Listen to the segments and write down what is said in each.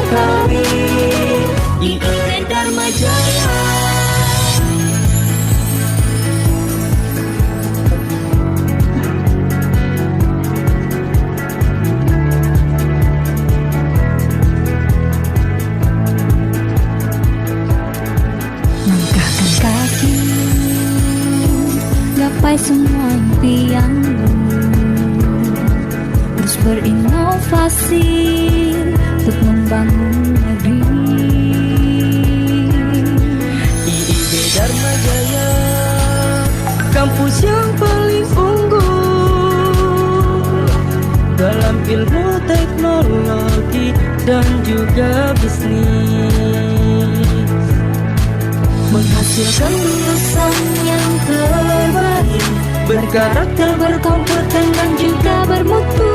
kami IIB Darmajaya. Langkahkan kaki, gapai semua impianmu, terus berinovasi untuk membangun negeri. IIB Darmajaya, kampus yang paling unggul dalam ilmu teknologi dan juga bisnis, menghasilkan lulusan yang terbaik, berkarakter, berkompeten dan juga bermutu.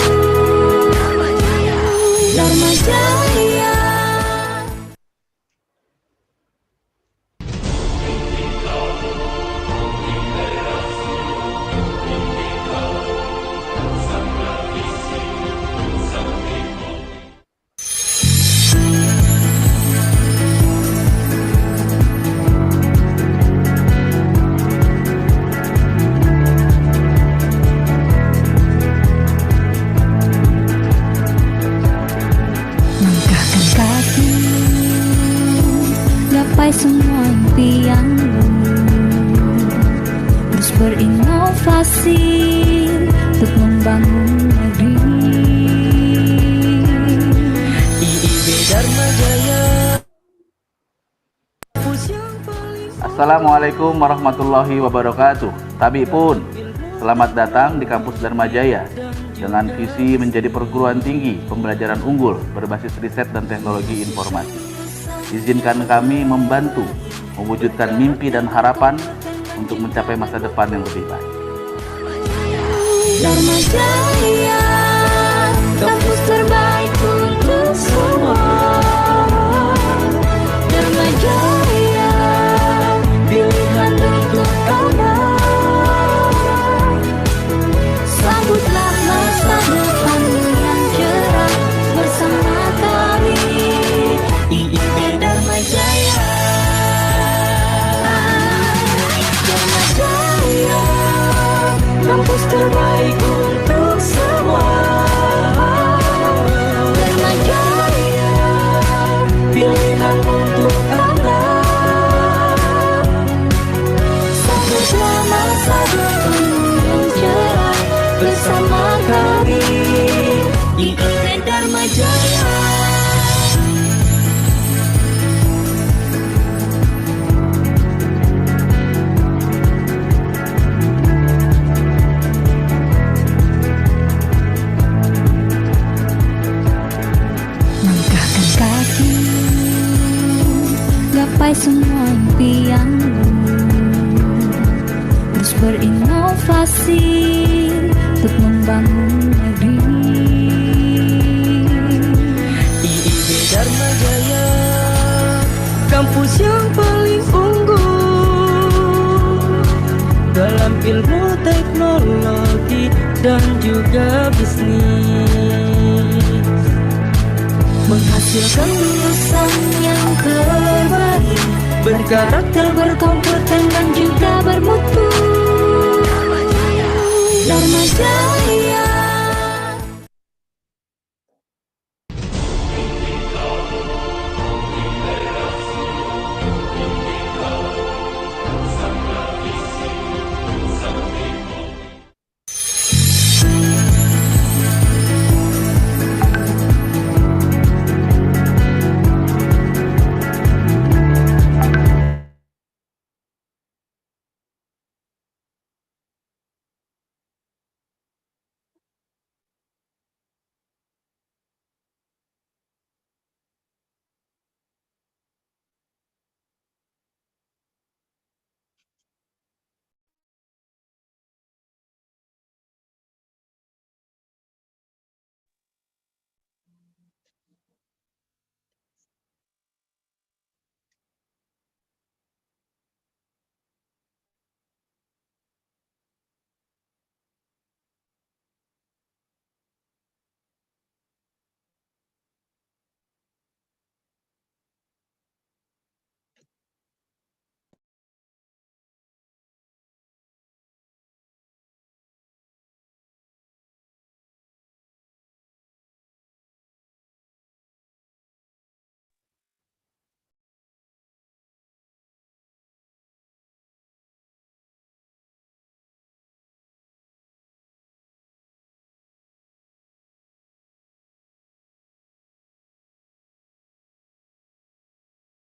Darmajaya. Langkahkan kaki, gapai semua impianmu, terus berinovasi untuk membangun negeri. IIB Darmajaya, kampus yang paling Assalamualaikum warahmatullahi wabarakatuh. Tabi pun, selamat datang di kampus Darmajaya dengan visi menjadi perguruan tinggi pembelajaran unggul berbasis riset dan teknologi informasi. Izinkan kami membantu mewujudkan mimpi dan harapan untuk mencapai masa depan yang lebih baik. Darmajaya, kampus terbaik untuk semua. Darmajaya, pilihan untuk Anda. Sambutlah masa depan yang cerah bersama kami IIB Darmajaya. Darmajaya, kampus terbaik untuk semua. Darmajaya, Pilihan untuk Anda. sambutlah masa depan yang cerah bersama kami IIB Darmajaya. Langkahkan kaki, gapai semua impianmu, terus berinovasi untuk membangun negeri. IIB Darmajaya, kampus yang paling unggul dalam ilmu teknologi dan juga bisnis, Menghasilkan lulusan yang terbaik, berkarakter, berkompeten dan juga bermutu. Darmajaya.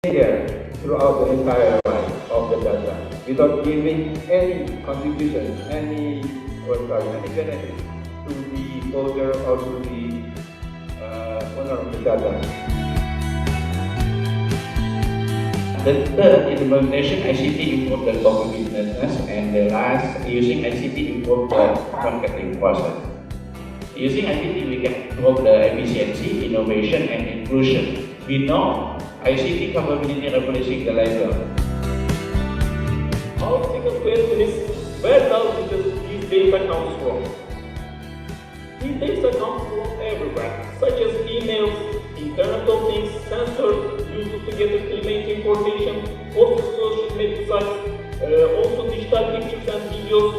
there throughout the entire life of the data without giving any contribution, any benefit to the holder or to the owner of the data. The third implementation ICT improve the competitiveness, and the last using ICT improve the marketing process. Using ICT we can improve the efficiency, innovation, and inclusion. We know ICT capability replacing the labor. Our second question is, where does this data comes from? These data comes from everywhere, such as emails, Internet of Things, sensors used to get the climate information, also social media sites, also digital pictures and videos,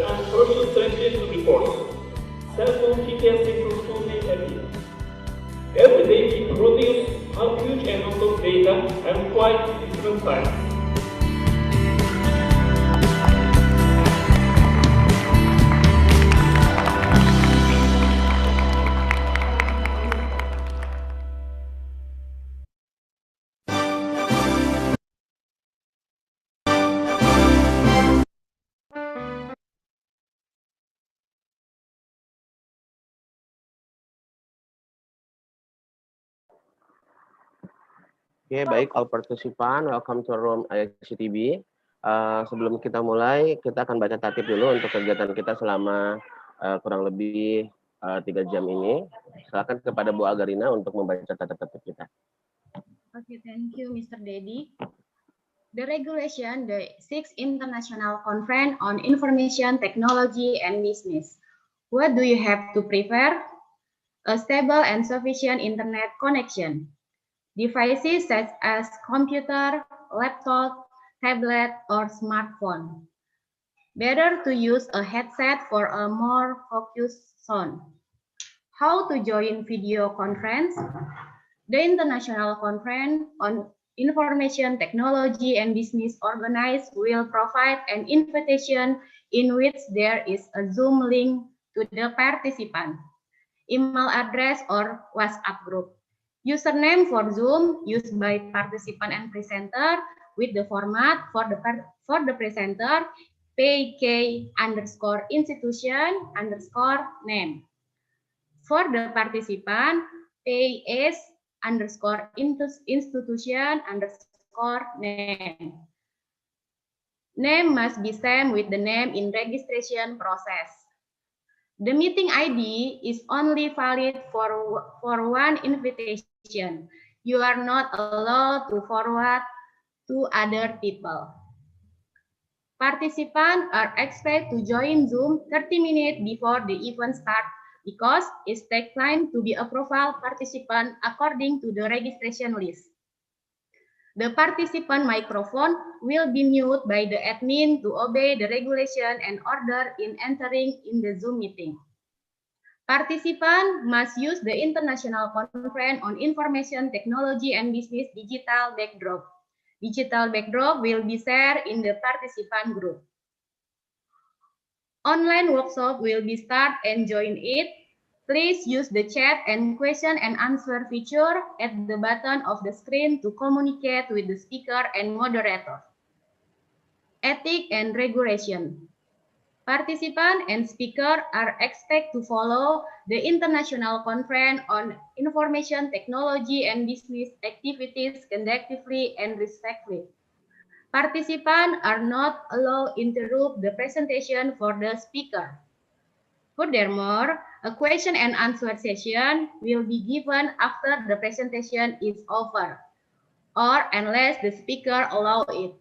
and social translation reports. Cell phone GPS systems to name a few. Every day we produce a huge amount of data and quite different types. Oke, baik, all participant, welcome to room ICITB. Sebelum kita mulai, kita akan baca tatip dulu untuk kegiatan kita selama kurang lebih 3 jam ini. Silakan kepada Bu Agarina untuk membaca tatip kita. Okay, thank you, Mr. Dedi. The regulation, the 6th International Conference on Information Technology and Business. What do you have to prepare? A stable and sufficient internet connection. Devices such as computer, laptop, tablet, or smartphone. Better to use a headset for a more focused sound. How to join video conference? The International Conference on Information Technology and Business organized will provide an invitation in which there is a Zoom link to the participant, email address, or WhatsApp group. Username for Zoom used by participant and presenter with the format for the presenter PK_institution_name. For the participant, PAS_institution_name. Name must be same with the name in registration process. The meeting ID is only valid for one invitation. You are not allowed to forward to other people. Participants are expected to join Zoom 30 minutes before the event starts because it takes time to be a profile participant according to the registration list. The participant microphone will be muted by the admin to obey the regulation and order in entering in the Zoom meeting. Participants must use the International Conference on Information Technology and Business digital backdrop. Digital backdrop will be shared in the participant group. Online workshop will be started and join it. Please use the chat and question and answer feature at the bottom of the screen to communicate with the speaker and moderator. Ethics and regulation. Participants and speakers are expected to follow the International Conference on Information Technology and Business activities conductively and respectfully. Participants are not allowed to interrupt the presentation for the speaker. Furthermore, a question and answer session will be given after the presentation is over, or unless the speaker allows it.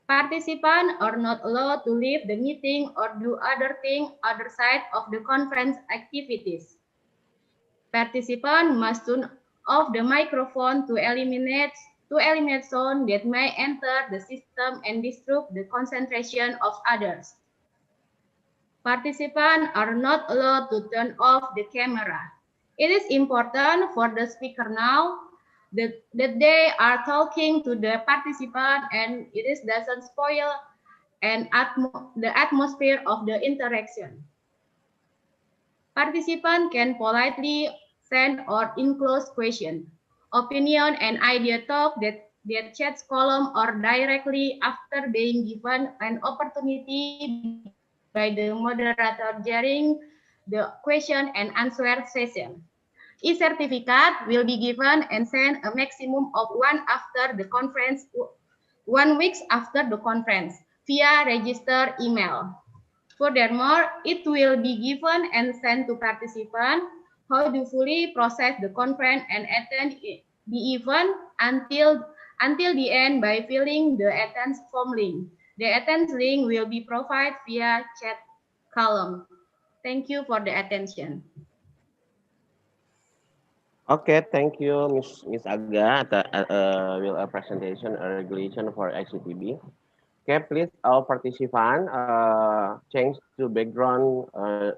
Participants are not allowed to leave the meeting or do other things outside of the conference activities. Participants must turn off the microphone to eliminate sound that may enter the system and disrupt the concentration of others. Participants are not allowed to turn off the camera. It is important for the speaker now that they are talking to the participant and it doesn't spoil the atmosphere of the interaction. Participants can politely send or enclose questions. opinion, and idea talk that their chats column or directly after being given an opportunity by the moderator during the question and answer session. E-certificate will be given and sent a maximum of one week after the conference via registered email. Furthermore, it will be given and sent to participants how to fully process the conference and attend the event until the end by filling the attendance form link. The attendance link will be provided via chat column. Thank you for the attention. Okay, thank you, Miss Aga. Will a presentation a regulation for ICTB. Okay, please, all participants change to background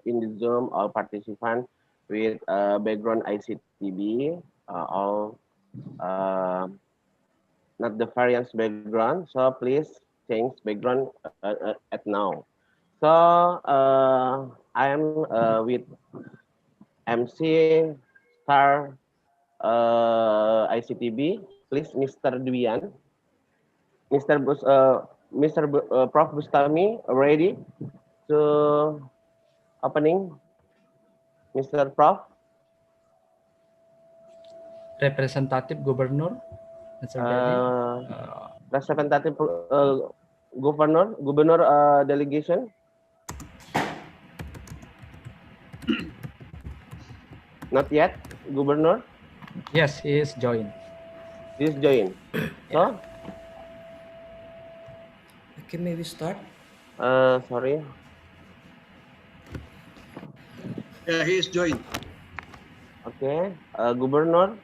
in the Zoom. All participants with background ICTB, all not the variance background. So please change background at now. So I am with MC Star ICTB. Please, Mr. Dwian, Prof. Bustami, ready to opening, Mr. Prof. Representative Gubernur, Mr. Dedi. Representative Governor delegation. Not yet, Governor. Yes, he is joined. He is joined. So, okay, maybe start. Sorry. Yeah, he is joined. Okay, Governor.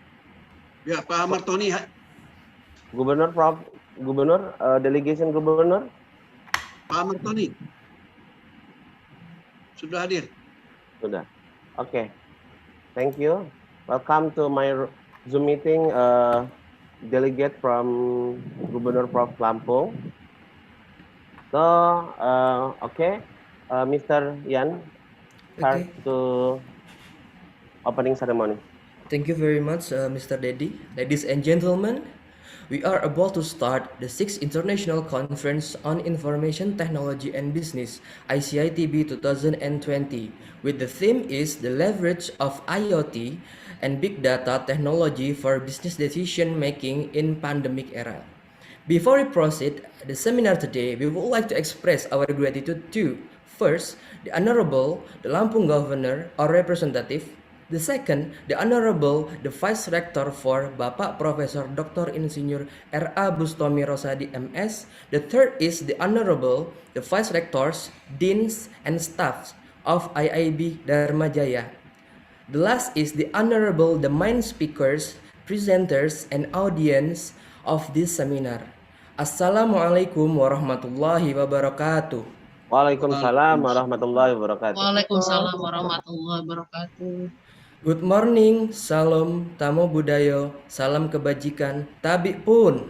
Yeah, Pak Martoni. Governor, Prof. Governor, delegation Governor. Pak Martoni. Sudah hadir. Sudah. Okay. Thank you. Welcome to my Zoom meeting. Delegate from Governor Prof. Lampung. So, okay, Mr. Yan, start Okay. to opening ceremony. Thank you very much, Mr. Dedi. Ladies and gentlemen, we are about to start the 6th International Conference on Information Technology and Business, ICITB 2020, with the theme is the leverage of IoT and big data technology for business decision making in pandemic era. Before we proceed the seminar today, we would like to express our gratitude to, first, the Honorable, the Lampung Governor or Representative. The second, the Honorable, the Vice Rector for Bapak Profesor Dr. Insinyur R.A. Bustomi Rosadi MS. The third is the Honorable, the Vice Rectors, Deans, and Staffs of IIB Darmajaya. The last is the Honorable, the main speakers, presenters, and audience of this seminar. Assalamualaikum warahmatullahi wabarakatuh. Waalaikumsalam warahmatullahi wabarakatuh. Waalaikumsalam warahmatullahi wabarakatuh. Good morning, salam tamo budaya, salam kebajikan, tabi pun.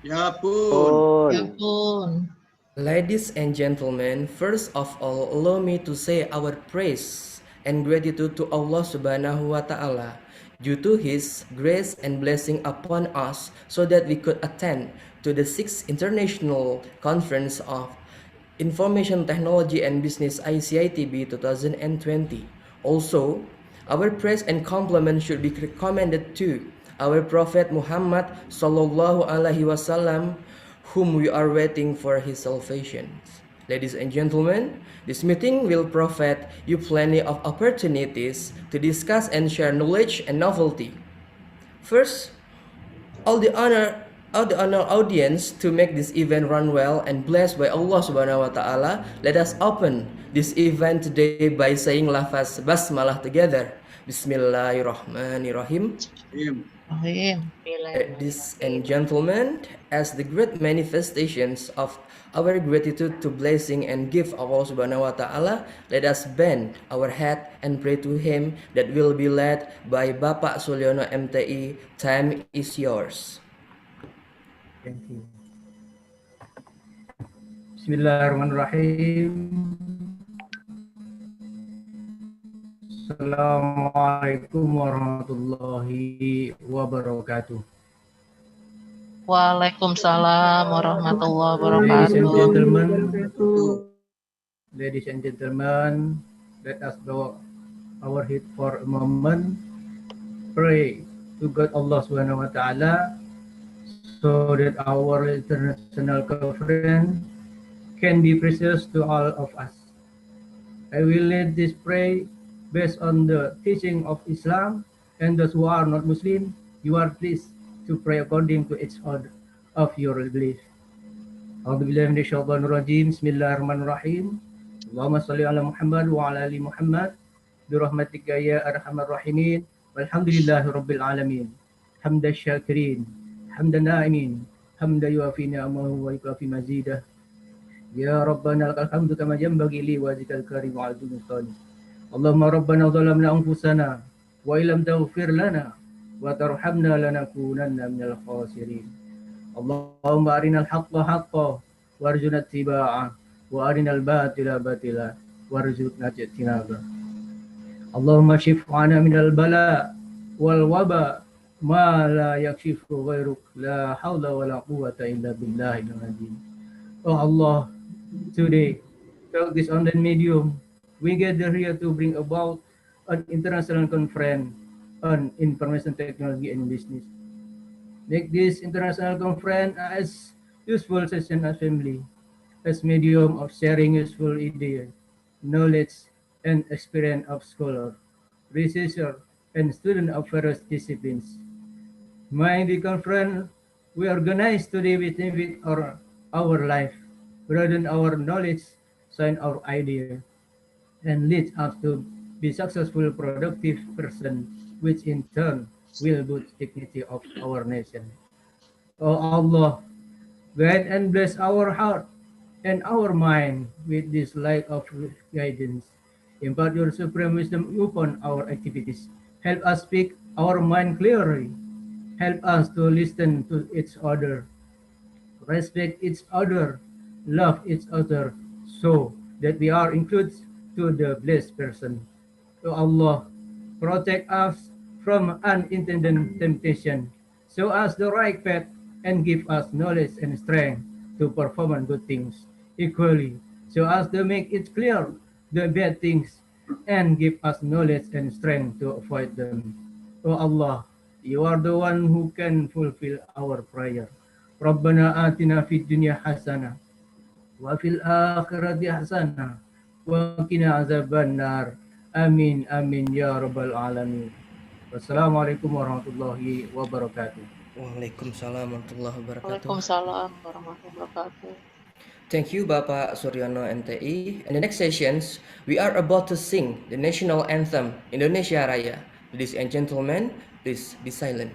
Ya pun. Ya pun. Ladies and gentlemen, first of all, allow me to say our praise and gratitude to Allah Subhanahu wa Ta'ala due to His grace and blessing upon us so that we could attend to the 6th International Conference of Information Technology and Business ICITB 2020. Also, our praise and compliment should be recommended to our Prophet Muhammad Sallallahu Alaihi Wasallam, whom we are waiting for his salvation. Ladies and gentlemen, this meeting will provide you plenty of opportunities to discuss and share knowledge and novelty. First, all the honor audience to make this event run well and blessed by Allah Subhanahu wa Ta'ala. Let us open this event today by saying lafaz basmalah together. Bismillahirrahmanirrahim. Ladies and gentlemen, as the great manifestations of our gratitude to blessing and gift of Allah Subhanahu wa Ta'ala, let us bend our head and pray to Him that will be led by Bapak Sulyono MTI. Time is yours. Thank you. Bismillahirrahmanirrahim. Assalamualaikum warahmatullahi wabarakatuh. Waalaikumsalam warahmatullahi Ladies and wabarakatuh. gentlemen, let us bow our head for a moment. Pray to God Allah Subhanahu wa Ta'ala so that our international conference can be precious to all of us. I will lead this prayer based on the teaching of Islam, and those who are not Muslim, you are pleased to pray according to each order of your belief. A'udzubillahi minasyaitonirrajim. Bismillahirrahmanirrahim. Allahumma shalli ala Muhammad wa ala ali Muhammad bi rahmatika ya arhamar rahimin. Walhamdulillahi rabbil alamin. Hamdan syakirin, hamdan na'imin, hamdan yuafi ni'amahu wa yukafi mazidah. Ya Rabbana lakal hamdu kama yanbaghi li wajhikal karim wa azim sultanik. Allahumma rabbana zalamna anfusana wa illam taghfir lana wa tarhamna lanakunanna minal khasirin. Allahumma arinal haqqa haqqa warzuqna ittiba'ah wa arinal batila batila warzuqna ijtinaba. Allahumma shif'ana minal bala wal waba ma la yakshifu ghairuk la hawla wa la quwwata illa billahil azim. Oh Allah, today, through this online medium, we gather here to bring about an international conference on information technology and business. Make this international conference as useful session assembly, as medium of sharing useful ideas, knowledge, and experience of scholars, researchers, and students of various disciplines. May the conference we organize today benefit our life, broaden our knowledge, shine our idea, and lead us to be successful, productive person, which in turn will boost dignity of our nation. Oh Allah, guide and bless our heart and our mind with this light of guidance. Impart your supreme wisdom upon our activities. Help us speak our mind clearly. Help us to listen to each other, respect each other, love each other, so that we are included to the blessed person. O Allah, protect us from unintended temptation, show us the right path, and give us knowledge and strength to perform good things equally, so as to make it clear the bad things, and give us knowledge and strength to avoid them. O Allah, you are the one who can fulfill our prayer. Rabbana atina fid dunya hasanah wa fil akhirati hasanah wa qina azabannar. Amin amin ya rabbal alamin. Wassalamualaikum warahmatullahi wabarakatuh. Waalaikumsalam warahmatullahi wabarakatuh. Waalaikumsalam warahmatullahi wabarakatuh. Thank you, Bapak Suryono MTI. In the next sessions, we are about to sing the national anthem, Indonesia Raya. Ladies and gentlemen, please be silent.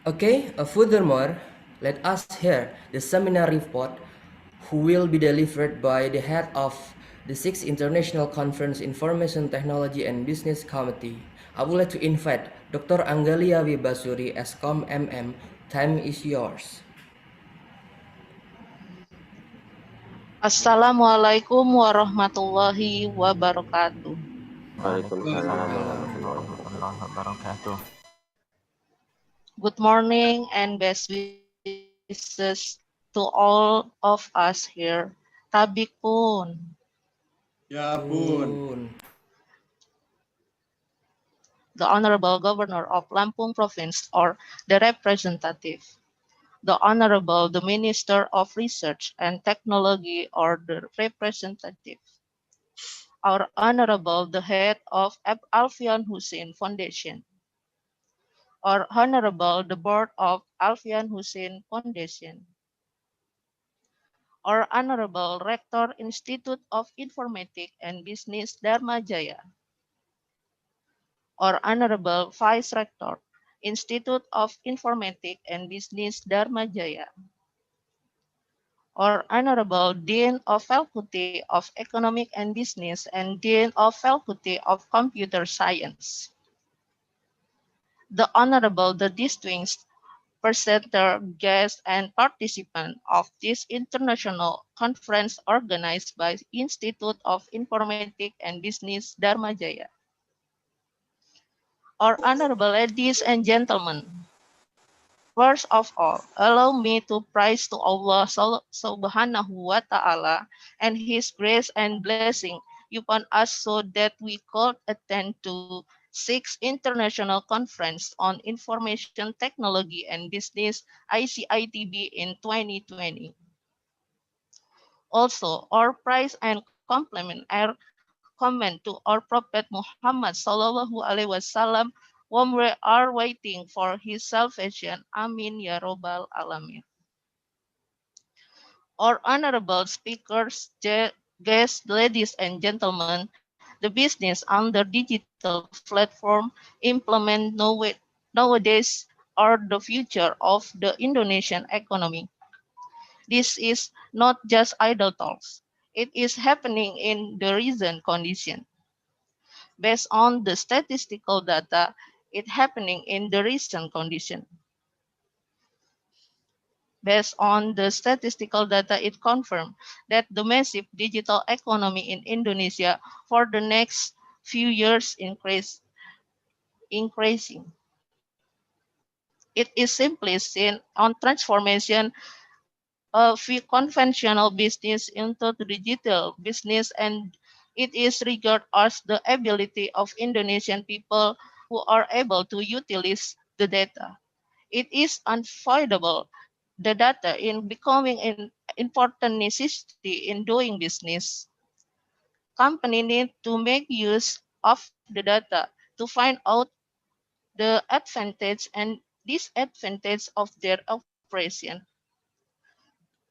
Okay, furthermore, let us hear the seminar report who will be delivered by the head of the 6th International Conference Information Technology and Business Committee. I would like to invite Dr. Anggalia Wibasuri, Escom MM. Time is yours. Assalamualaikum warahmatullahi wabarakatuh. Waalaikumsalam Waalaikumsalam warahmatullahi wabarakatuh. warahmatullahi wabarakatuh. Good morning and best wishes to all of us here. Tabik pun. Ya pun. The Honorable Governor of Lampung Province or the representative. The Honorable the Minister of Research and Technology or the representative. Our Honorable the Head of Alfian Hussein Foundation. Or Honorable the Board of Alfian Hussein Foundation. Or Honorable Rector Institute of Informatics and Business Darmajaya. Or Honorable Vice Rector Institute of Informatics and Business Darmajaya. Or Honorable Dean of Faculty of Economic and Business and Dean of Faculty of Computer Science. The Honorable the Distinguished presenter, guest, and participant of this international conference organized by Institute of Informatics and Business Darmajaya. Our honorable ladies and gentlemen, first of all, allow me to praise to Allah Subhanahu wa Ta'ala and His grace and blessing upon us so that we could attend to 6th International Conference on Information Technology and Business ICITB in 2020. Also, our praise and compliment are comment to our Prophet Muhammad Sallallahu Alaihi Wasallam, whom we are waiting for his salvation. Amin ya robbal alamin. Our honorable speakers, guests, ladies and gentlemen, the business under digital platform implement nowadays are the future of the Indonesian economy. This is not just idle talks. It is happening in the recent condition. Based on the statistical data, it happening in the recent condition. Based on the statistical data, it confirmed that the massive digital economy in Indonesia for the next few years increasing. It is simply seen on transformation of conventional business into the digital business, and it is regarded as the ability of Indonesian people who are able to utilize the data. It is unavoidable the data in becoming an important necessity in doing business. Company need to make use of the data to find out the advantage and disadvantage of their operation.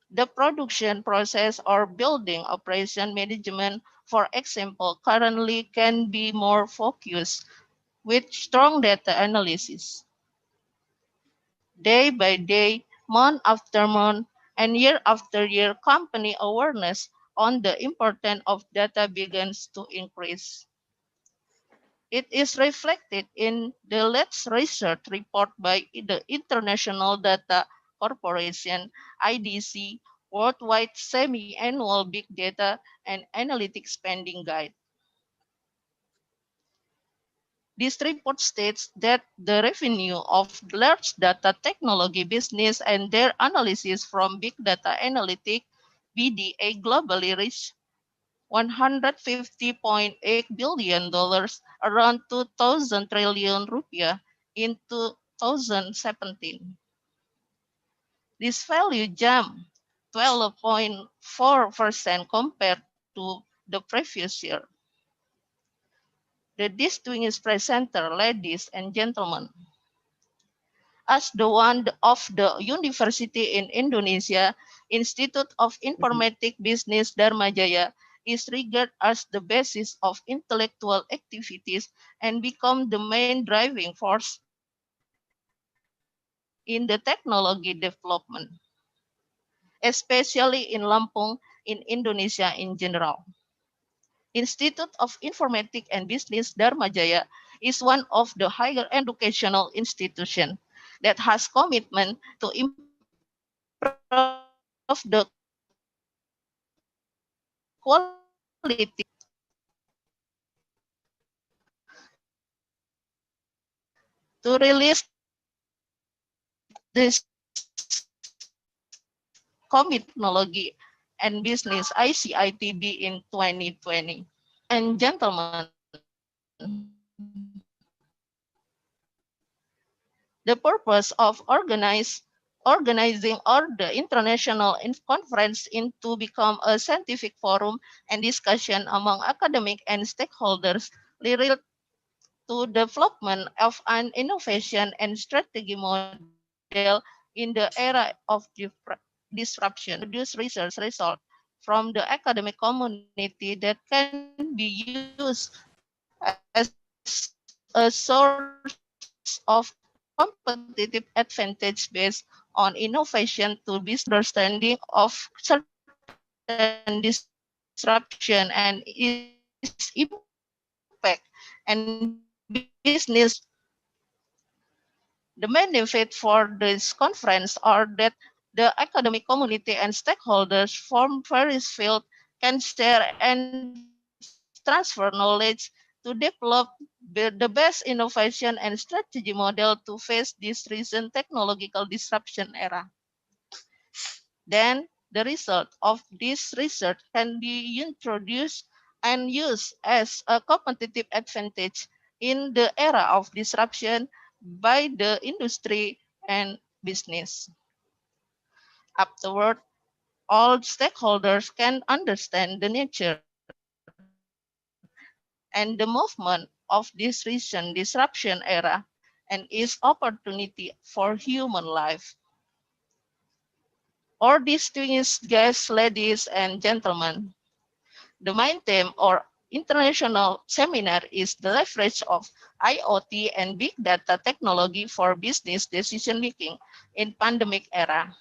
The production process or building operation management, for example, currently can be more focused with strong data analysis. Day by day, month after month, and year after year, company awareness on the importance of data begins to increase. It is reflected in the latest research report by the International Data Corporation, IDC, Worldwide Semi-Annual Big Data and Analytics Spending Guide. This report states that the revenue of large data technology business and their analysis from big data analytics BDA globally reached $150.8 billion, around 2,000 trillion rupiah in 2017. This value jumped 12.4% compared to the previous year. The distinguished presenter, ladies and gentlemen, as the one of the university in Indonesia, Institute of Informatic Business Darmajaya is regarded as the basis of intellectual activities and become the main driving force in the development of in the technology development, especially in Lampung, in Indonesia in general. Institute of Informatics and Business Darmajaya is one of the higher educational institutions that has commitment to improve the quality to release this commit technology and business ICITB in 2020. And gentlemen, the purpose of organizing or the international conference into become a scientific forum and discussion among academic and stakeholders related to development of an innovation and strategy model in the era of disruption, produce research result from the academic community that can be used as a source of competitive advantage based on innovation to business understanding of certain disruption and its impact and business. The benefit for this conference are that the academic community and stakeholders from various fields can share and transfer knowledge to develop the best innovation and strategy model to face this recent technological disruption era. Then the result of this research can be introduced and used as a competitive advantage in the era of disruption by the industry and business. Afterward, all stakeholders can understand the nature and the movement of this recent disruption era and its opportunity for human life. Or distinguished guests, ladies and gentlemen, the main theme or international seminar is the leverage of IoT and big data technology for business decision making in pandemic era.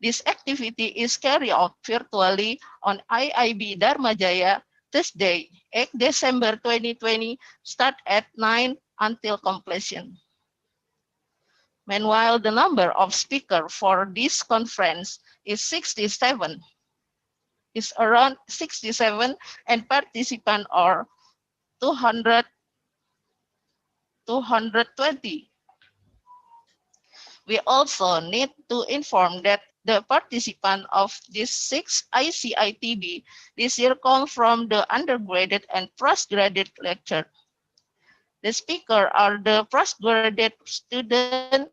This activity is carried out virtually on IIB Darmajaya Thursday, 8 December 2020, start at 9 until completion. Meanwhile, the number of speakers for this conference is 67, is around 67, and participants are 200, 220. We also need to inform that the participants of this 6th ICITB this year come from the undergraduate and postgraduate lecture. The speakers are the postgraduate student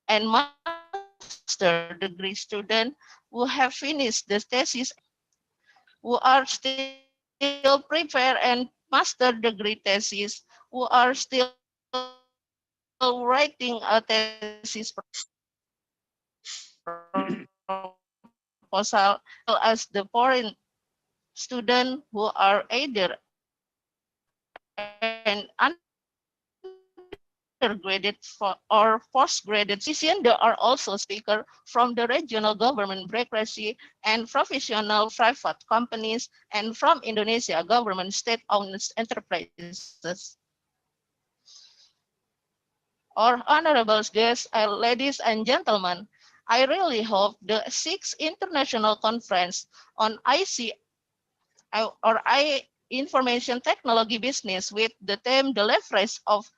and master degree student who have finished the thesis and who are still prepare and master degree thesis, who are still writing a thesis proposal, as well as the foreign student who are either student who are either an undergraduate or postgraduate student. In addition, there are also speakers from the regional government bureaucracy and professional private companies and from Indonesia government state-owned enterprises. Or honorable guests, ladies and gentlemen, I really hope the 6th International Conference on Information Technology Business with the theme The Leverage of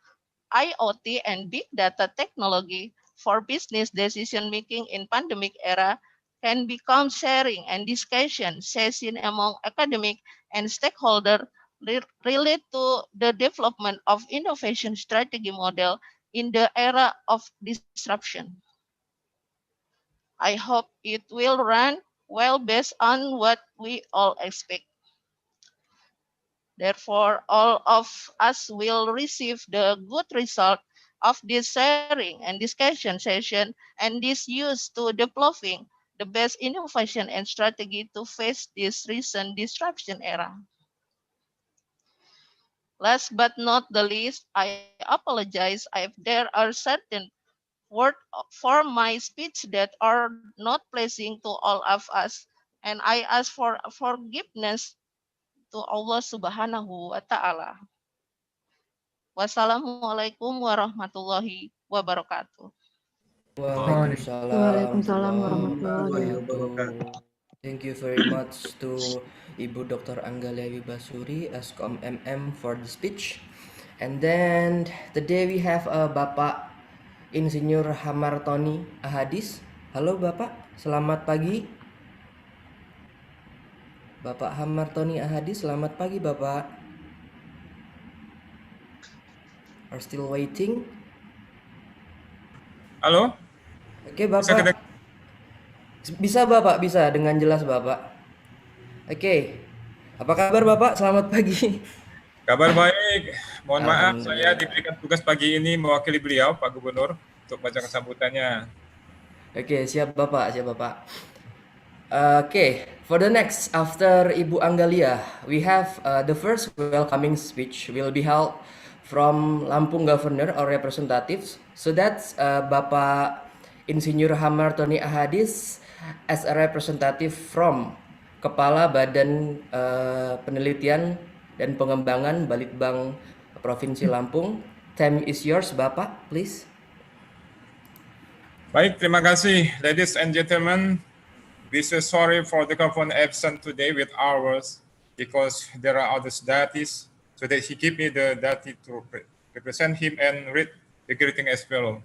IoT and Big Data Technology for Business Decision Making in Pandemic Era can become sharing and discussion session among academic and stakeholder related to the development of innovation strategy model in the era of disruption. I hope it will run well based on what we all expect. Therefore, all of us will receive the good result of this sharing and discussion session and this used to developing the best innovation and strategy to face this recent disruption era. Last but not the least, I apologize if there are certain words for my speech that are not pleasing to all of us, and I ask for forgiveness to Allah Subhanahu wa Ta'ala. Wassalamualaikum warahmatullahi wabarakatuh. Waalaikumsalam Waalaikumsalam warahmatullahi warahmatullahi wabarakatuh. Thank you very much to Ibu Dr. Anggalia Wibasuri, Eskom MM for the speech. And then today we have Bapak Insinyur Hamartoni Ahadis. Halo Bapak, selamat pagi. Bapak Hamartoni Ahadis, selamat pagi Bapak. Are still waiting? Halo? Oke Bapak. Bisa Bapak, bisa dengan jelas Bapak. Oke. Apa kabar Bapak? Selamat pagi. Kabar baik. Mohon maaf, Alhamdulillah. saya diberikan tugas pagi ini mewakili beliau, Pak Gubernur, untuk bacakan sambutannya. Oke, siap Bapak, siap Bapak. Okay, for the next, after Ibu Anggalia, we have the first welcoming speech will be held from Lampung Governor or representatives. So that's Bapak Insinyur Hamartoni Ahadis as a representative from Kepala Badan Penelitian dan Pengembangan Balitbang Provinsi Lampung. Time is yours, Bapak, please. Baik, terima kasih. Ladies and gentlemen, we so sorry for the governor absent today with ours because there are other duties, so that he give me the duty to represent him and read the greeting as well.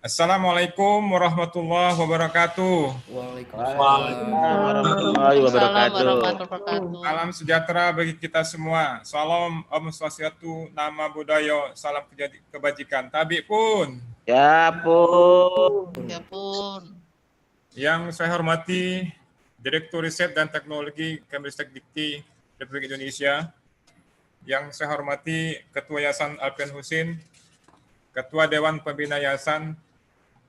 Assalamualaikum warahmatullahi wabarakatuh. Waalaikumsalam warahmatullahi wabarakatuh. Salam sejahtera bagi kita semua. Salam Om Swastiastu, nama budaya, salam kebajikan. Tabi pun. Ya pun. Ya pun. Yang saya hormati Direktur Riset dan Teknologi Kemristek Dikti Republik Indonesia. Yang saya hormati Ketua Yayasan Alfian Husin, Ketua Dewan Pembina Yayasan,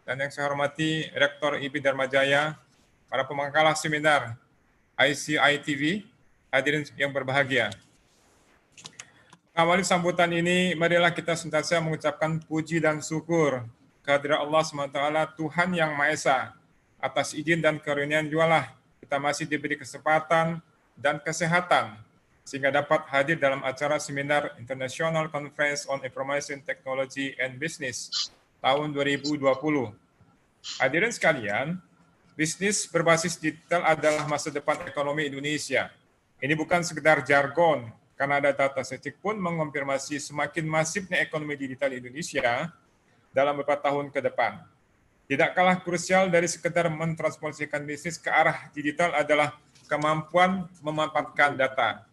dan yang saya hormati Rektor IIB Darmajaya, para pemangkalah seminar ICITB, hadirin yang berbahagia. Mengawali sambutan ini, marilah kita senantiasa mengucapkan puji dan syukur kehadirat Allah SWT, Tuhan Yang Maha Esa. Atas izin dan karunia jualah kita masih diberi kesempatan dan kesehatan sehingga dapat hadir dalam acara seminar International Conference on Information Technology and Business tahun 2020. Hadirin sekalian, bisnis berbasis digital adalah masa depan ekonomi Indonesia. Ini bukan sekedar jargon, karena data statistik pun mengonfirmasi semakin masifnya ekonomi digital Indonesia dalam beberapa tahun ke depan. Tidak kalah krusial dari sekedar mentransformasikan bisnis ke arah digital adalah kemampuan memanfaatkan data.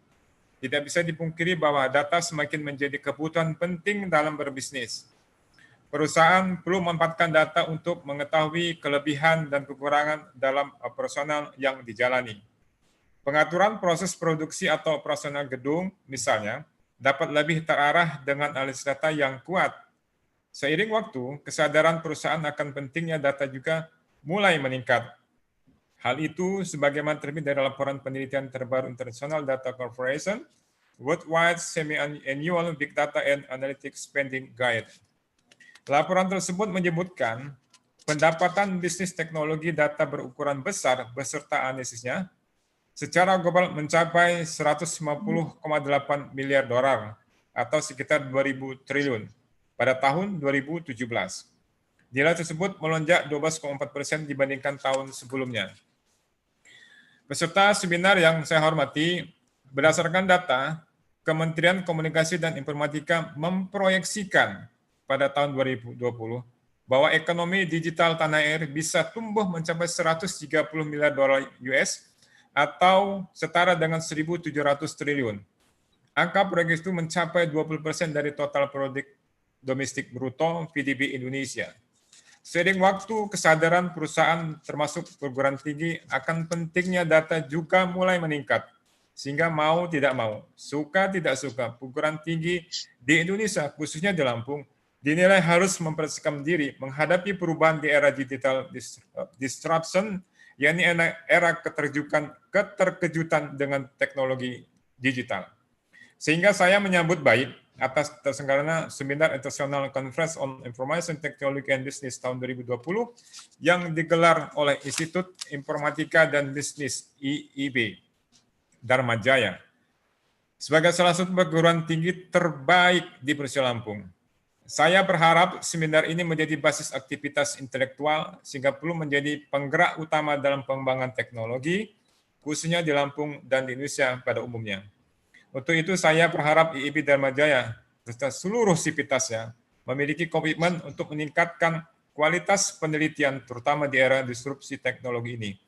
Tidak bisa dipungkiri bahwa data semakin menjadi kebutuhan penting dalam berbisnis. Perusahaan perlu memanfaatkan data untuk mengetahui kelebihan dan kekurangan dalam operasional yang dijalani. Pengaturan proses produksi atau operasional gedung, misalnya, dapat lebih terarah dengan analisis data yang kuat. Seiring waktu, kesadaran perusahaan akan pentingnya data juga mulai meningkat. Hal itu sebagaimana terbit dari laporan penelitian terbaru International Data Corporation, Worldwide Semi-Annual Big Data and Analytics Spending Guide. Laporan tersebut menyebutkan pendapatan bisnis teknologi data berukuran besar beserta analisisnya secara global mencapai 150,8 miliar dolar atau sekitar 2.000 triliun pada tahun 2017. Nilai tersebut melonjak 12,4% dibandingkan tahun sebelumnya. Peserta seminar yang saya hormati, berdasarkan data, Kementerian Komunikasi dan Informatika memproyeksikan pada tahun 2020 bahwa ekonomi digital tanah air bisa tumbuh mencapai 130 miliar dolar US atau setara dengan 1.700 triliun. Angka proyeksi itu mencapai 20% dari total produk domestik bruto PDB Indonesia. Seiring waktu, kesadaran perusahaan termasuk perguruan tinggi akan pentingnya data juga mulai meningkat. Sehingga mau tidak mau, suka tidak suka, perguruan tinggi di Indonesia, khususnya di Lampung, dinilai harus mempersiapkan diri menghadapi perubahan di era digital disruption, yakni era keterkejutan dengan teknologi digital. Sehingga saya menyambut baik atas terselenggaranya Seminar International Conference on Information Technology and Business tahun 2020 yang digelar oleh Institut Informatika dan Bisnis IIB Darmajaya sebagai salah satu perguruan tinggi terbaik di Provinsi Lampung. Saya berharap seminar ini menjadi basis aktivitas intelektual sehingga perlu menjadi penggerak utama dalam pengembangan teknologi, khususnya di Lampung dan di Indonesia pada umumnya. Untuk itu saya berharap IIB Darmajaya serta seluruh sivitasnya memiliki komitmen untuk meningkatkan kualitas penelitian terutama di era disrupsi teknologi ini.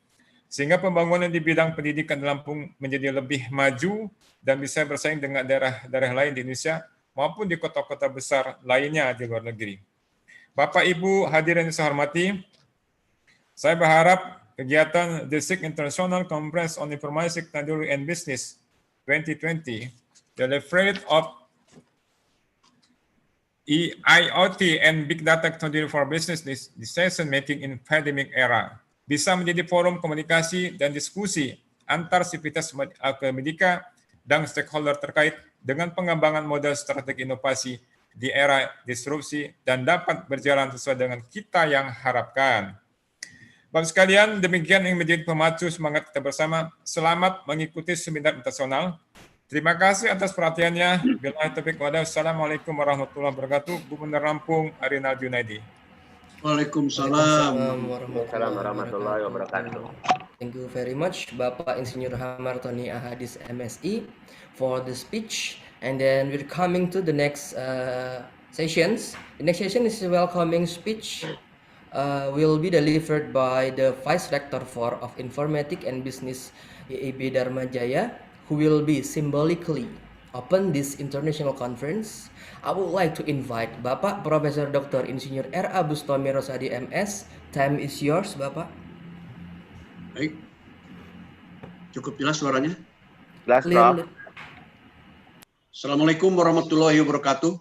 Sehingga pembangunan di bidang pendidikan di Lampung menjadi lebih maju dan bisa bersaing dengan daerah-daerah lain di Indonesia maupun di kota-kota besar lainnya di luar negeri. Bapak Ibu hadirin yang saya hormati, saya berharap kegiatan The Sixth International Conference on Information Technology and Business 2020, the leverage of IoT and Big Data Technology for Business Decision Making in Pandemic Era, bisa menjadi forum komunikasi dan diskusi antar sivitas akademika dan stakeholder terkait dengan pengembangan model strategi inovasi di era disrupsi dan dapat berjalan sesuai dengan kita yang harapkan. Bapak sekalian, demikian yang menjadi pemacu semangat kita bersama. Selamat mengikuti seminar internasional. Terima kasih atas perhatiannya. Billahi taufiq wal hidayah. Assalamualaikum warahmatullahi wabarakatuh. Gubernur Lampung, Arinal Junaidi. Waalaikumsalam warahmatullahi wabarakatuh. Thank you very much, Bapak Insinyur Hamartoni Ahadis MSI, for the speech. And then we're coming to the next sessions. The next session is a welcoming speech. Will be delivered by the Vice Rector of Informatics and Business IIB Darmajaya, who will be symbolically open this international conference. I would like to invite Bapak Profesor Dr. Insinyur R.A. Bustomi Rosadi MS. Time is yours, Bapak. Baik. Cukup jelas suaranya? Jelas, Prof. Assalamualaikum warahmatullahi wabarakatuh.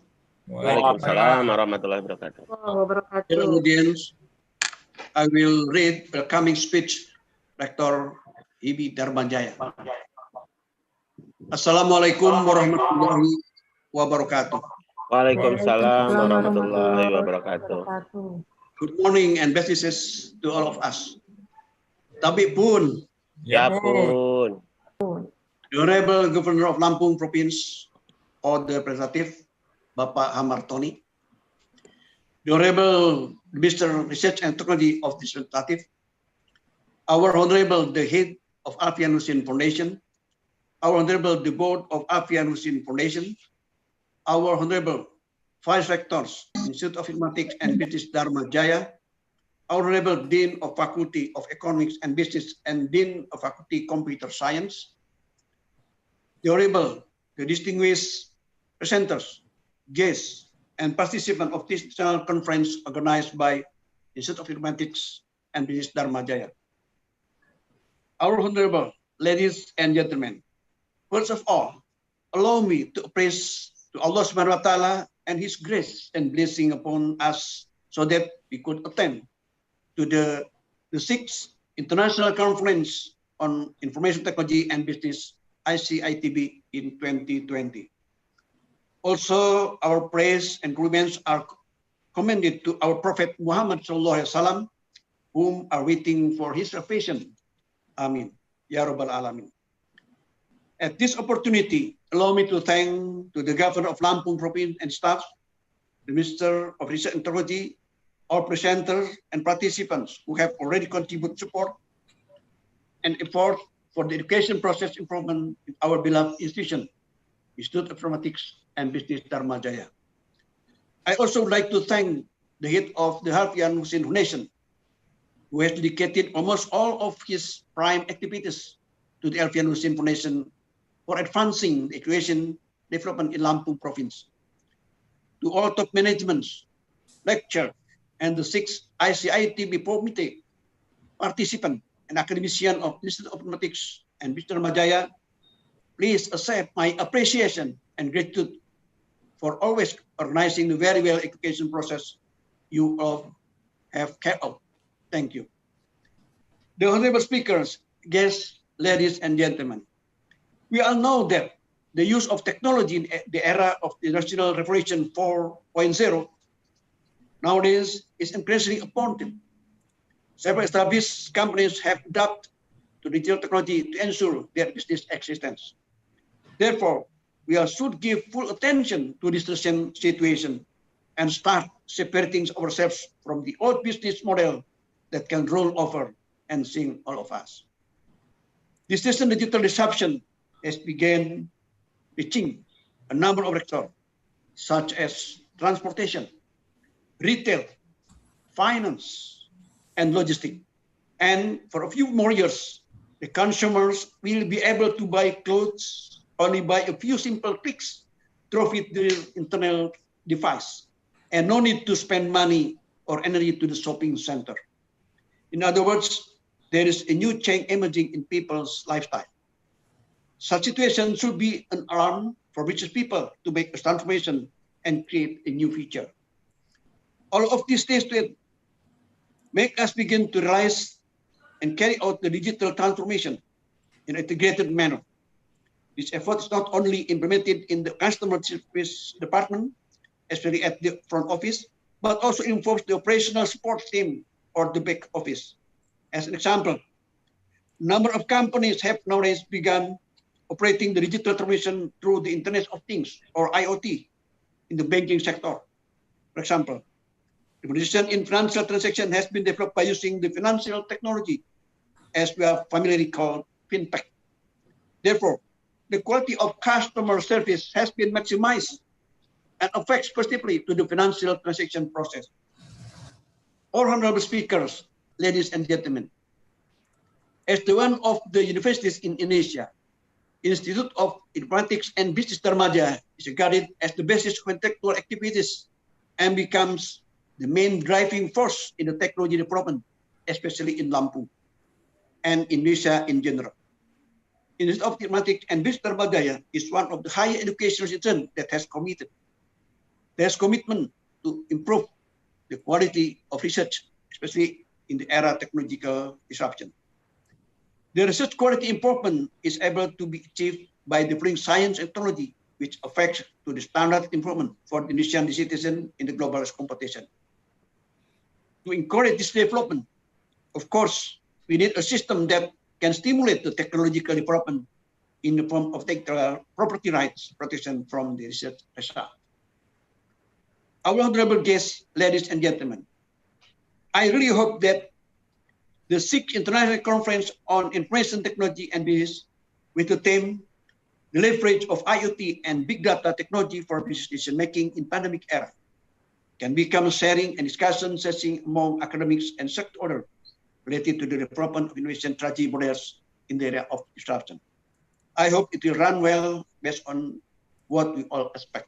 Waalaikumsalam warahmatullahi wabarakatuh. Dear audience, I will read welcoming speech Rector IIB Darmajaya. Assalamualaikum warahmatullahi wabarakatuh. Waalaikumsalam warahmatullahi wabarakatuh. Good morning and best wishes to all of us. Tapi pun, Ya pun. the Honorable Governor of Lampung Province, or the Representative, Bapak Hamartoni, the Honorable Minister of Research and Technology of this Representative, our Honorable the Head of Alfian Hussein Foundation, our Honorable the Board of Alfian Hussein Foundation, our Honorable Vice Rectors, Institute of Informatics and Business Darmajaya, our Honorable Dean of Faculty of Economics and Business and Dean of Faculty Computer Science, the Honorable, the distinguished presenters, guests, and participants of this national conference organized by Institute of Informatics and Business Darmajaya. Our Honorable ladies and gentlemen, first of all, allow me to praise to Allah Subhanahu wa Ta'ala and His grace and blessing upon us so that we could attend to the 6th International Conference on Information Technology and Business, ICITB, in 2020. Also, our praise and compliments are commended to our Prophet Muhammad SAW, whom are waiting for his salvation. Amin. Ya Rabbal Alamin. At this opportunity, allow me to thank to the Governor of Lampung Province and staff, the Minister of Research and Technology, our presenters and participants who have already contributed support and effort for the education process improvement in our beloved institution, Institute of Informatics and Business Darmajaya. I also would like to thank the head of the Alfian Hussein Foundation, who has dedicated almost all of his prime activities to the Alfian Hussein Foundation for advancing the education development in Lampung Province. To all top managements, lecture, and the 6th ICITB committee participant and academician of Institute of Informatics and Business Darmajaya, please accept my appreciation and gratitude for always organizing the very well education process you all have carried out. Thank you. The honorable speakers, guests, ladies and gentlemen, we all know that the use of technology in the era of the Industrial Revolution 4.0 nowadays is increasingly important. Several established companies have adapted to digital technology to ensure their business existence. Therefore, we should give full attention to this recent situation and start separating ourselves from the old business model that can roll over and sink all of us. This recent digital disruption has begun reaching a number of sectors, such as transportation, retail, finance, and logistics. And for a few more years, the consumers will be able to buy clothes only by a few simple clicks through their internal device, and no need to spend money or energy to the shopping center. In other words, there is a new change emerging in people's lifestyle. Such situation should be an alarm for business people to make a transformation and create a new future. All of these things make us begin to realize and carry out the digital transformation in an integrated manner. This effort is not only implemented in the customer service department, especially at the front office, but also involves the operational support team or the back office. As an example, a number of companies have nowadays begun operating the digital transformation through the Internet of Things, or IoT, in the banking sector. For example, the position in financial transaction has been developed by using the financial technology, as we are familiarly called fintech. Therefore, the quality of customer service has been maximized and affects positively to the financial transaction process. All honorable speakers, ladies and gentlemen, as the one of the universities in Indonesia, Institute of Informatics and Business Darmajaya is regarded as the basis of intellectual activities and becomes the main driving force in the technology development, especially in Lampung and Indonesia in general. Institute of Informatics and Business Darmajaya is one of the higher education institutions that has commitment to improve the quality of research, especially in the era of technological disruption. The research quality improvement is able to be achieved by developing science and technology, which affects to the standard improvement for the Indonesian citizen in the global competition. To encourage this development, of course, we need a system that can stimulate the technological development in the form of intellectual property rights protection from the research result. Our honorable guests, ladies and gentlemen, I really hope that the 6th International Conference on Information Technology and Business, with the theme, the leverage of IoT and big data technology for business decision-making in pandemic era, can become a sharing and discussion session among academics and stakeholders related to the development of innovation strategy models in the area of disruption. I hope it will run well based on what we all expect.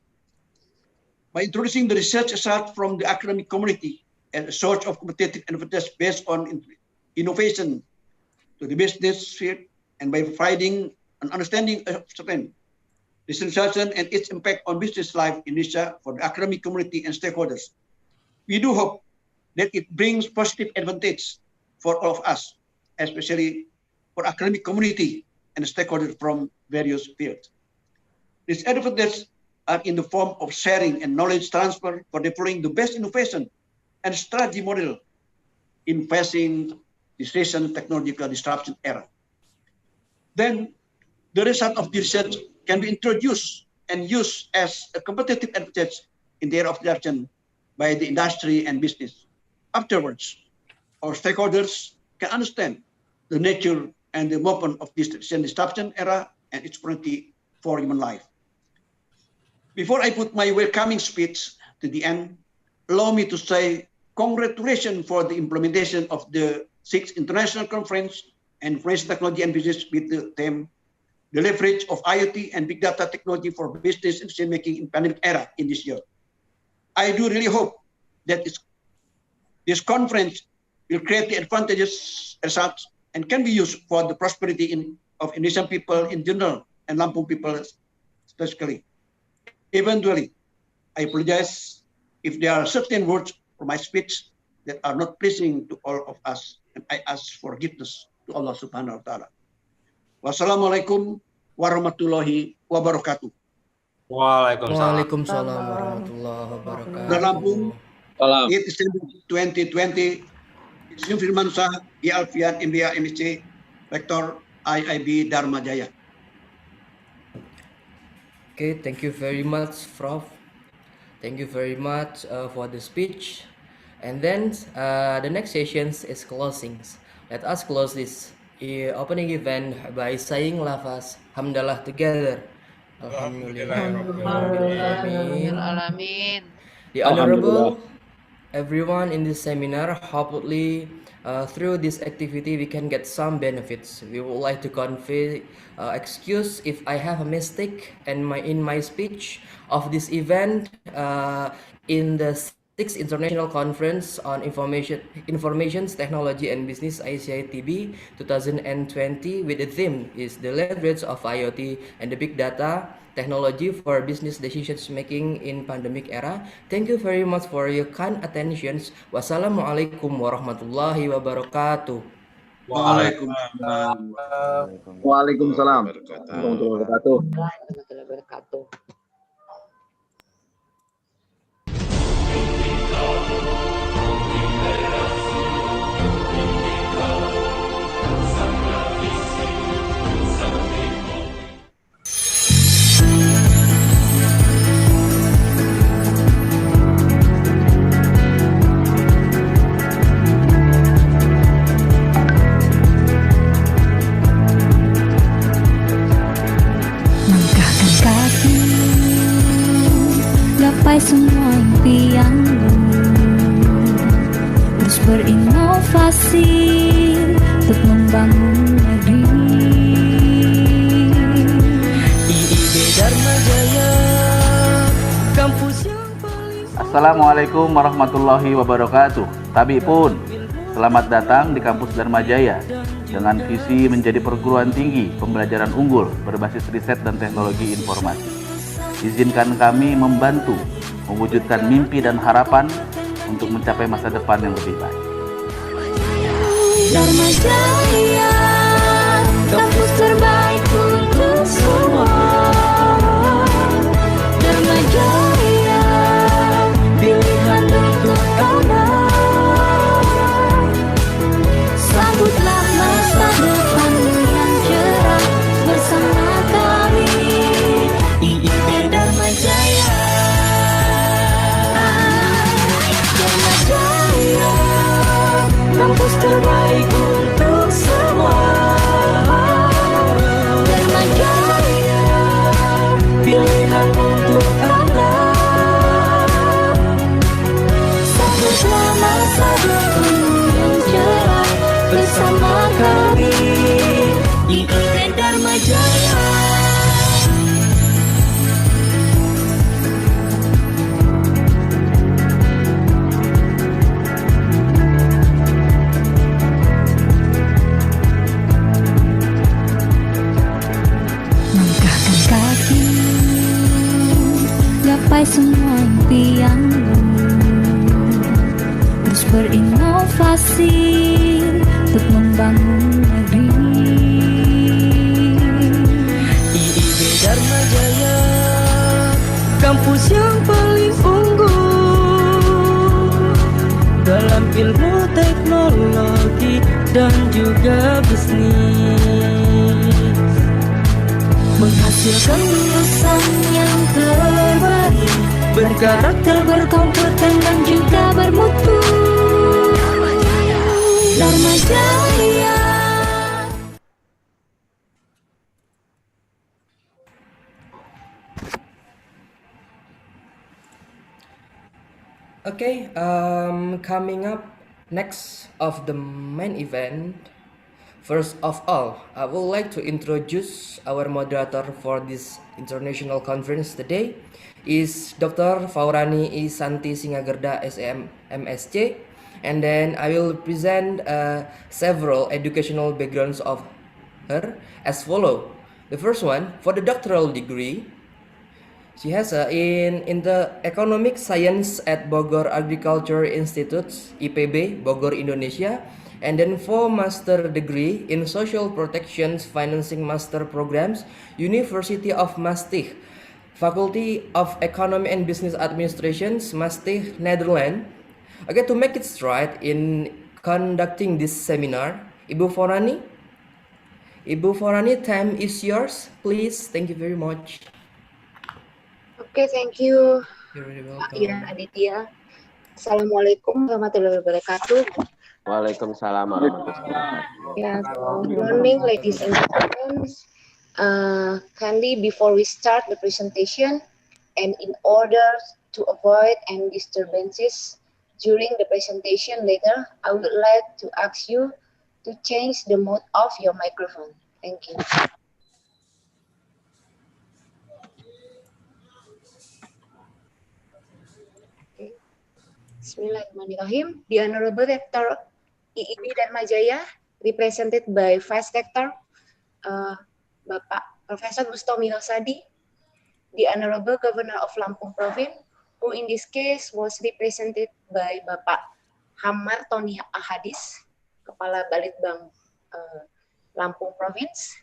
By introducing the research result from the academic community as a source of competitive advantage based on innovation to the business sphere, and by providing an understanding of certain disruption and its impact on business life in Indonesia for the academic community and stakeholders, we do hope that it brings positive advantage for all of us, especially for academic community and stakeholders from various fields. These advantages are in the form of sharing and knowledge transfer for deploying the best innovation and strategy model in facing this recent technological disruption era. Then the result of the research can be introduced and used as a competitive advantage in the area of disruption by the industry and business. Afterwards, our stakeholders can understand the nature and the movement of this disruption era and its opportunity for human life. Before I put my welcoming speech to the end, allow me to say congratulations for the implementation of the 6th International Conference on Information Technology and Business with the theme, the leverage of IoT and big data technology for business and decision-making in pandemic era in this year. I do really hope that this conference will create the advantages results and can be used for the prosperity of Indonesian people in general and Lampung people specifically. Eventually, I apologize if there are certain words from my speech that are not pleasing to all of us, and I ask forgiveness to Allah Subhanahu wa Ta'ala. Wassalamualaikum warahmatullahi wabarakatuh. Waalaikumsalam warahmatullahi Saudara Lampung, wabarakatuh. it is 2020. Izin Firman Shah, I Alfian MBA MSc, Rektor IIB Darmajaya. Okay, thank you very much, Prof. Thank you very much for the speech. And then the next session is closings. Let us close this opening event by saying lafaz hamdalah together. Alhamdulillahirrahmanirrahim. The Honorable, everyone in this seminar, hopefully through this activity we can get some benefits. We would like to convey excuse if I have a mistake in my speech of this event in the 6th International Conference on Informations Technology and Business ICITB 2020 with the theme is the leverage of IoT and the big data technology for business decisions making in pandemic era. Thank you very much for your kind attentions. Wassalamualaikum warahmatullahi wabarakatuh. Waalaikumsalam. Waalaikumsalam warahmatullahi wabarakatuh. Langkahkan kaki, gapai semua impianmu. Terus berinovasi untuk membangun negeri. IIB Darmajaya, kampus yang paling. Assalamualaikum warahmatullahi wabarakatuh. Tabi pun, selamat datang di kampus Darmajaya dengan visi menjadi perguruan tinggi pembelajaran unggul berbasis riset dan teknologi informasi. Izinkan kami membantu mewujudkan mimpi dan harapan untuk mencapai masa depan yang lebih baik. Darmajaya, kampus terbaik untuk semua. Darmajaya, pilihan untuk Anda. Sambutlah masa depan yang cerah bersama kami, IIB Darmajaya. Darmajaya, kampus terbaik untuk semua. Darmajaya, pilihan untuk Anda. Sambutlah masa depan yang cerah bersama kami, IIB Darmajaya. Langkahkan kaki, gapai semua impianmu. Terus berinovasi untuk membangun negeri. IIB Darmajaya, kampus yang paling unggul dalam ilmu teknologi dan juga bisnis. Menghasilkan lulusan yang terbaik, berkarakter, berkompeten dan juga bermutu. Darmajaya. Okay, coming up next of the main event. First of all, I would like to introduce our moderator for this international conference today is Dr. Faurani Isanti Singagerda SM MSc, and then I will present several educational backgrounds of her as follow. The first one, for the doctoral degree, she has in the economic science at Bogor Agriculture Institute, IPB, Bogor, Indonesia. And then 4 master degree in social protections financing master programs, University of Maastricht, Faculty of Economy and Business Administration, Maastricht, Netherlands. Okay, to make it right in conducting this seminar, Ibu Forani. Ibu Forani, time is yours, please. Thank you very much. Okay, thank you, You're very Pak welcome. Ian Aditya. Assalamualaikum warahmatullahi wabarakatuh. Waalaikumsalam warahmatullahi wabarakatuh. Yeah, good morning, ladies and gentlemen. Kindly, before we start the presentation, and in order to avoid any disturbances during the presentation later, I would like to ask you to change the mode of your microphone. Thank you. Okay. Bismillahirrahmanirrahim. The Honorable Rector IIB Darmajaya, represented by Vice Rector Bapak Profesor Bustomi Rosadi, the Honorable Governor of Lampung Province, who in this case was represented by Bapak Hamar Tony Ahadis, Kepala Balitbang Lampung Province,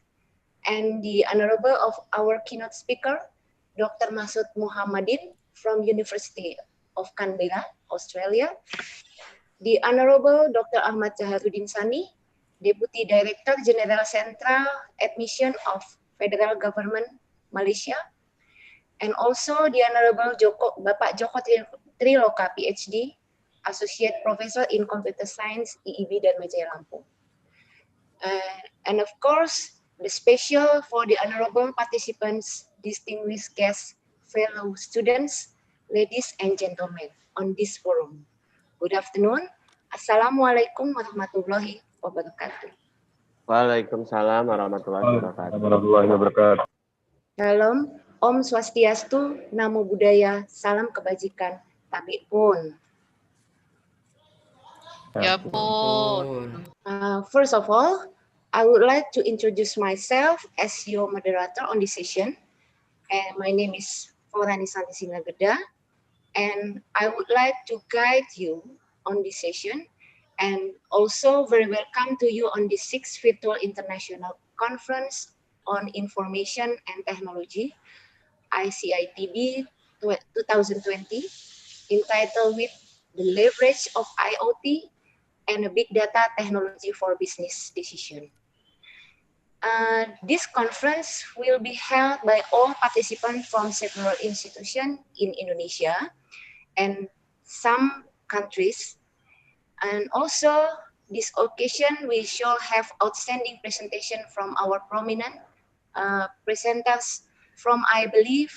and the Honorable of our keynote speaker, Dr. Masud Muhammadin from University of Canberra, Australia, the Honorable Dr. Ahmad Zaharuddin Sani, Deputy Director General Central Admission of Federal Government Malaysia, and also the Honorable Bapak Joko Triloka, PhD, Associate Professor in Computer Science, IIB Darmajaya Lampung. And of course, the special for the honorable participants, distinguished guests, fellow students, ladies and gentlemen on this forum. Good afternoon. Assalamualaikum warahmatullahi wabarakatuh. Waalaikumsalam warahmatullahi wabarakatuh. Shalom, Om Swastiastu, Namo Buddhaya, Salam Kebajikan, Tabi Pun. Ya pun. First of all, I would like to introduce myself as your moderator on this session. And my name is Forani Santi Sinageda, and I would like to guide you on this session, and also very welcome to you on the 6th Virtual International Conference on Information and Technology, ICITB 2020, entitled with The Leverage of IoT and a Big Data Technology for Business Decision. This conference will be held by all participants from several institutions in Indonesia and some countries. And also, this occasion we shall have outstanding presentation from our prominent presenters from, I believe,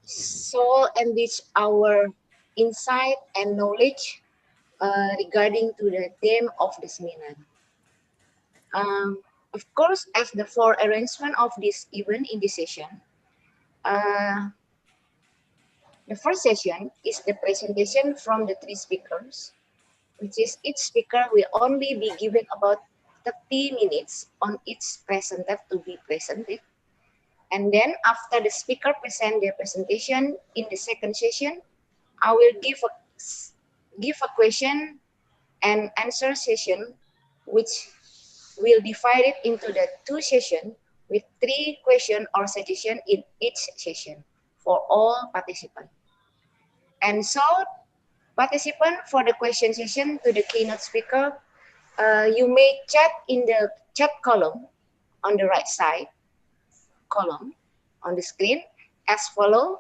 so enrich our insight and knowledge regarding to the theme of the seminar. Of course, as the for arrangement of this event in this session, the first session is the presentation from the 3 speakers, which is each speaker will only be given about 30 minutes on each presenter to be presented. And then after the speaker present their presentation in the second session, I will give a question and answer session, which will divide it into the 2 sessions with 3 question or suggestion in each session for all participants. And so, participant for the question session to the keynote speaker, you may chat in the chat column on the right side column on the screen as follow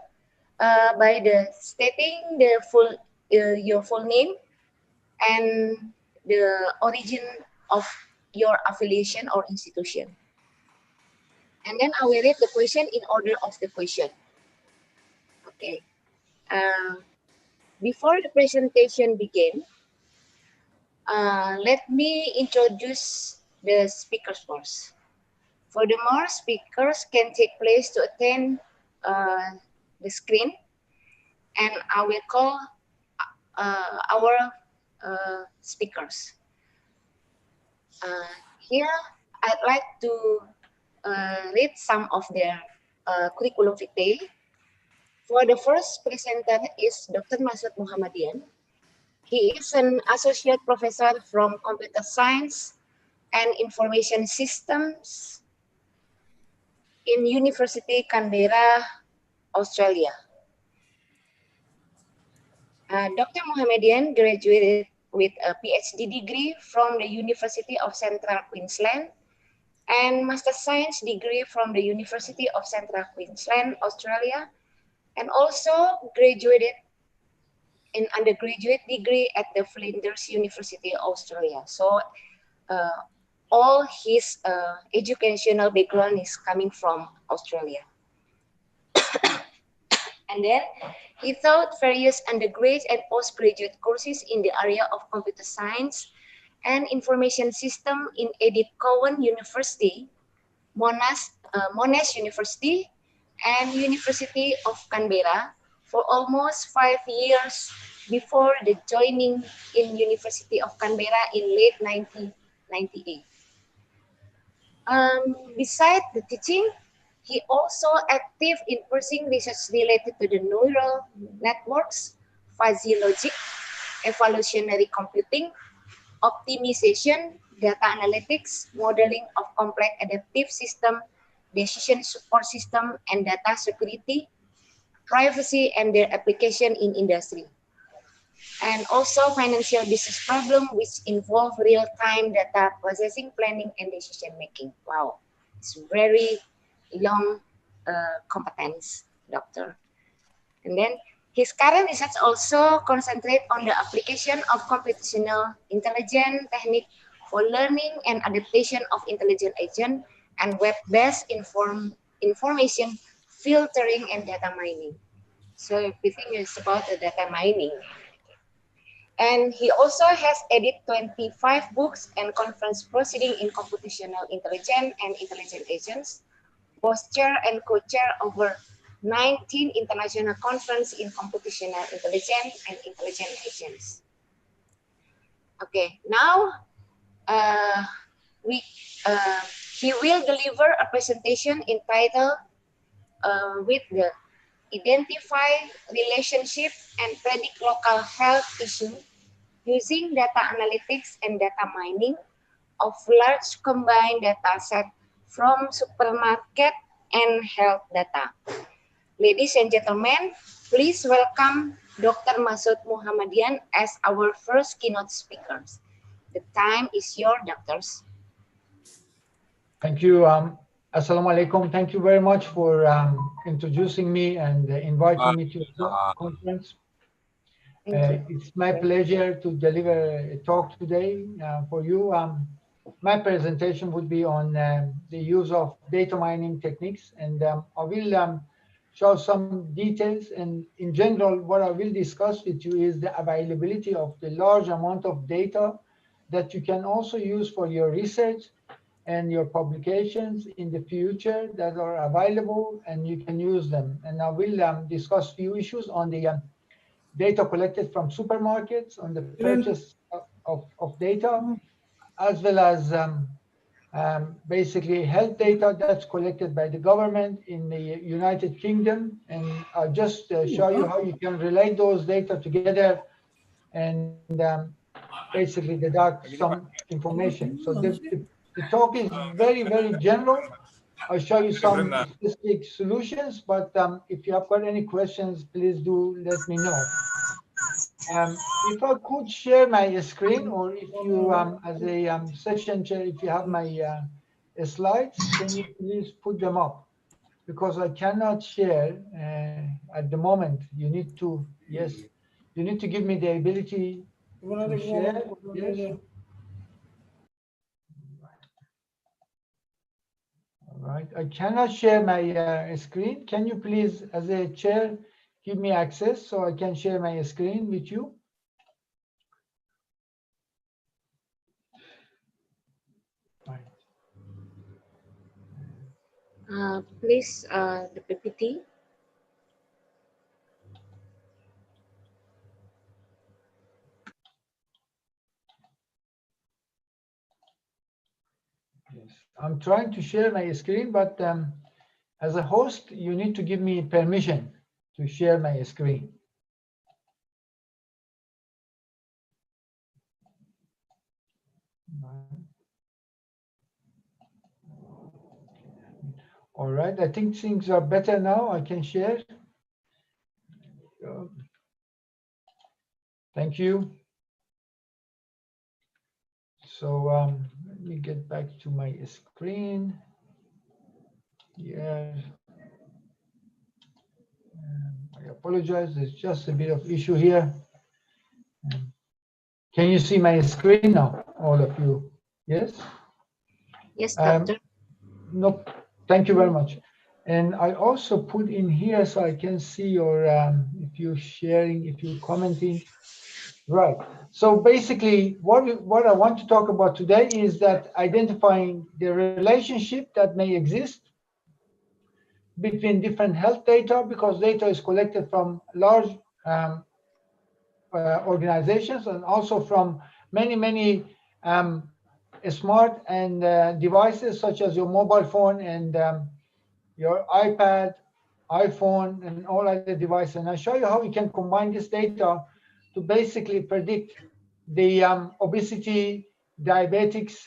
by the stating the full your full name and the origin of your affiliation or institution. And then I will read the question in order of the question. Okay. Before the presentation begins, let me introduce the speakers first. Furthermore, speakers can take place to attend the screen, and I will call our speakers. Here, I'd like to read some of their curriculum vitae. For the first presenter is Dr. Masud Muhammadian. He is an associate professor from Computer Science and Information Systems in University Canberra, Australia. Dr. Mohammedian graduated with a PhD degree from the University of Central Queensland and Master Science degree from the University of Central Queensland, Australia, and also graduated in undergraduate degree at the Flinders University, Australia. So all his educational background is coming from Australia. And then he taught various undergraduate and postgraduate courses in the area of computer science and information system in Edith Cowan University, Monash University, and University of Canberra for almost 5 years before the joining in University of Canberra in late 1998. Besides the teaching, he also active in pursuing research related to the neural networks, fuzzy logic, evolutionary computing, optimization, data analytics, modeling of complex adaptive system, decision support system, and data security, privacy, and their application in industry. And also financial business problem which involve real-time data processing, planning, and decision making. Wow, it's very long competence, doctor. And then his current research also concentrate on the application of computational intelligence technique for learning and adaptation of intelligent agent and web-based information filtering and data mining. So everything is about the data mining. And he also has edited 25 books and conference proceedings in computational intelligence and intelligent agents, was chair and co-chair over 19 international conferences in computational intelligence and intelligent agents. Okay, now he will deliver a presentation entitled with the Identify Relationship and Predict Local Health Issue using data analytics and data mining of large combined data set from supermarket and health data. Ladies and gentlemen, please welcome Dr. Masud Mohammedian as our first keynote speakers. The time is yours, doctors. Thank you. Assalamu alaikum. Thank you very much for introducing me and inviting me to the conference. It's my pleasure to deliver a talk today for you. My presentation would be on the use of data mining techniques, and I will show some details. And in general, what I will discuss with you is the availability of the large amount of data that you can also use for your research and your publications in the future that are available, and you can use them. And I will discuss few issues on the data collected from supermarkets, on the purchase of data, as well as basically health data that's collected by the government in the United Kingdom. And I'll just show you how you can relate those data together and basically deduct some information. So the talk is very, very general. I'll show you some specific solutions, but if you have got any questions, please do let me know. If I could share my screen, or if you, as a session chair, if you have my slides, can you please put them up? Because I cannot share at the moment. You need to, yes, you need to give me the ability to share. Yes. All right, I cannot share my screen. Can you please, as a chair, give me access so I can share my screen with you? Right. Please, the PPT. Yes, I'm trying to share my screen, but as a host, you need to give me permission to share my screen. All right, I think things are better now. I can share. Thank you. So let me get back to my screen. Yeah. I apologize. There's just a bit of issue here. Can you see my screen now, all of you? Yes? Yes, doctor. No, thank you very much. And I also put in here so I can see your, if you're sharing, if you're commenting. Right. So basically, what I want to talk about today is that identifying the relationship that may exist between different health data, because data is collected from large organizations and also from many smart and devices such as your mobile phone and your iPad, iPhone, and all other devices. And I'll show you how we can combine this data to basically predict the obesity, diabetics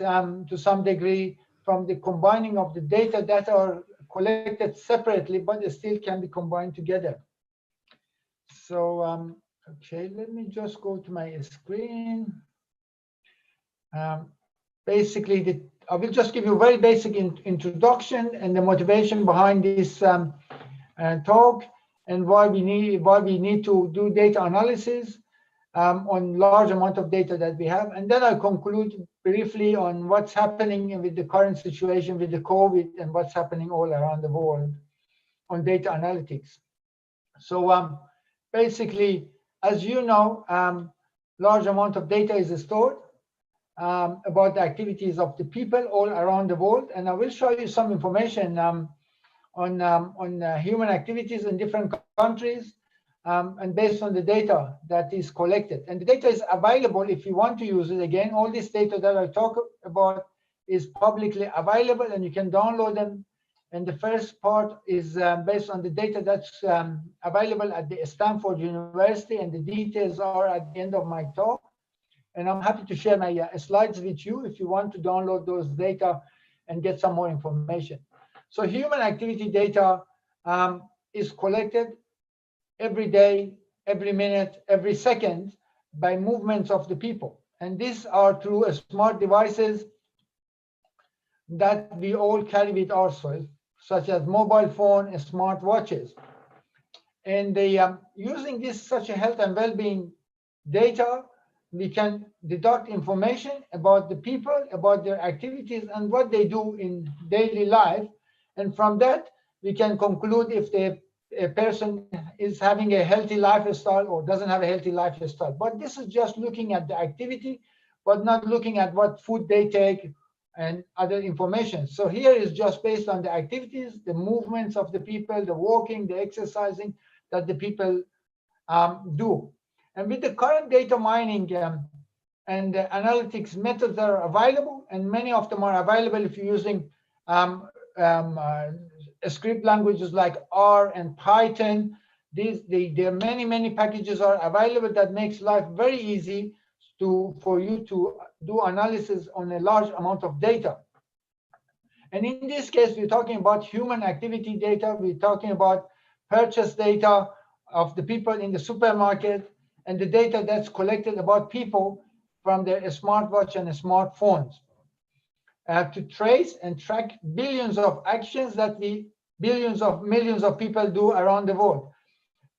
to some degree from the combining of the data that are collected separately, but they still can be combined together. So, okay, let me just go to my screen. Basically, I will just give you a very basic introduction and the motivation behind this talk and why we need to do data analysis on large amount of data that we have. And then I'll conclude briefly on what's happening with the current situation with the COVID and what's happening all around the world on data analytics. So basically, as you know, large amount of data is stored about the activities of the people all around the world. And I will show you some information on human activities in different countries and based on the data that is collected. And the data is available if you want to use it. Again, all this data that I talk about is publicly available and you can download them. And the first part is based on the data that's available at the Stanford University, and the details are at the end of my talk. And I'm happy to share my slides with you if you want to download those data and get some more information. So human activity data is collected every day, every minute, every second by movements of the people. And these are through smart devices that we all carry with ourselves, such as mobile phone and smart watches. And using this such a health and well-being data, we can deduct information about the people, about their activities and what they do in daily life. And from that, we can conclude if a person is having a healthy lifestyle or doesn't have a healthy lifestyle. But this is just looking at the activity, but not looking at what food they take and other information. So here is just based on the activities, the movements of the people, the walking, the exercising that the people do. And with the current data mining and the analytics methods that are available, and many of them are available if you're using script languages like R and Python. There are many packages are available that makes life very easy for you to do analysis on a large amount of data. And in this case, we're talking about human activity data. We're talking about purchase data of the people in the supermarket and the data that's collected about people from their smartwatch and smartphones to trace and track billions of actions that millions of people do around the world.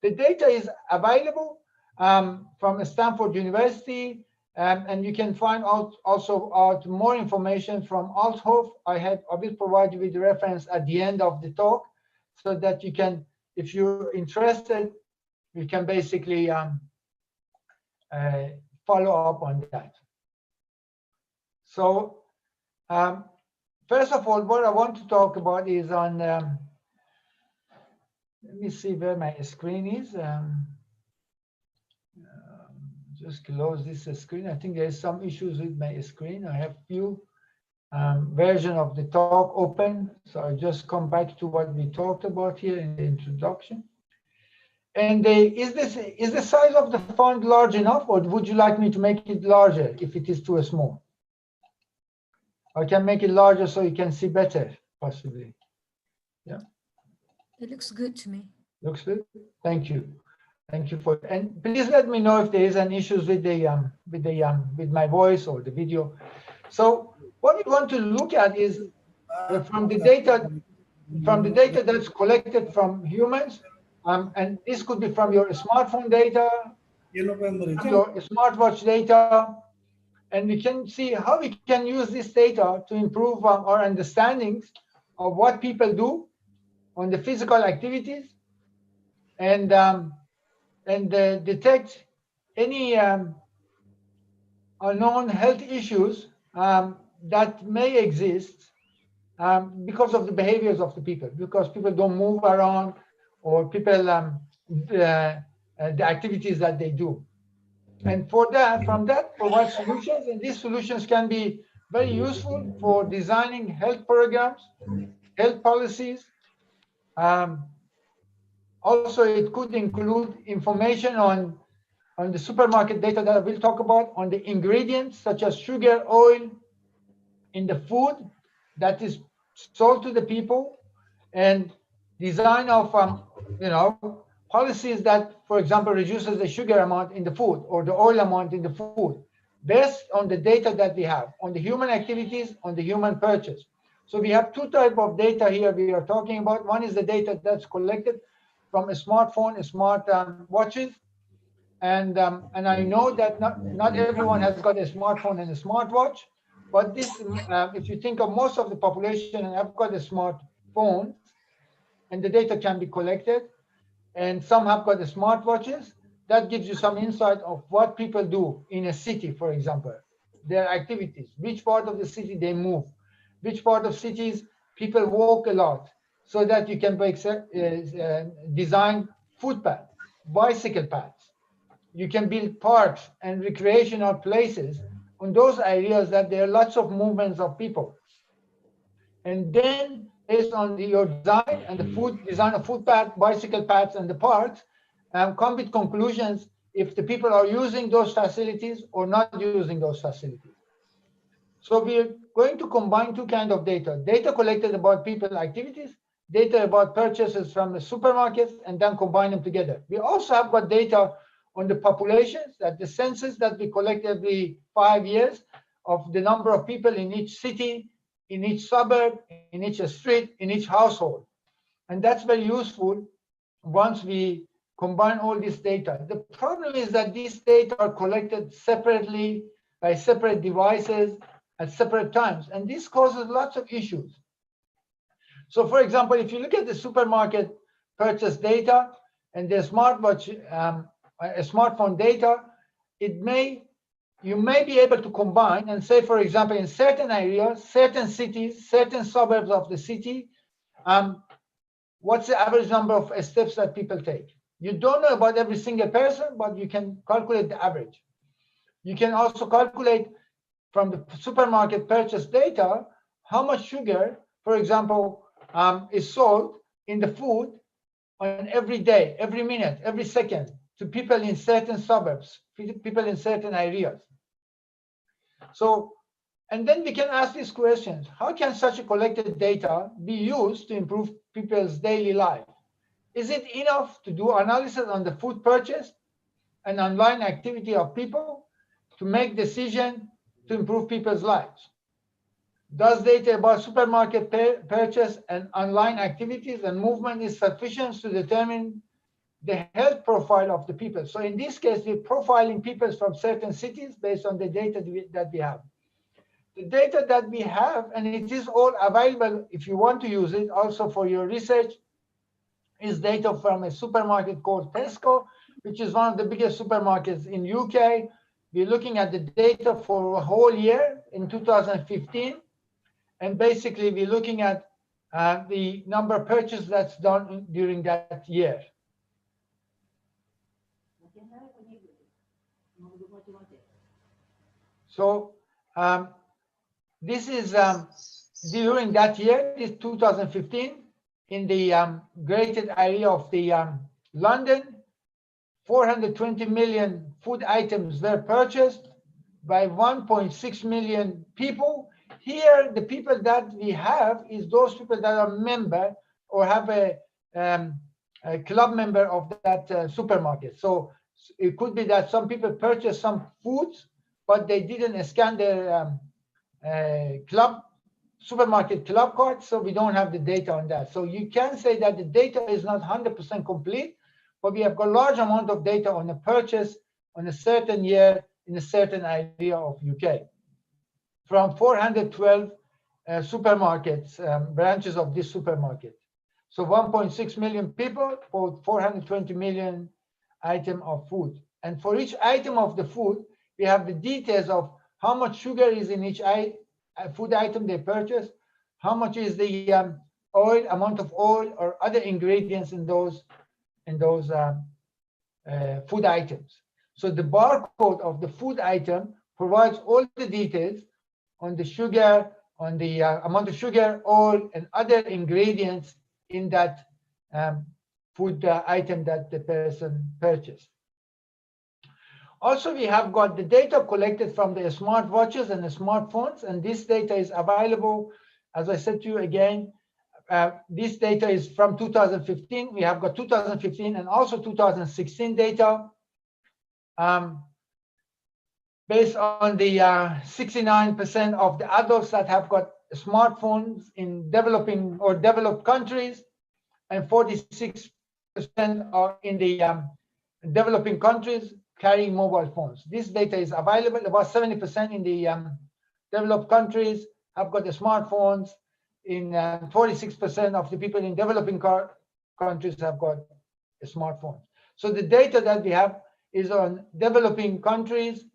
The data is available from Stanford University, and you can find out also more information from Althoff. I will provide you with the reference at the end of the talk, so that you can, if you're interested, you can basically follow up on that. So first of all, what I want to talk about is on, let me see where my screen is. Just close this screen. I think there's some issues with my screen. I have few version of the talk open. So I'll just come back to what we talked about here in the introduction. And is the size of the font large enough, or would you like me to make it larger if it is too small? I can make it larger so you can see better, possibly. Yeah. It looks good to me. Looks good. Thank you. Thank you for. And please let me know if there is an issues with the with my voice or the video. So what we want to look at is from the data that's collected from humans, and this could be from your smartphone data, your smartwatch data, and we can see how we can use this data to improve our understandings of what people do on the physical activities, and detect any unknown health issues that may exist because of the behaviors of the people, because people don't move around, or people the activities that they do. And from that, provide solutions, and these solutions can be very useful for designing health programs, health policies. Also, it could include information on the supermarket data that we'll talk about, on the ingredients such as sugar, oil in the food that is sold to the people, and design of policies that, for example, reduces the sugar amount in the food or the oil amount in the food, based on the data that we have on the human activities, on the human purchase. So we have two types of data here we are talking about. One is the data that's collected from a smartphone, smart watches, and I know that not everyone has got a smartphone and a smartwatch, but this, if you think of most of the population have got a smartphone, and the data can be collected, and some have got the smartwatches. That gives you some insight of what people do in a city, for example, their activities, which part of the city they move, which part of cities people walk a lot, so that you can design footpaths, bicycle paths. You can build parks and recreational places on those areas that there are lots of movements of people. And then, based on your design and the design of footpath, bicycle paths, and the parks, come with conclusions if the people are using those facilities or not using those facilities. So we're going to combine two kinds of data: data collected about people activities, data about purchases from the supermarkets, and then combine them together. We also have got data on the populations, that the census that we collect every 5 years of the number of people in each city, in each suburb, in each street, in each household. And that's very useful once we combine all this data. The problem is that these data are collected separately by separate devices at separate times, and this causes lots of issues. So for example, if you look at the supermarket purchase data and the smartwatch, smartphone data, you may be able to combine and say, for example, in certain areas, certain cities, certain suburbs of the city, what's the average number of steps that people take? You don't know about every single person, but you can calculate the average. You can also calculate from the supermarket purchase data how much sugar, for example, is sold in the food on every day, every minute, every second to people in certain suburbs, people in certain areas. So, and then we can ask these questions: how can such a collected data be used to improve people's daily life? Is it enough to do analysis on the food purchase and online activity of people to make decisions to improve people's lives? Does data about supermarket purchase and online activities and movement is sufficient to determine the health profile of the people? So in this case, we're profiling people from certain cities based on the data that we have. The data that we have, and it is all available if you want to use it also for your research, is data from a supermarket called Tesco, which is one of the biggest supermarkets in UK. We're looking at the data for a whole year in 2015. And basically, we're looking at the number of purchases that's done during that year. So this is during that year, this 2015, in the greater area of the London, 420 million food items were purchased by 1.6 million people. Here, the people that we have is those people that are member or have a club member of that supermarket. So it could be that some people purchase some foods, but they didn't scan their supermarket club card, so we don't have the data on that. So you can say that the data is not 100% complete, but we have got large amount of data on a purchase on a certain year in a certain area of UK. From 412 supermarkets, branches of this supermarket. So 1.6 million people bought 420 million item of food. And for each item of the food, we have the details of how much sugar is in each food item they purchase, how much is the amount of oil or other ingredients in those food items. So the barcode of the food item provides all the details on the sugar, on the amount of sugar, oil, and other ingredients in that food item that the person purchased. Also, we have got the data collected from the smartwatches and the smartphones, and this data is available. As I said to you again, this data is from 2015. We have got 2015 and also 2016 data. Based on the 69% of the adults that have got smartphones in developing or developed countries, and 46% are in the developing countries carrying mobile phones. This data is available. About 70% in the developed countries have got the smartphones. In 46% of the people in developing countries have got a smartphone. So the data that we have is on developing countries,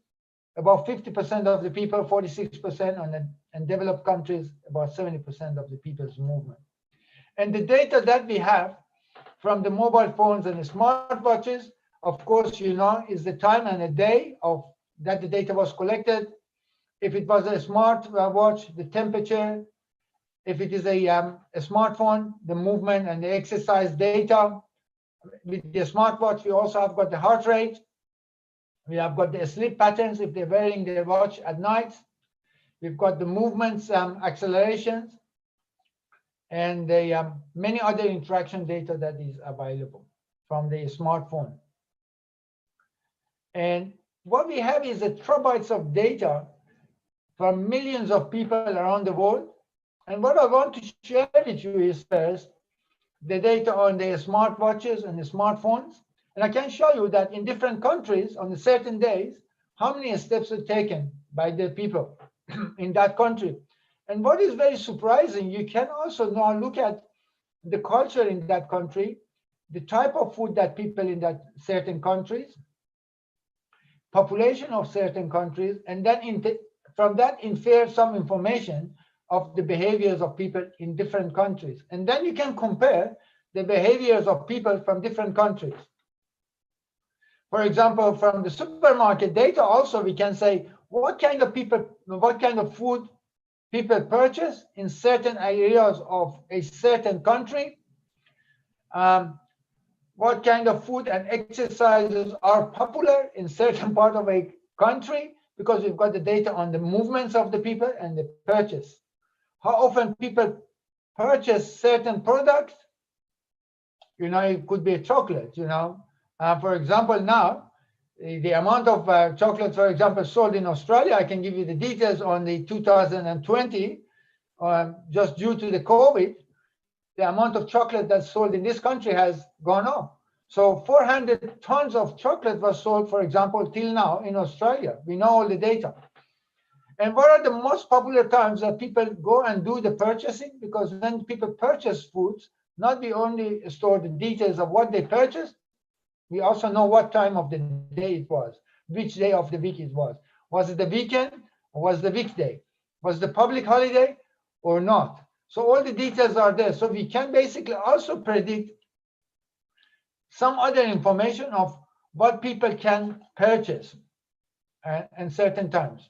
about 50% of the people, 46% on the and developed countries, about 70% of the people's movement. And the data that we have from the mobile phones and the smartwatches, of course, you know, is the time and the day of that the data was collected. If it was a smart watch, the temperature. If it is a smartphone, the movement and the exercise data. With the smartwatch, we also have got the heart rate. We have got the sleep patterns if they're wearing their watch at night. We've got the movements, accelerations, and the many other interaction data that is available from the smartphone. And what we have is a terabytes of data from millions of people around the world. And what I want to share with you is first the data on the smartwatches and the smartphones. And I can show you that in different countries on certain days, how many steps are taken by the people in that country. And what is very surprising, you can also now look at the culture in that country, the type of food that people in that certain countries, population of certain countries, and then from that infer some information of the behaviors of people in different countries. And then you can compare the behaviors of people from different countries. For example, from the supermarket data also, we can say what kind of food people purchase in certain areas of a certain country, what kind of food and exercises are popular in certain part of a country, because we've got the data on the movements of the people and the purchase. How often people purchase certain products, you know, it could be a chocolate, you know. For example, now, the amount of chocolate, for example, sold in Australia, I can give you the details on the 2020, just due to the COVID, the amount of chocolate that's sold in this country has gone up. So 400 tons of chocolate was sold, for example, till now in Australia. We know all the data. And what are the most popular times that people go and do the purchasing? Because when people purchase foods, not we only store the details of what they purchased, we also know what time of the day it was, which day of the week it was. Was it the weekend or was it the weekday? Was it the public holiday or not? So all the details are there. So we can basically also predict some other information of what people can purchase and certain times.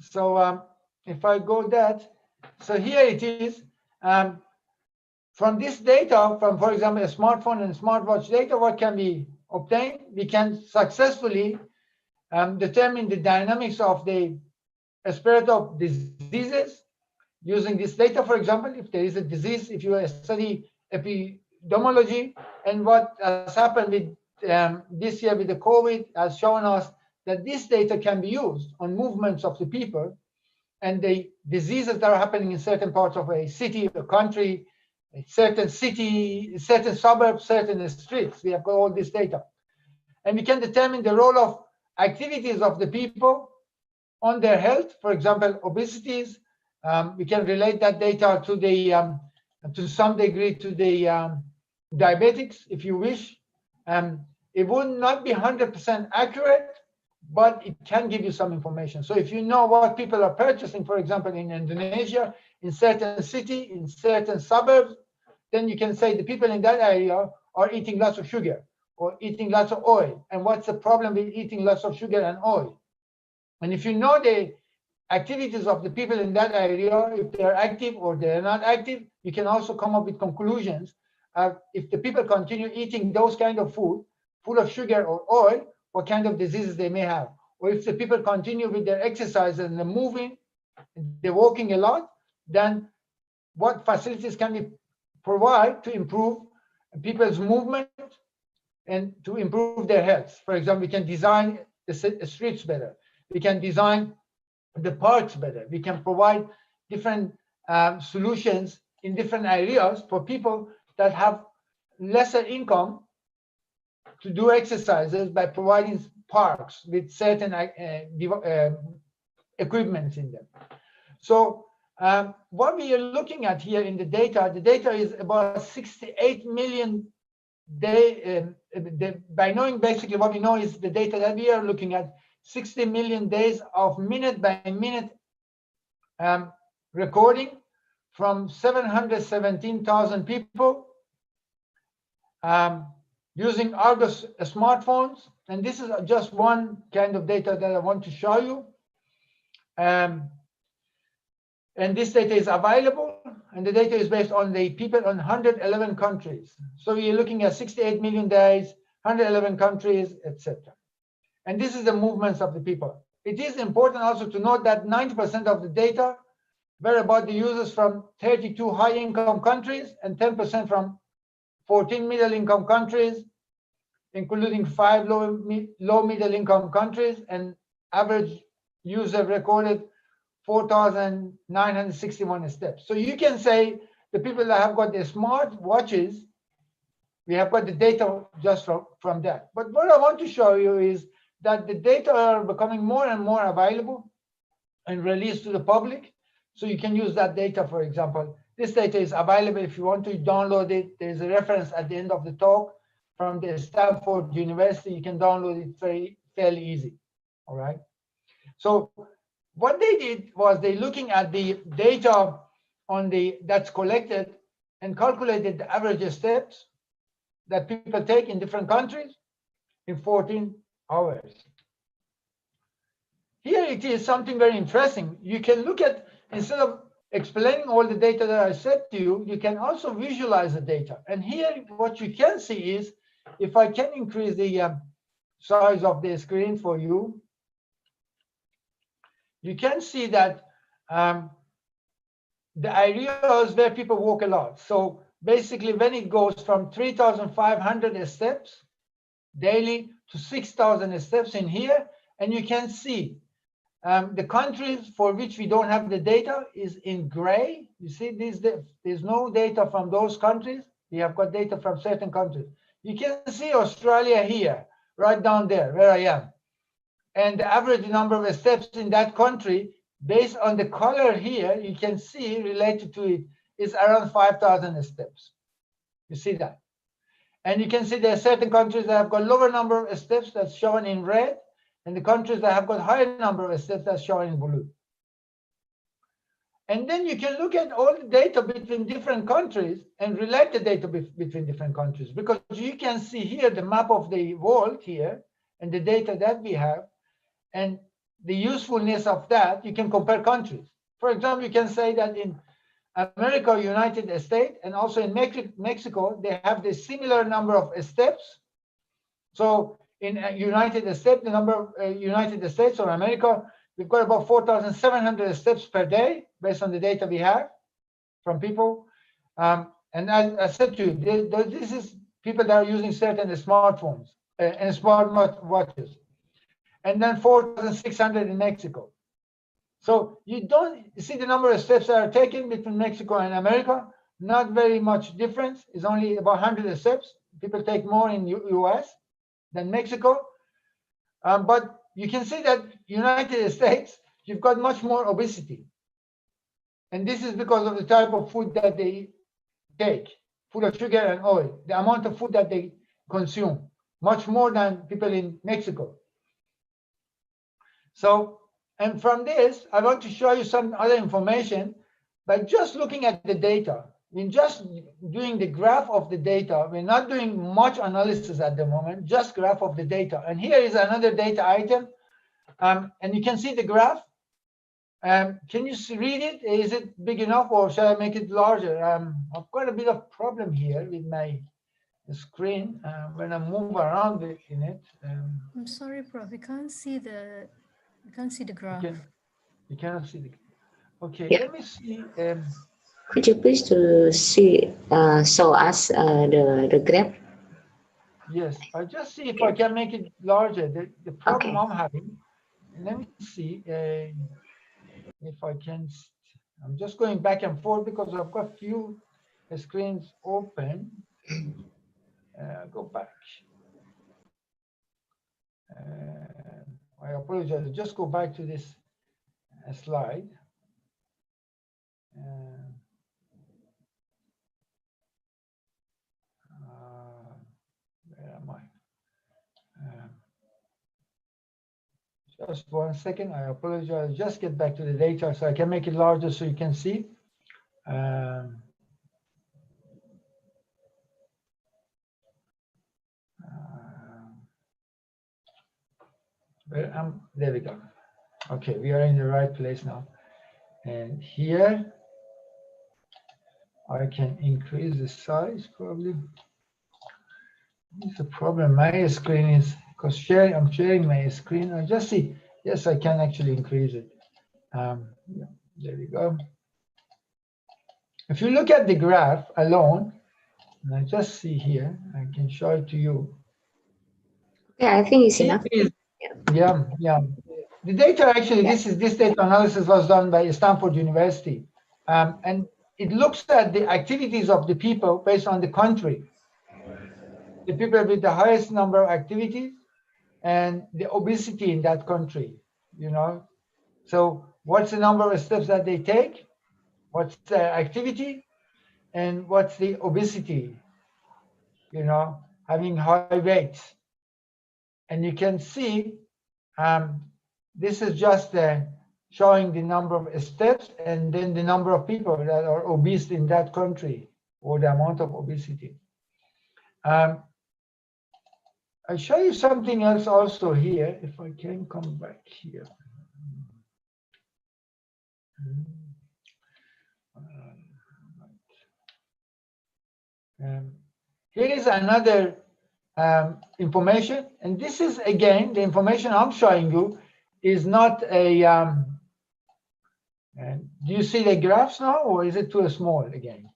So if I go that, so here it is. From this data, from, for example, a smartphone and smartwatch data, what can we obtain? We can successfully determine the dynamics of the spread of diseases. using this data, for example, if there is a disease, if you study epidemiology, and what has happened with this year with the COVID has shown us that this data can be used on movements of the people and the diseases that are happening in certain parts of a city, a country, a certain city, certain suburbs, certain streets. We have got all this data. And we can determine the role of activities of the people on their health. For example, obesities. We can relate that data to the to some degree to the diabetics, if you wish. It would not be 100% accurate, but it can give you some information. So if you know what people are purchasing, for example, in Indonesia, in certain city, in certain suburbs, then you can say the people in that area are eating lots of sugar or eating lots of oil. And what's the problem with eating lots of sugar and oil? And if you know the activities of the people in that area, if they are active or they are not active, you can also come up with conclusions. If the people continue eating those kind of food, full of sugar or oil, what kind of diseases they may have. Or if the people continue with their exercise and they're moving, they're walking a lot, then what facilities can we provide to improve people's movement and to improve their health? For example, we can design the streets better. We can design the parks better. We can provide different solutions in different areas for people that have lesser income to do exercises by providing parks with certain equipment in them. So what we are looking at here in the data is about 68 million by knowing basically what we know is the data that we are looking at, 60 million days of minute by minute recording from 717,000 people using Argus smartphones. And this is just one kind of data that I want to show you. And this data is available, and the data is based on the people on 111 countries. So you're looking at 68 million days, 111 countries, etc. And this is the movements of the people. It is important also to note that 90% of the data were about the users from 32 high-income countries and 10% from 14 middle-income countries, including 5 low-middle-income countries, and average user recorded 4,961 steps. So you can say the people that have got their smart watches, we have got the data just from that. But what I want to show you is that the data are becoming more and more available and released to the public. So you can use that data, for example. This data is available if you want to download it. There's a reference at the end of the talk from the Stanford University. You can download it fairly easy, all right? So what they did was they looking at the data on that's collected and calculated the average steps that people take in different countries in 14 hours. Here it is something very interesting. You can look at, instead of explaining all the data that I said to you, you can also visualize the data. And here what you can see is, if I can increase the size of the screen for you, you can see that the areas where people walk a lot. So basically when it goes from 3,500 steps daily to 6,000 steps in here, and you can see the countries for which we don't have the data is in gray. You see, there's no data from those countries. We have got data from certain countries. You can see Australia here, right down there where I am. And the average number of steps in that country, based on the color here, you can see related to it is around 5,000 steps. You see that? And you can see there are certain countries that have got lower number of steps that's shown in red, and the countries that have got higher number of steps that's shown in blue. And then you can look at all the data between different countries and relate the data between different countries, because you can see here the map of the world here and the data that we have. And the usefulness of that, you can compare countries. For example, you can say that in America, United States, and also in Mexico, they have the similar number of steps. So in United States, the number of United States or America, we've got about 4,700 steps per day based on the data we have from people. And as I said to you, this is people that are using certain smartphones and smart watches. And then 4,600 in Mexico. So you don't see the number of steps that are taken between Mexico and America. Not very much difference. It's only about 100 steps. People take more in US than Mexico. But you can see that United States, you've got much more obesity. And this is because of the type of food that they take, full of sugar and oil, the amount of food that they consume, much more than people in Mexico. So, and from this, I want to show you some other information by just looking at the data. We're just doing the graph of the data. We're not doing much analysis at the moment, just graph of the data. And here is another data item. And you can see the graph. Can you read it? Is it big enough or shall I make it larger? I've got a bit of problem here with my screen when I move around in it. I'm sorry, Prof. We can't see the graph. You cannot see the. Okay, Yeah. let me see. Could you please to show us the graph? Yes, I'll just see if I can make it larger. The problem I'm having. Let me see if I can. I'm just going back and forth because I've got few screens open. Go back. I apologize. Just go back to this slide. Where am I? Just 1 second. I apologize. Just get back to the data so I can make it larger so you can see. There we go. Okay, we are in the right place now. And here, I can increase the size probably. It's a problem. My screen is, because I'm sharing my screen. I just see, yes, I can actually increase it. Yeah, there we go. If you look at the graph alone, and I just see here, I can show it to you. Yeah, I think it's enough. Yeah. The data actually, this data analysis was done by Stanford University. And it looks at the activities of the people based on the country. The people with the highest number of activities and the obesity in that country, So what's the number of steps that they take? What's the activity? And what's the obesity? Having high weights. And you can see this is just showing the number of steps and then the number of people that are obese in that country or the amount of obesity. I'll show you something else also here, if I can come back here. Here is another information, and this is again the information I'm showing you is not a. Do you see the graphs now, or is it too small again?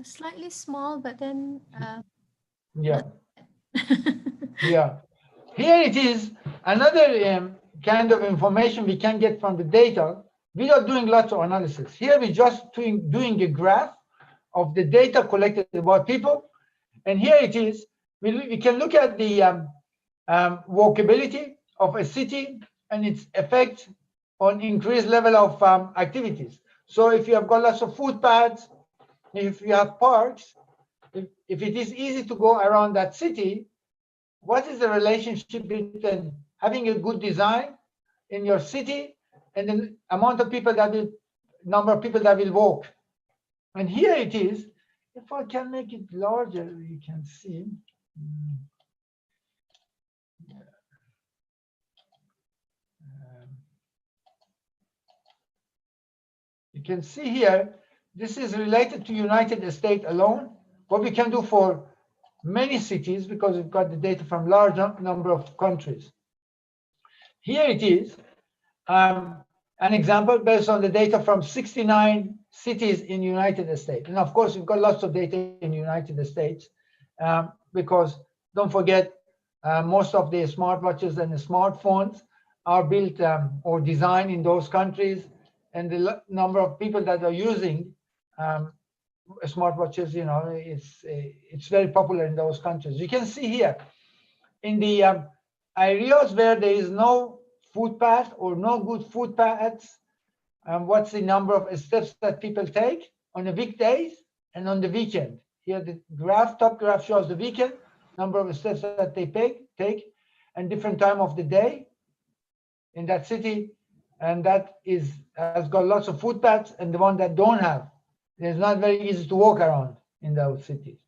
Slightly small, but then. Yeah. Yeah. Here it is. Another kind of information we can get from the data without doing lots of analysis. Here we're just doing a graph of the data collected about people. And here it is. We can look at the walkability of a city and its effect on increased level of activities. So if you have got lots of footpaths, if you have parks, if it is easy to go around that city, what is the relationship between having a good design in your city and the amount of people number of people that will walk? And here it is. If I can make it larger, you can see. You can see here, this is related to United States alone. What we can do for many cities because we've got the data from large number of countries. Here it is, an example based on the data from 69 cities in the United States. And of course, we've got lots of data in the United States because don't forget, most of the smartwatches and the smartphones are built or designed in those countries, and the number of people that are using smartwatches, you know, it's very popular in those countries. You can see here in the areas where there is no footpath or no good footpaths, what's the number of steps that people take on the weekdays and on the weekend. Here the top graph shows the weekend, number of steps that they take, and different time of the day in that city, and that has got lots of footpaths, and the one that don't have, it's not very easy to walk around in those cities.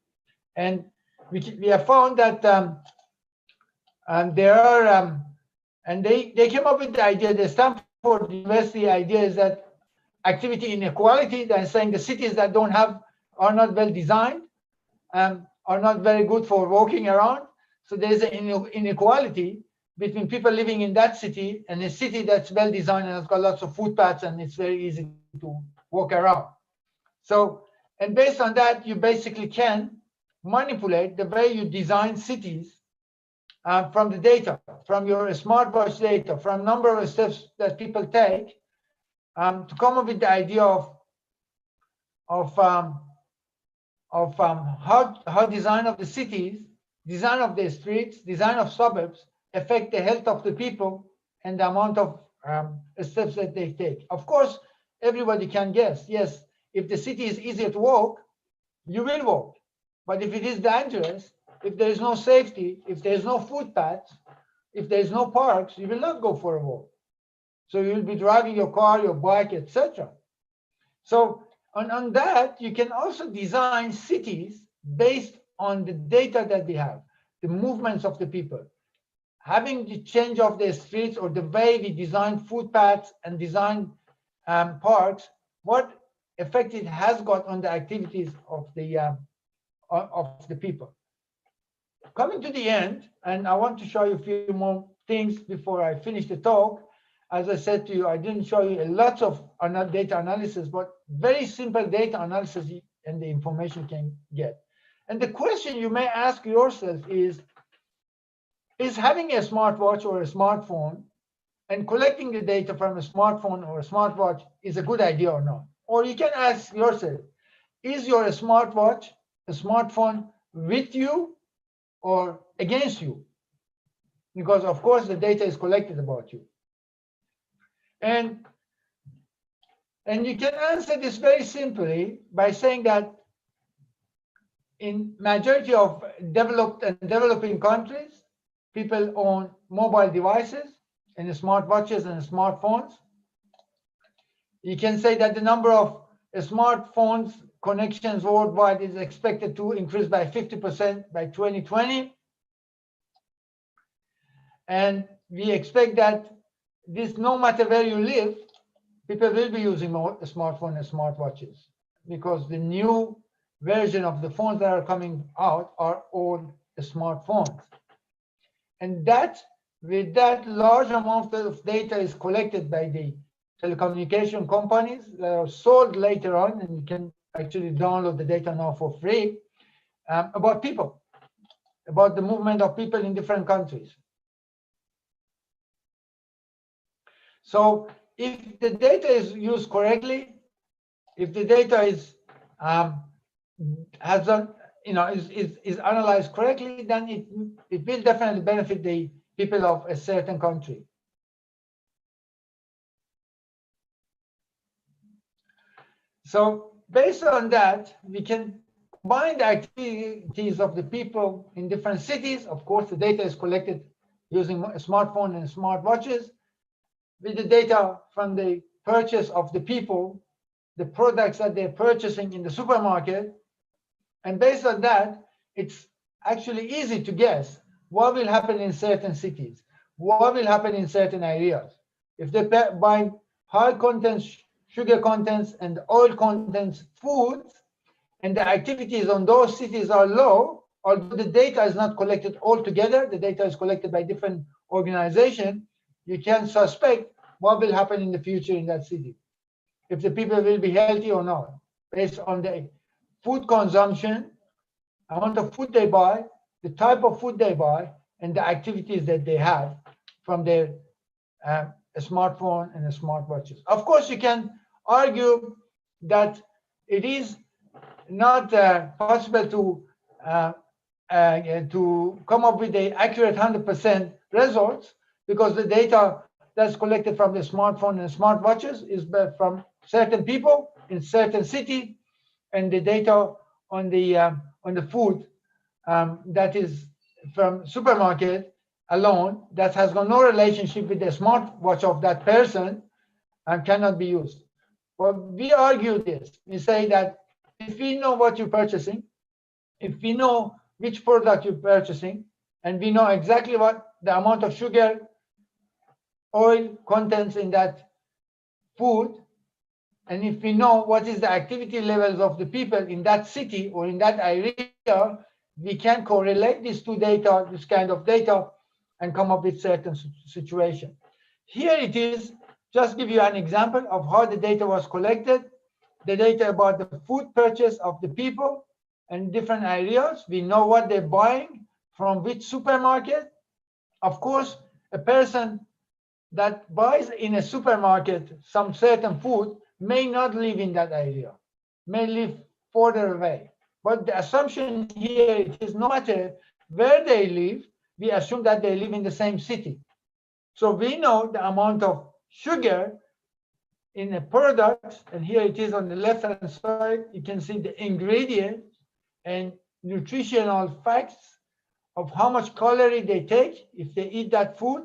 And we have found that there are and they came up with the idea, the Stanford University idea is that activity inequality, they're saying the cities that don't have are not well designed, are not very good for walking around. So there's an inequality between people living in that city and a city that's well designed and has got lots of footpaths and it's very easy to walk around. So, and based on that, you basically can manipulate the way you design cities from the data, from your smartwatch data, from number of steps that people take, to come up with the idea of how design of the cities, design of the streets, design of suburbs affect the health of the people and the amount of steps that they take. Of course, everybody can guess. Yes, if the city is easier to walk, you will walk. But if it is dangerous, if there is no safety, if there is no footpaths, if there is no parks, you will not go for a walk. So you will be driving your car, your bike, etc. So on that, you can also design cities based on the data that we have, the movements of the people. Having the change of the streets or the way we design footpaths and design parks, what effect it has got on the activities of the people. Coming to the end, and I want to show you a few more things before I finish the talk. As I said to you, I didn't show you a lot of data analysis, but very simple data analysis and the information you can get. And the question you may ask yourself is having a smartwatch or a smartphone and collecting the data from a smartphone or a smartwatch is a good idea or not? Or you can ask yourself, is your smartwatch, a smartphone with you or against you? Because of course the data is collected about you. And you can answer this very simply by saying that in majority of developed and developing countries, people own mobile devices and smartwatches and smartphones. You can say that the number of smartphones connections worldwide is expected to increase by 50% by 2020. And we expect that this, no matter where you live, people will be using more smartphones and smartwatches because the new version of the phones that are coming out are all smartphones. And that, with that large amount of data is collected by the telecommunication companies that are sold later on, and you can actually download the data now for free, about people, about the movement of people in different countries. So if the data is used correctly, if the data is is analyzed correctly, then it will definitely benefit the people of a certain country. So based on that, we can combine the activities of the people in different cities. Of course, the data is collected using a smartphone and smartwatches, with the data from the purchase of the people, the products that they're purchasing in the supermarket. And based on that, it's actually easy to guess what will happen in certain cities, what will happen in certain areas. If they buy high contents, sugar contents, and oil contents foods, and the activities on those cities are low, although the data is not collected all together, the data is collected by different organizations, you can suspect what will happen in the future in that city, if the people will be healthy or not, based on the food consumption, amount of food they buy, the type of food they buy, and the activities that they have from their smartphone and smartwatches. Of course, you can argue that it is not possible to come up with the accurate 100% results, because the data that's collected from the smartphone and smartwatches is from certain people in certain city, and the data on the food that is from supermarket alone, that has got no relationship with the smartwatch of that person, and cannot be used. Well, we argue this. We say that if we know what you're purchasing, if we know which product you're purchasing, and we know exactly what the amount of sugar, oil contents in that food, and if we know what is the activity levels of the people in that city or in that area, we can correlate these two data, this kind of data, and come up with certain situation. Here it is, just give you an example of how the data was collected, the data about the food purchase of the people in different areas. We know what they're buying from which supermarket. Of course, a person that buys in a supermarket some certain food may not live in that area, may live further away. But the assumption here is no matter where they live, we assume that they live in the same city. So we know the amount of sugar in a product, and here it is on the left-hand side, you can see the ingredients and nutritional facts of how much calorie they take if they eat that food,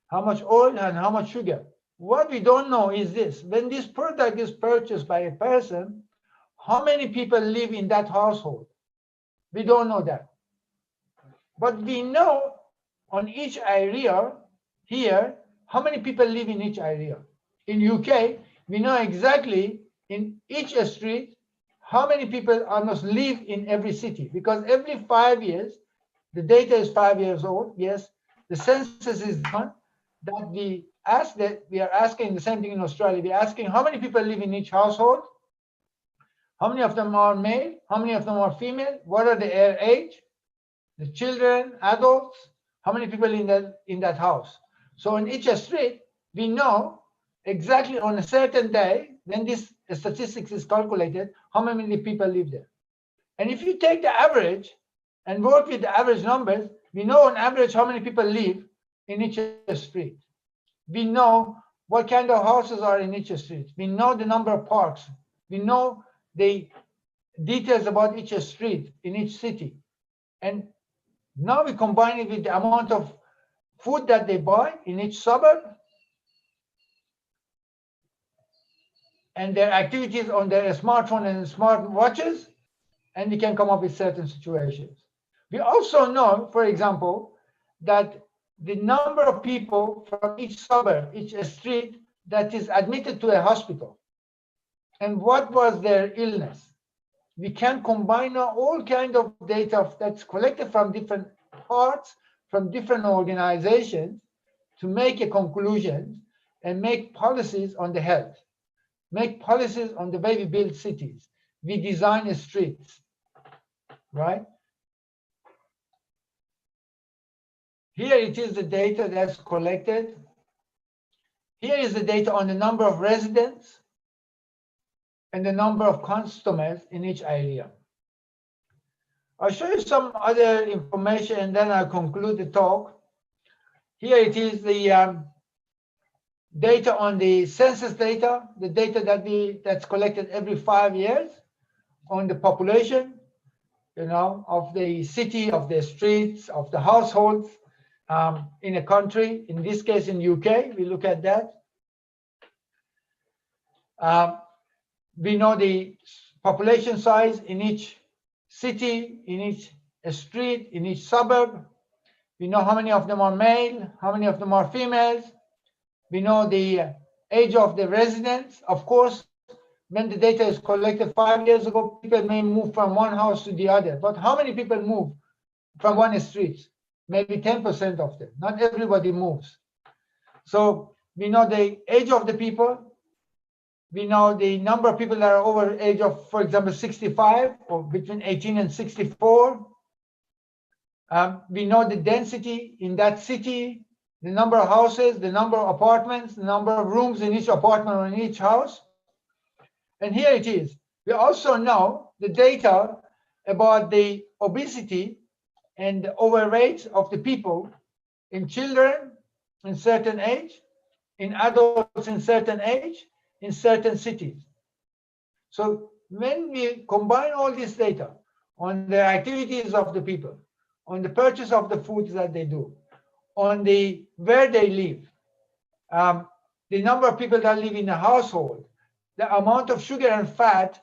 how much oil and how much sugar. What we don't know is this: when this product is purchased by a person, how many people live in that household? We don't know that. But we know on each area here, how many people live in each area. In UK, we know exactly in each street, how many people almost live in every city, because every 5 years, the data is 5 years old, yes, the census is done, that we are asking the same thing in Australia. We're asking how many people live in each household, how many of them are male, how many of them are female, what are their age, the children, adults, how many people in that house. So in each street, we know exactly on a certain day, when this statistics is calculated, how many people live there. And if you take the average and work with the average numbers, we know on average how many people live in each street. We know what kind of houses are in each street. We know the number of parks. We know the details about each street in each city. And now we combine it with the amount of food that they buy in each suburb and their activities on their smartphone and smart watches, and we can come up with certain situations. We also know, for example, that the number of people from each suburb, each street that is admitted to a hospital, and what was their illness. We can combine all kinds of data that's collected from different parts, from different organizations, to make a conclusion and make policies on the health, make policies on the way we build cities, we design streets, right? Here it is the data that's collected. Here is the data on the number of residents and the number of customers in each area. I'll show you some other information and then I'll conclude the talk. Here it is the data on the census data, the data that's collected every 5 years on the population, of the city, of the streets, of the households in a country. In this case, in UK, we look at that. We know the population size in each city, in each street, in each suburb. We know how many of them are male, how many of them are females. We know the age of the residents. Of course, when the data is collected 5 years ago, people may move from one house to the other. But how many people move from one street, maybe 10% of them. Not everybody moves. So we know the age of the people. We know the number of people that are over age of, for example, 65 or between 18 and 64. We know the density in that city, the number of houses, the number of apartments, the number of rooms in each apartment or in each house. And here it is. We also know the data about the obesity and the overweight of the people in children in certain age, in adults in certain age, in certain cities. So when we combine all this data on the activities of the people, on the purchase of the foods that they do, on the where they live, the number of people that live in a household, the amount of sugar and fat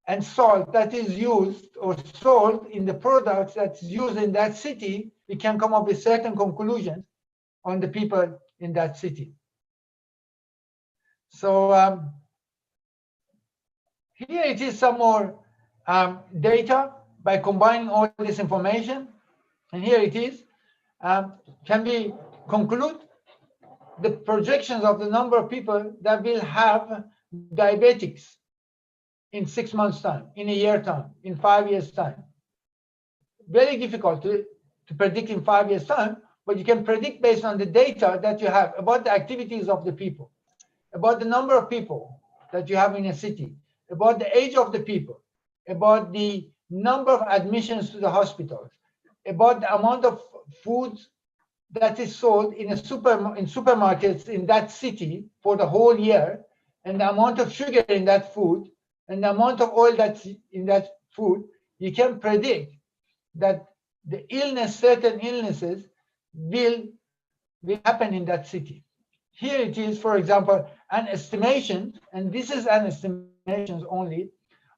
and salt that is used or sold in the products that's used in that city, we can come up with certain conclusions on the people in that city. So here it is some more data by combining all this information. And here it is. Can we conclude the projections of the number of people that will have diabetics in 6 months' time, in a year time, in 5 years' time? Very difficult to predict in 5 years' time, but you can predict based on the data that you have about the activities of the people, about the number of people that you have in a city, about the age of the people, about the number of admissions to the hospitals, about the amount of food that is sold in supermarkets in that city for the whole year, and the amount of sugar in that food, and the amount of oil that's in that food. You can predict that the illness, certain illnesses will happen in that city. Here it is, for example, an estimation, and this is an estimation only,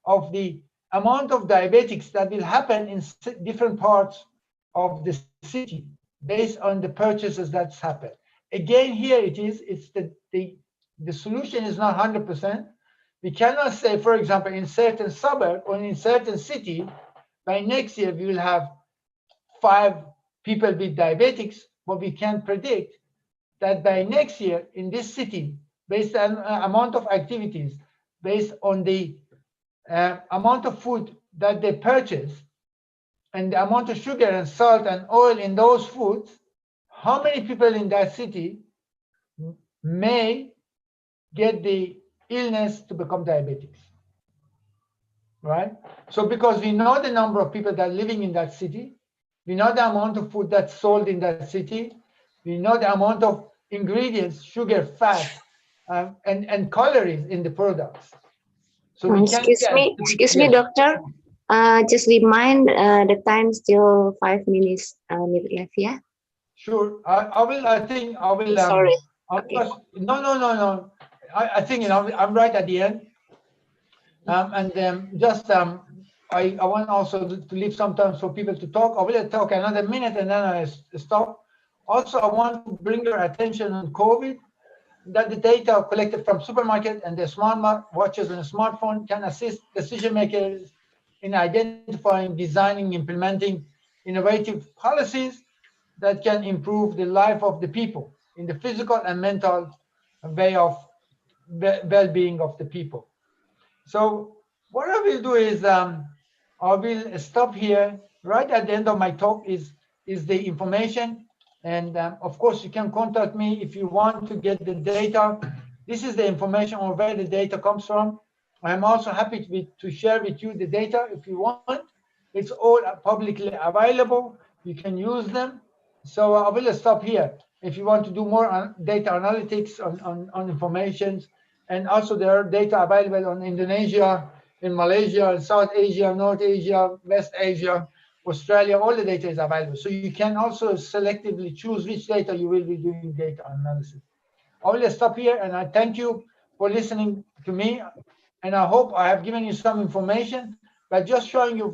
of the amount of diabetics that will happen in different parts of the city based on the purchases that's happened. Again, here it is, it's the solution is not 100%. We cannot say, for example, in certain suburb or in certain city, by next year we will have 5 people with diabetics, but we can predict that by next year in this city, based on amount of activities, based on the amount of food that they purchase, and the amount of sugar and salt and oil in those foods, how many people in that city may get the illness to become diabetics, right? So because we know the number of people that are living in that city, we know the amount of food that's sold in that city, we know the amount of ingredients, sugar, fat, and calories in the products. So we can excuse me, doctor. Just remind the time still 5 minutes left, yeah? Sure. I think I will. Sorry. Okay. No. I think I'm right at the end. I want also to leave some time for people to talk. I will talk another minute and then I stop. Also, I want to bring your attention on COVID, that the data collected from supermarket and the smart watches and the smartphone can assist decision makers in identifying, designing, implementing innovative policies that can improve the life of the people in the physical and mental way of well-being of the people. So what I will do is I will stop here. Right at the end of my talk is the information. And of course, you can contact me if you want to get the data. This is the information on where the data comes from. I'm also happy to share with you the data if you want. It's all publicly available. You can use them. So I will stop here. If you want to do more data analytics on information, and also there are data available on Indonesia, in Malaysia, in South Asia, North Asia, West Asia, Australia, all the data is available. So you can also selectively choose which data you will be doing data analysis. I will stop here and I thank you for listening to me. And I hope I have given you some information by just showing you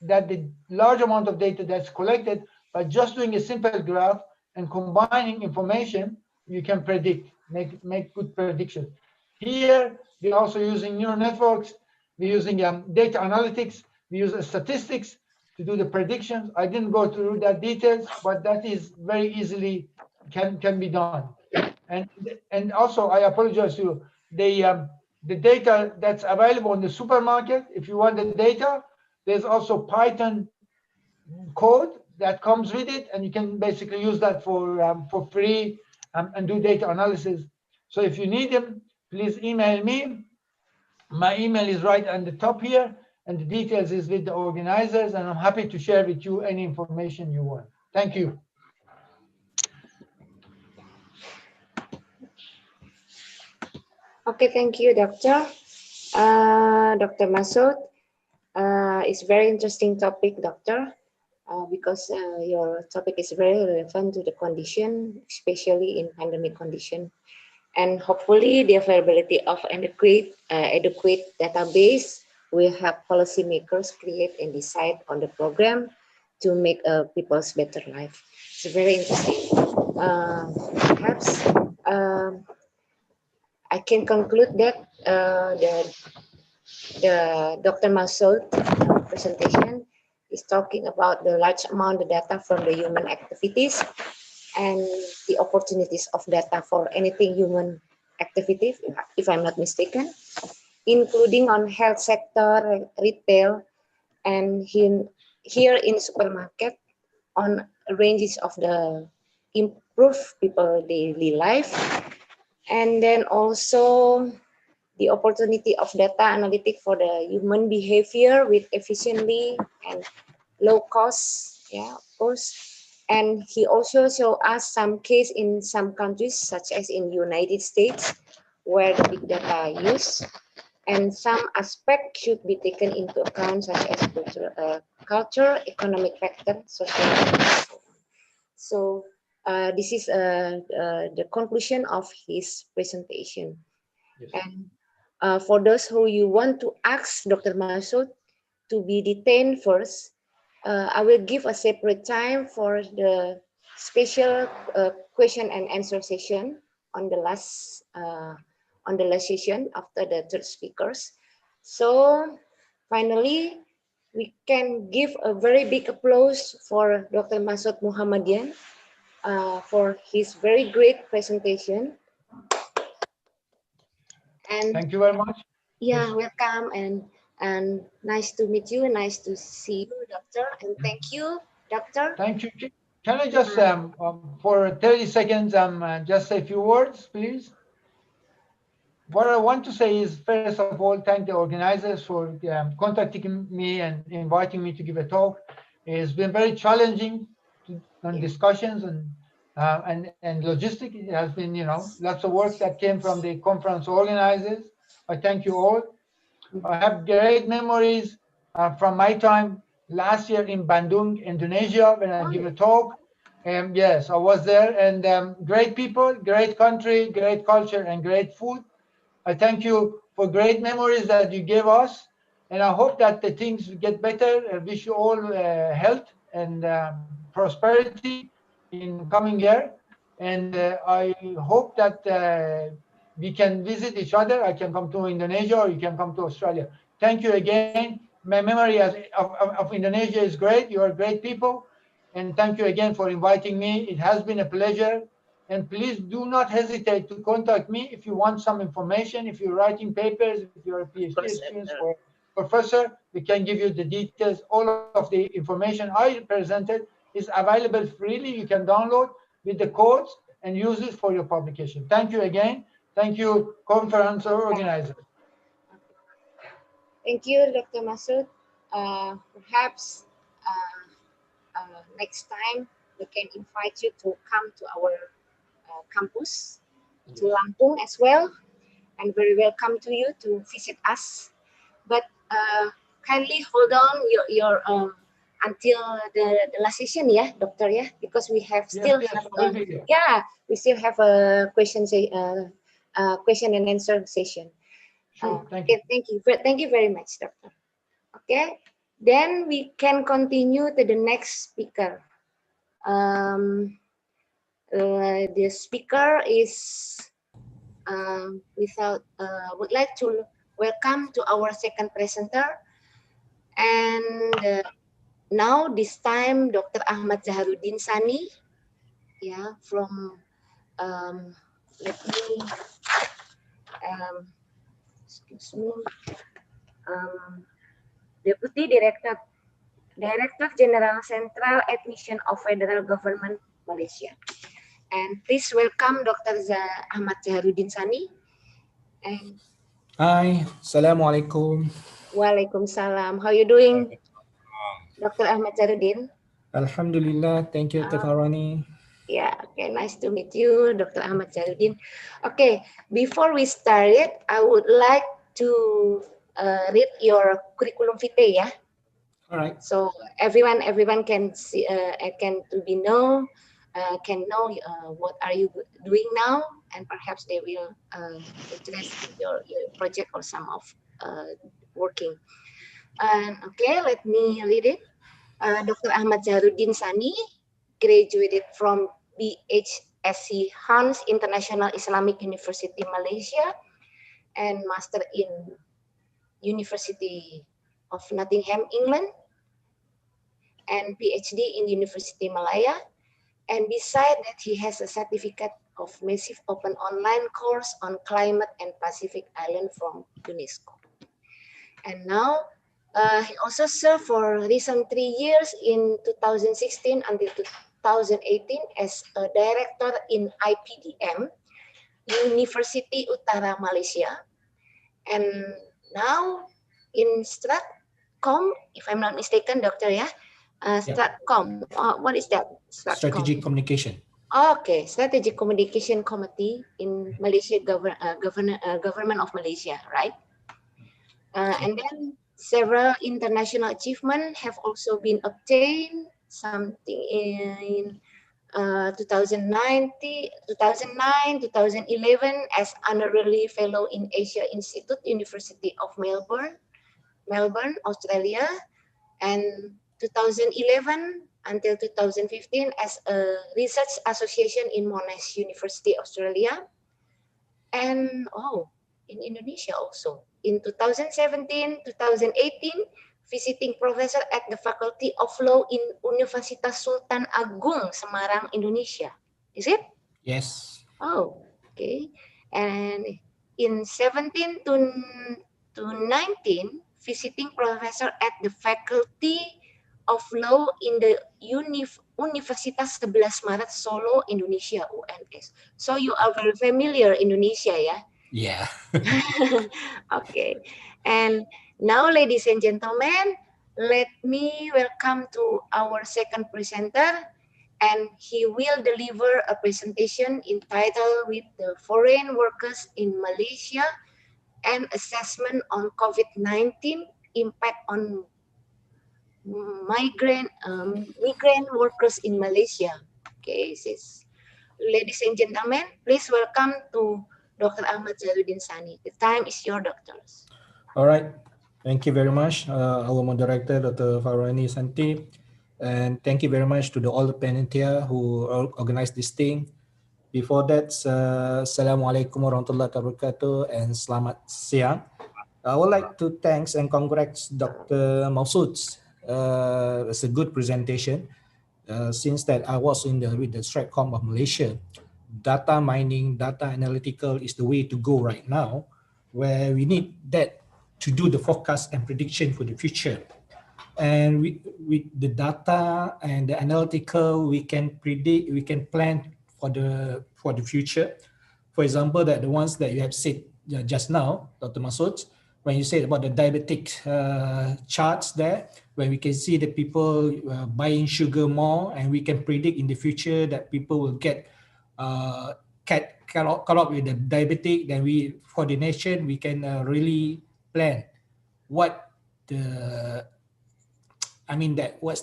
that the large amount of data that's collected, by just doing a simple graph and combining information, you can predict, make good predictions. Here, we're also using neural networks, we're using data analytics, we use statistics to do the predictions. I didn't go through that details, but that is very easily can be done. And also I apologize to you. The data that's available in the supermarket, if you want the data, there's also Python code that comes with it, and you can basically use that for free and do data analysis. So if you need them, please email me. My email is right on the top here, and the details is with the organizers, and I'm happy to share with you any information you want. Thank you. Okay, thank you, Doctor. Dr. Masood, it's very interesting topic, Doctor, because your topic is very relevant to the condition, especially in pandemic condition. And hopefully the availability of adequate database will help policymakers create and decide on the program to make people's better life. It's very interesting. Perhaps I can conclude that the Dr. Masood presentation is talking about the large amount of data from the human activities and the opportunities of data for anything human activity, if I'm not mistaken, including on health sector, retail, and here in supermarket on ranges of the improve people daily life, and then also the opportunity of data analytic for the human behavior with efficiently and low cost, of course. And he also showed us some case in some countries, such as in United States, where the big data are used, and some aspects should be taken into account, such as culture, economic factor, social, and so on. So this is the conclusion of his presentation. Yes. And for those who you want to ask Dr. Masood to be detained first, I will give a separate time for the special question and answer session on the last session after the third speakers. So finally, we can give a very big applause for Dr. Masood Muhammadian for his very great presentation. And thank you very much. Yeah, yes. Welcome and nice to meet you. Nice to see you, Doctor. And thank you, Doctor. Thank you. Can I just for 30 seconds just say a few words, please? What I want to say is, first of all, thank the organizers for contacting me and inviting me to give a talk. It's been very challenging discussions and logistics. It has been, lots of work that came from the conference organizers. I thank you all. I have great memories from my time last year in Bandung, Indonesia, when I give a talk. Yes, I was there, and great people, great country, great culture, and great food. I thank you for great memories that you gave us, and I hope that the things get better. I wish you all health and prosperity in coming year, and I hope that we can visit each other. I can come to Indonesia, or you can come to Australia. Thank you again. My memory of Indonesia is great. You are great people, and thank you again for inviting me. It has been a pleasure. And please do not hesitate to contact me if you want some information, if you're writing papers, if you're a PhD student or professor, we can give you the details. All of the information I presented is available freely. You can download with the codes and use it for your publication. Thank you again. Thank you, conference organizers. Thank you, Dr. Masood. Perhaps next time we can invite you to come to our campus, to Lampung as well, and very welcome to you to visit us. But kindly hold on your until the last session, Doctor, because we have still we still have a question and answer session. Sure, thank you. Thank you very much, Doctor. Okay, then we can continue to the next speaker. The speaker is would like to welcome to our second presenter, and now this time Dr. Ahmad Zaharuddin Sani, yeah, from let me excuse me, Deputy Director General Central Admission of Federal Government Malaysia. And please welcome Dr. Ahmad Zaharuddin Sani. And Hi, Assalamualaikum. Waalaikumsalam. How are you doing, Dr. Ahmad Zaharuddin? Alhamdulillah, thank you, Dr. Farani. Yeah, okay, nice to meet you, Dr. Ahmad Zaharuddin. Okay, before we start it, I would like to read your curriculum vitae, yeah. All right. So everyone can see, can know what are you doing now, and perhaps they will interest in your project or some of working. Okay, let me read it. Dr. Ahmad Zaharuddin Sani graduated from BHSC Hans International Islamic University Malaysia and master in University of Nottingham, England, and PhD in University Malaya. And beside that, he has a certificate of massive open online course on climate and Pacific Island from UNESCO. And now he also served for recent 3 years in 2016 until 2018 as a director in IPDM, University Utara Malaysia. And now in Stratcom, if I'm not mistaken, Doctor, yeah? Stratcom, what is that? Strategic Communication. Okay, Strategic Communication Committee in Malaysia, Government of Malaysia, right? And then several international achievements have also been obtained, something in 2009, 2011 as honorary fellow in Asia Institute, University of Melbourne, Australia, and 2011 until 2015 as a research association in Monash University, Australia, and in Indonesia also. In 2017, 2018, visiting professor at the Faculty of Law in Universitas Sultan Agung, Semarang, Indonesia. Is it? Yes. Oh, okay. And in 17 to 19, visiting professor at the Faculty of Law in the Universitas 11 Maret Solo, Indonesia, UNS. So you are very familiar Indonesia, yeah? Yeah. Okay. And now, ladies and gentlemen, let me welcome to our second presenter, and he will deliver a presentation entitled with the foreign workers in Malaysia and assessment on COVID-19 impact on migrant workers in Malaysia. Okay, ladies and gentlemen, please welcome to Dr. Ahmad Zaharuddin Sani. The time is your doctors. All right. Thank you very much, our moderator, Dr. Farani Santi. And thank you very much to all the panitia who organized this thing. Before that, Assalamualaikum warahmatullahi wabarakatuh and selamat siang. I would like to thank and congrats Dr. Mausud. It's a good presentation. Since that I was with the Stratcom of Malaysia, data mining, data analytical is the way to go right now, where we need that to do the forecast and prediction for the future. And with the data and the analytical, we can predict, we can plan for the future. For example, that the ones that you have said just now, Dr. Masood, when you said about the diabetic charts there, where we can see the people buying sugar more, and we can predict in the future that people will get caught up with the diabetic, then for the nation, we can really plan what's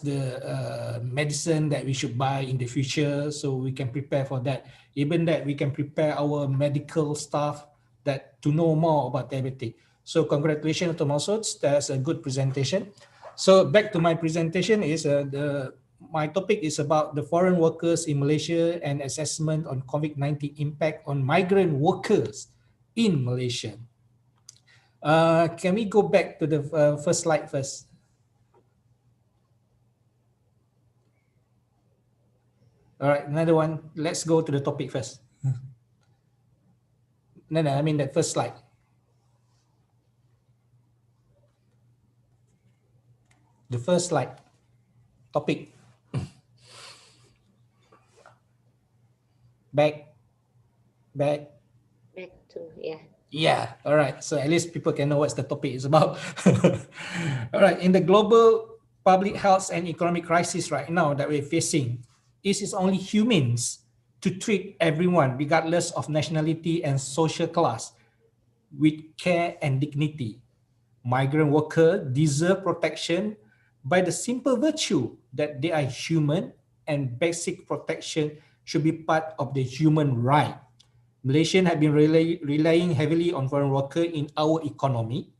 the medicine that we should buy in the future, so we can prepare for that. Even that we can prepare our medical staff that to know more about diabetic. So congratulations to Masood, that's a good presentation. So back to my presentation is my topic is about the foreign workers in Malaysia and assessment on COVID-19 impact on migrant workers in Malaysia. Can we go back to the first slide first? All right, another one. Let's go to the topic first. No, I mean that first slide. The first slide. Topic. Back. Back to, yeah. Yeah, all right. So at least people can know what the topic is about. All right, in the global public health and economic crisis right now that we're facing, it is only humans to treat everyone, regardless of nationality and social class, with care and dignity. Migrant workers deserve protection by the simple virtue that they are human, and basic protection should be part of the human right. Malaysians have been relying heavily on foreign workers in our economy,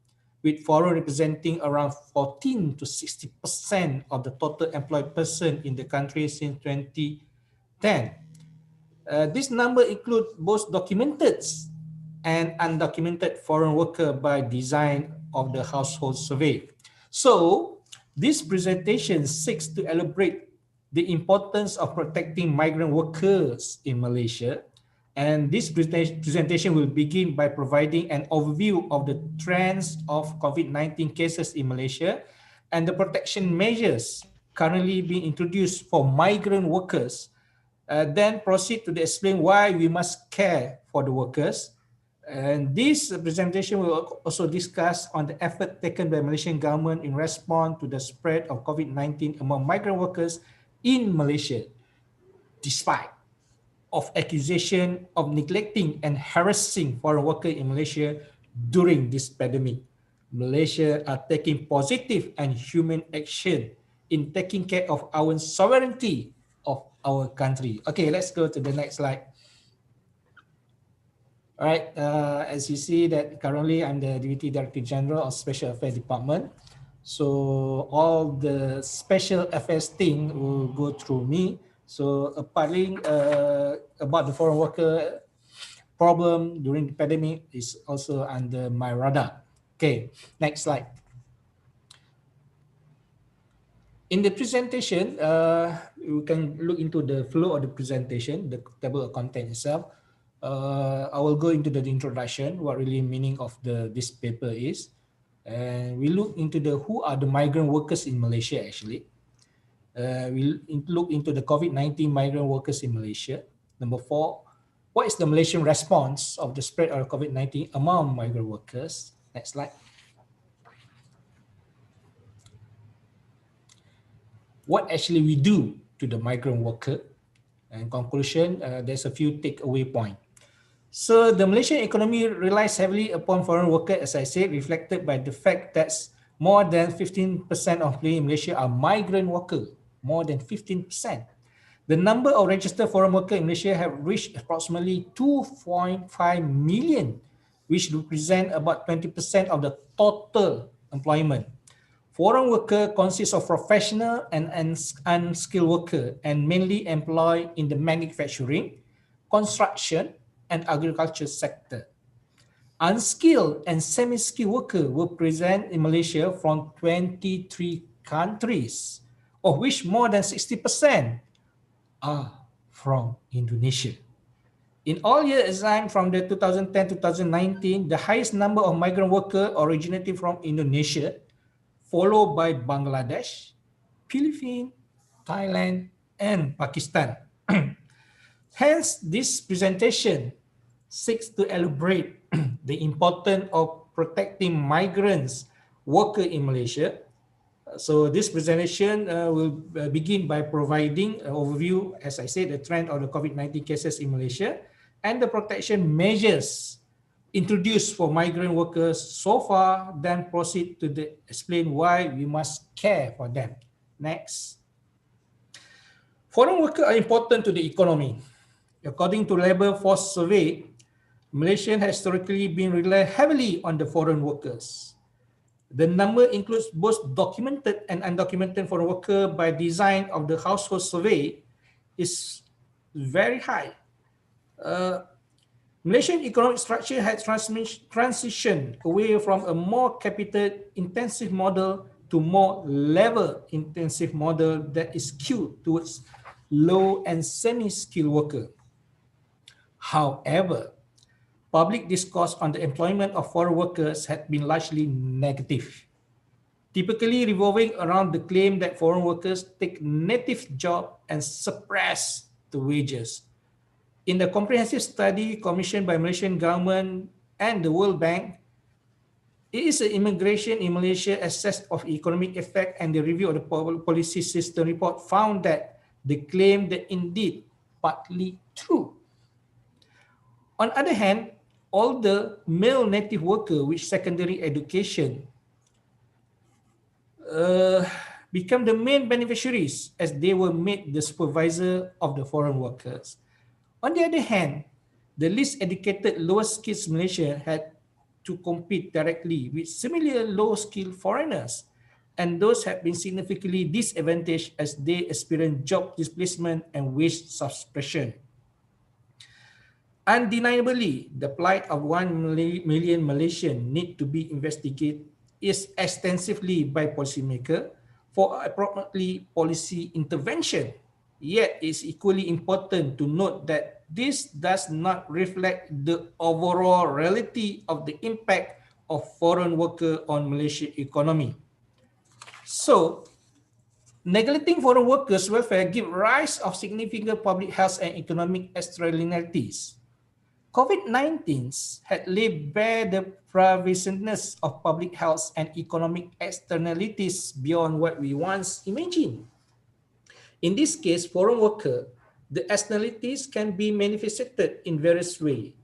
with foreign representing around 14 to 60% of the total employed person in the country since 2010. This number includes both documented and undocumented foreign workers by design of the household survey. So, this presentation seeks to elaborate the importance of protecting migrant workers in Malaysia. And this presentation will begin by providing an overview of the trends of COVID-19 cases in Malaysia and the protection measures currently being introduced for migrant workers. Then proceed to explain why we must care for the workers. And this presentation will also discuss on the effort taken by Malaysian government in response to the spread of COVID-19 among migrant workers in Malaysia, despite of accusation of neglecting and harassing foreign workers in Malaysia during this pandemic. Malaysia are taking positive and human action in taking care of our sovereignty of our country. Okay, let's go to the next slide. All right, as you see that currently I'm the Deputy Director General of Special Affairs Department. So all the special affairs thing will go through me. So partly about the foreign worker problem during the pandemic is also under my radar. Okay, next slide. In the presentation, we can look into the flow of the presentation, the table of content itself. I will go into the introduction, what really meaning of this paper is. And we look into who are the migrant workers in Malaysia actually. We'll look into the COVID-19 migrant workers in Malaysia. Number 4, what is the Malaysian response of the spread of COVID-19 among migrant workers? Next slide. What actually we do to the migrant worker? And conclusion, there's a few takeaway points. So the Malaysian economy relies heavily upon foreign workers, as I said, reflected by the fact that more than 15% of people in Malaysia are migrant workers. More than 15%. The number of registered foreign workers in Malaysia have reached approximately 2.5 million, which represent about 20% of the total employment. Foreign worker consists of professional and unskilled workers and mainly employed in the manufacturing, construction, and agriculture sector. Unskilled and semi-skilled workers were present in Malaysia from 23 countries, of which more than 60% are from Indonesia. In all years assigned from the 2010-2019, the highest number of migrant workers originated from Indonesia, followed by Bangladesh, Philippines, Thailand, and Pakistan. Hence, this presentation seeks to elaborate the importance of protecting migrants workers in Malaysia. So this presentation will begin by providing an overview, as I said, the trend of the COVID-19 cases in Malaysia and the protection measures introduced for migrant workers so far, then proceed to explain why we must care for them. Next. Foreign workers are important to the economy. According to Labour Force Survey, Malaysia has historically been relied heavily on the foreign workers. The number includes both documented and undocumented foreign workers by design of the household survey is very high. Malaysian economic structure has transitioned away from a more capital-intensive model to more labor-intensive model that is skewed towards low and semi-skilled workers. However, public discourse on the employment of foreign workers had been largely negative, typically revolving around the claim that foreign workers take native jobs and suppress the wages. In the comprehensive study commissioned by Malaysian government and the World Bank, it is an immigration in Malaysia assess of economic effect and the review of the policy system report found that the claim that indeed partly true. On the other hand, all the male native workers with secondary education become the main beneficiaries as they were made the supervisor of the foreign workers. On the other hand, the least educated, lowest skilled Malaysians had to compete directly with similar low-skilled foreigners, and those have been significantly disadvantaged as they experience job displacement and wage suppression. Undeniably, the plight of 1 million Malaysians need to be investigated is extensively by policymakers for appropriately policy intervention. Yet, it's equally important to note that this does not reflect the overall reality of the impact of foreign workers on Malaysia's economy. So, neglecting foreign workers' welfare gives rise of significant public health and economic externalities. COVID-19 had laid bare the pervasiveness of public health and economic externalities beyond what we once imagined. In this case, foreign worker, the externalities can be manifested in various ways,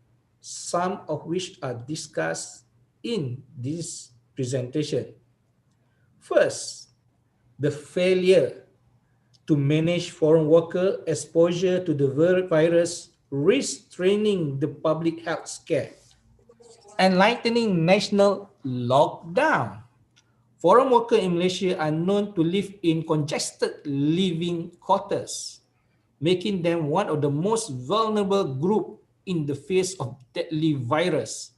some of which are discussed in this presentation. First, the failure to manage foreign worker exposure to the virus, restraining the public health care, and lightening national lockdown. Foreign workers in Malaysia are known to live in congested living quarters, making them one of the most vulnerable groups in the face of deadly virus.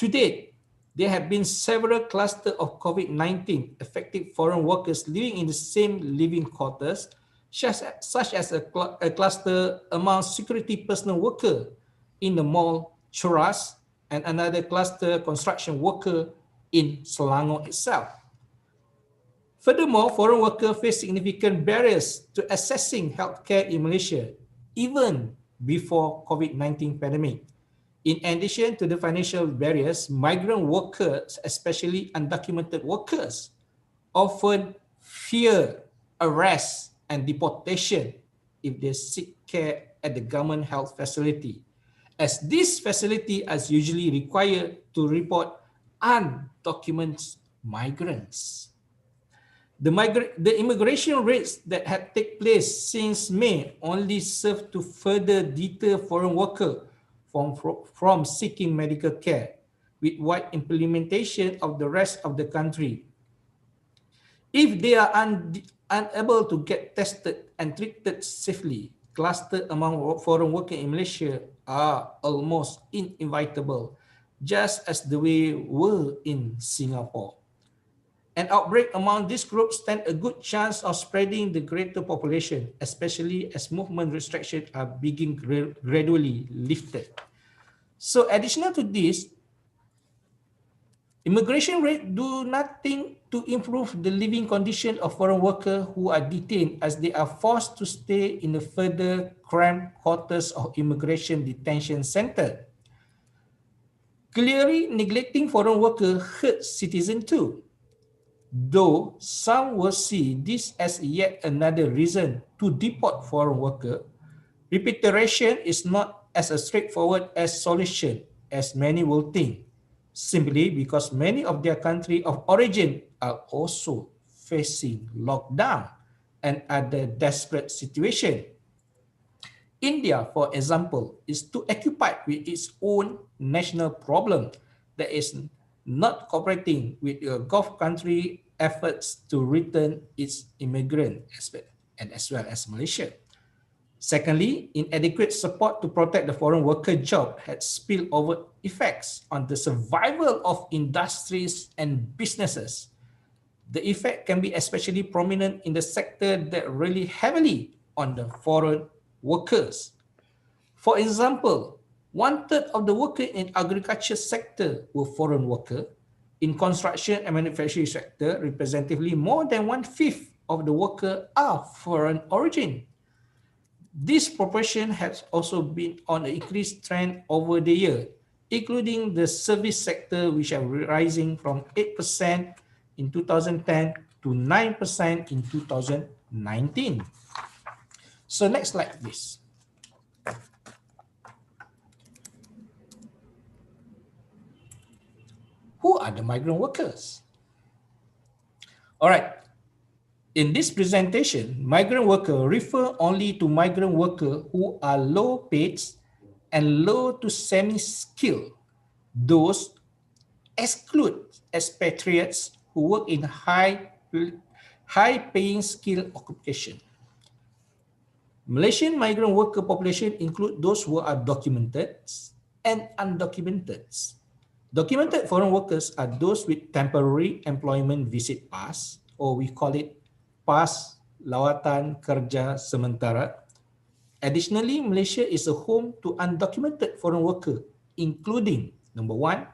To date, there have been several clusters of COVID-19 affecting foreign workers living in the same living quarters, such as a cluster among security personnel workers in the mall Choras and another cluster construction worker in Selangor itself. Furthermore, foreign workers face significant barriers to accessing healthcare in Malaysia, even before COVID-19 pandemic. In addition to the financial barriers, migrant workers, especially undocumented workers, often fear arrest and deportation if they seek care at the government health facility, as these facilities are usually required to report undocumented migrants. The immigration raids that had taken place since May only serve to further deter foreign workers from seeking medical care, with wide implementation of the rest of the country. If they are unable to get tested and treated safely, clusters among foreign workers in Malaysia are almost inevitable, just as the way were in Singapore. An outbreak among these groups stands a good chance of spreading the greater population, especially as movement restrictions are being gradually lifted. So additional to this, immigration rates do nothing to improve the living condition of foreign workers who are detained, as they are forced to stay in the further cramped quarters of immigration detention center. Clearly, neglecting foreign workers hurts citizens too, though some will see this as yet another reason to deport foreign workers. Repatriation is not as straightforward as solution as many will think, simply because many of their country of origin are also facing lockdown and other desperate situation. India, for example, is too occupied with its own national problem that is not cooperating with the Gulf country efforts to return its immigrants, and as well as Malaysia. Secondly, inadequate support to protect the foreign worker job had spillover effects on the survival of industries and businesses. The effect can be especially prominent in the sector that rely heavily on the foreign workers. For example, 1/3 of the workers in agriculture sector were foreign workers. In construction and manufacturing sector, representatively more than 1/5 of the workers are foreign origin. This proportion has also been on an increased trend over the year, including the service sector, which are rising from 8% in 2010 to 9% in 2019. So next slide, please. Who are the migrant workers? All right. In this presentation, migrant worker refer only to migrant worker who are low paid and low to semi-skilled. Those exclude expatriates who work in high-paying skilled occupation. Malaysian migrant worker population include those who are documented and undocumented. Documented foreign workers are those with temporary employment visit pass, or we call it PAS Lawatan Kerja Sementara. Additionally, Malaysia is a home to undocumented foreign workers, including, number one,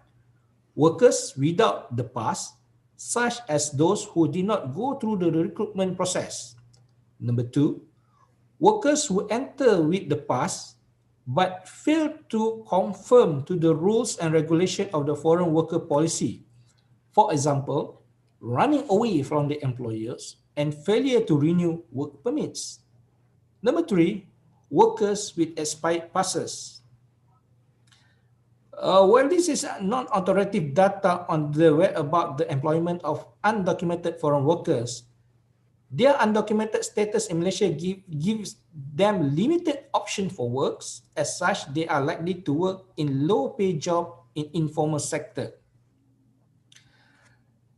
workers without the pass, such as those who did not go through the recruitment process. Number two, workers who enter with the pass but fail to conform to the rules and regulation of the foreign worker policy. For example, running away from the employers and failure to renew work permits. Number three, workers with expired passes. While this is non-authoritative data on the about the employment of undocumented foreign workers, their undocumented status in Malaysia gives them limited option for works. As such, they are likely to work in low-paid job in informal sector.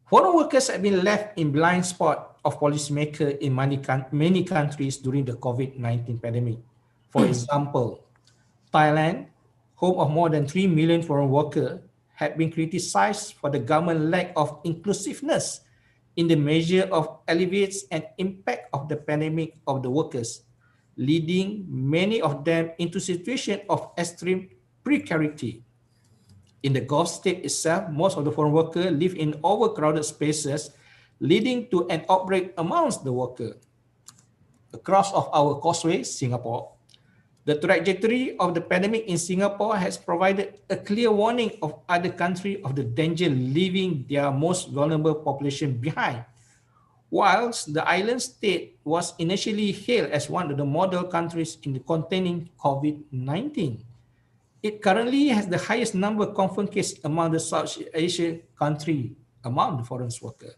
Foreign workers have been left in blind spot of policymakers in many countries during the COVID-19 pandemic. For example, Thailand, home of more than 3 million foreign workers, had been criticized for the government lack of inclusiveness in the measure of alleviates and impact of the pandemic of the workers, leading many of them into situation of extreme precarity. In the Gulf state itself, most of the foreign workers live in overcrowded spaces, leading to an outbreak amongst the workers. Across of our causeway, Singapore, the trajectory of the pandemic in Singapore has provided a clear warning of other countries of the danger leaving their most vulnerable population behind. Whilst the island state was initially hailed as one of the model countries in containing COVID-19, it currently has the highest number of confirmed cases among the South Asian countries among the foreign workers.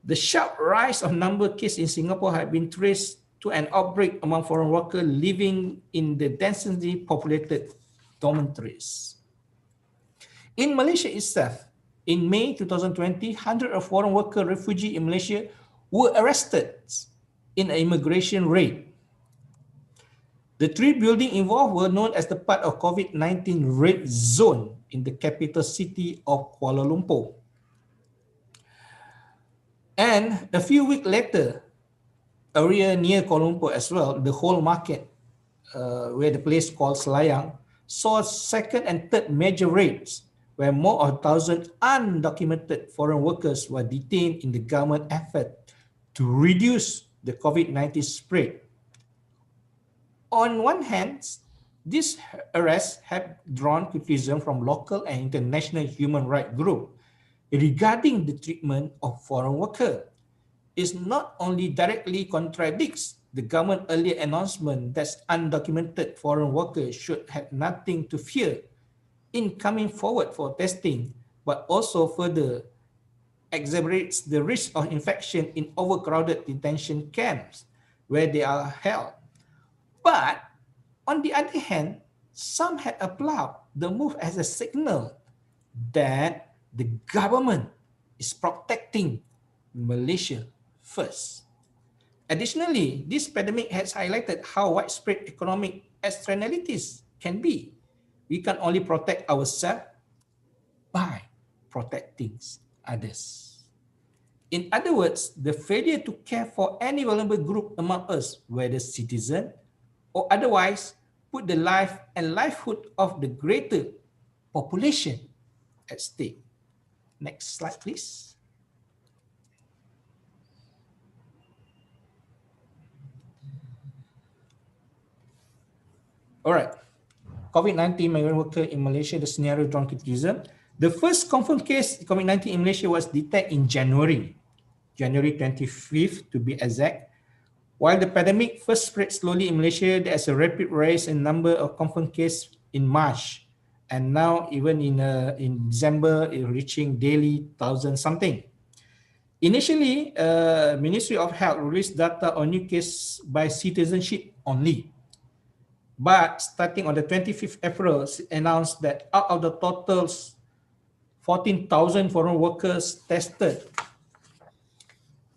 The sharp rise of number of cases in Singapore have been traced to an outbreak among foreign workers living in the densely populated dormitories. In Malaysia itself, in May 2020, hundreds of foreign worker refugees in Malaysia were arrested in an immigration raid. The three buildings involved were known as the part of COVID-19 red zone in the capital city of Kuala Lumpur. And a few weeks later, area near Kuala Lumpur as well, the whole market, where the place called Selayang, saw second and third major raids, where more of 1,000 undocumented foreign workers were detained in the government effort to reduce the COVID-19 spread. On one hand, these arrests have drawn criticism from local and international human rights groups regarding the treatment of foreign workers. It not only directly contradicts the government earlier announcement that undocumented foreign workers should have nothing to fear in coming forward for testing, but also further exacerbates the risk of infection in overcrowded detention camps where they are held. But on the other hand, some had applauded the move as a signal that the government is protecting Malaysia first. Additionally, this pandemic has highlighted how widespread economic externalities can be. We can only protect ourselves by protecting others. In other words, the failure to care for any vulnerable group among us, whether citizen or otherwise, put the life and livelihood of the greater population at stake. Next slide, please. All right. COVID-19 migrant worker in Malaysia, the scenario drawn criticism. The first confirmed case COVID-19 in Malaysia was detected in January 25th to be exact. While the pandemic first spread slowly in Malaysia, there is a rapid rise in number of confirmed cases in March, and now even in December, it reaching daily 1,000 something. Initially, Ministry of Health released data on new cases by citizenship only. But starting on the 25th April, announced that out of the totals 14,000 foreign workers tested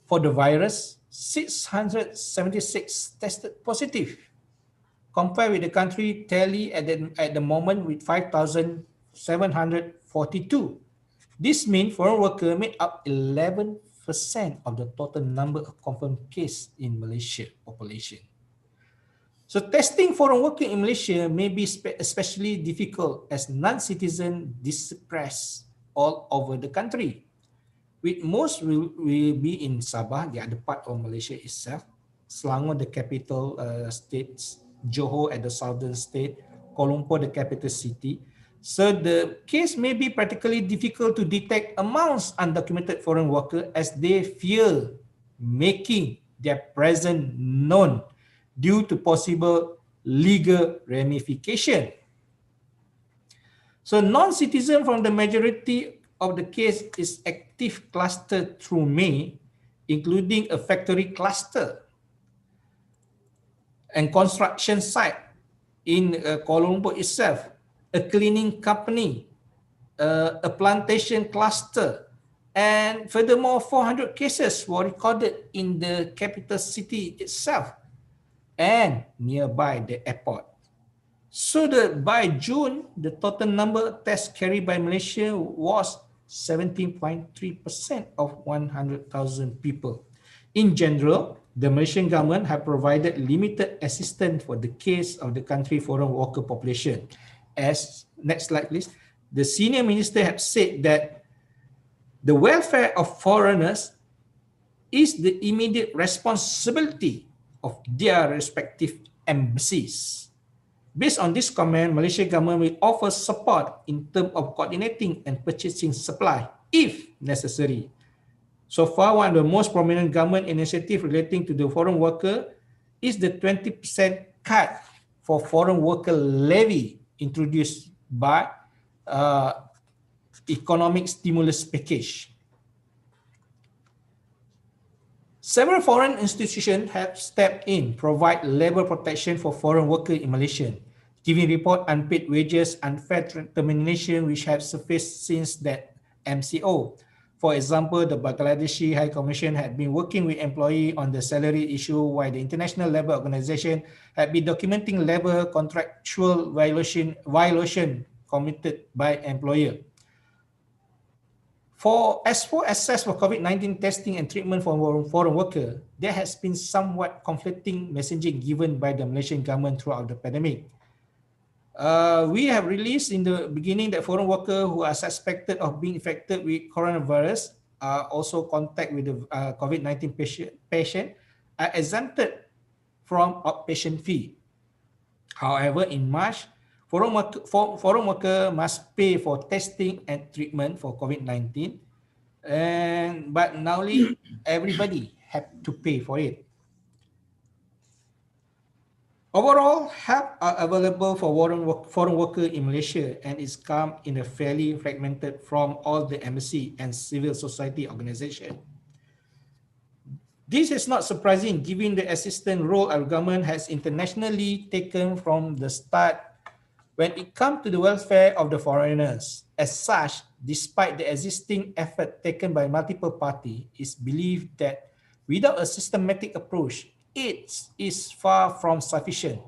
for the virus, 676 tested positive, compared with the country tally at the moment with 5,742. This means foreign workers made up 11% of the total number of confirmed cases in Malaysia population. So testing foreign workers in Malaysia may be especially difficult as non-citizens dispersed all over the country. With most will be in Sabah, the other part of Malaysia itself, Selangor, the capital states, Johor at the southern state, Kuala Lumpur, the capital city. So the case may be practically difficult to detect amongst undocumented foreign workers as they fear making their presence known due to possible legal ramification. So non-citizen from the majority of the case is active cluster through May, including a factory cluster and construction site in Kuala Lumpur itself, a cleaning company, a plantation cluster, and furthermore 400 cases were recorded in the capital city itself and nearby the airport. So by June, the total number of tests carried by Malaysia was 17.3% of 100,000 people. In general, the Malaysian government have provided limited assistance for the case of the country foreign worker population. As next slide please, the senior minister have said that the welfare of foreigners is the immediate responsibility of their respective embassies. Based on this comment, Malaysia government will offer support in terms of coordinating and purchasing supply if necessary. So far, one of the most prominent government initiatives relating to the foreign worker is the 20% cut for foreign worker levy introduced by economic stimulus package. Several foreign institutions have stepped in, provide labor protection for foreign workers in Malaysia, giving report unpaid wages, unfair termination which have surfaced since that MCO. For example, the Bangladeshi High Commission had been working with employees on the salary issue, while the International Labour Organization had been documenting labour contractual violation committed by employer. As for access for COVID-19 testing and treatment for foreign workers, there has been somewhat conflicting messaging given by the Malaysian government throughout the pandemic. We have released in the beginning that foreign workers who are suspected of being infected with coronavirus are also contact with the COVID-19 patient are exempted from outpatient fee. However, in March, foreign worker must pay for testing and treatment for COVID-19, but now everybody have to pay for it. Overall, help are available for foreign workers in Malaysia and is come in a fairly fragmented from all the embassy and civil society organizations. This is not surprising given the assistant role our government has internationally taken from the start when it comes to the welfare of the foreigners. As such, despite the existing effort taken by multiple parties, it is believed that without a systematic approach, it is far from sufficient,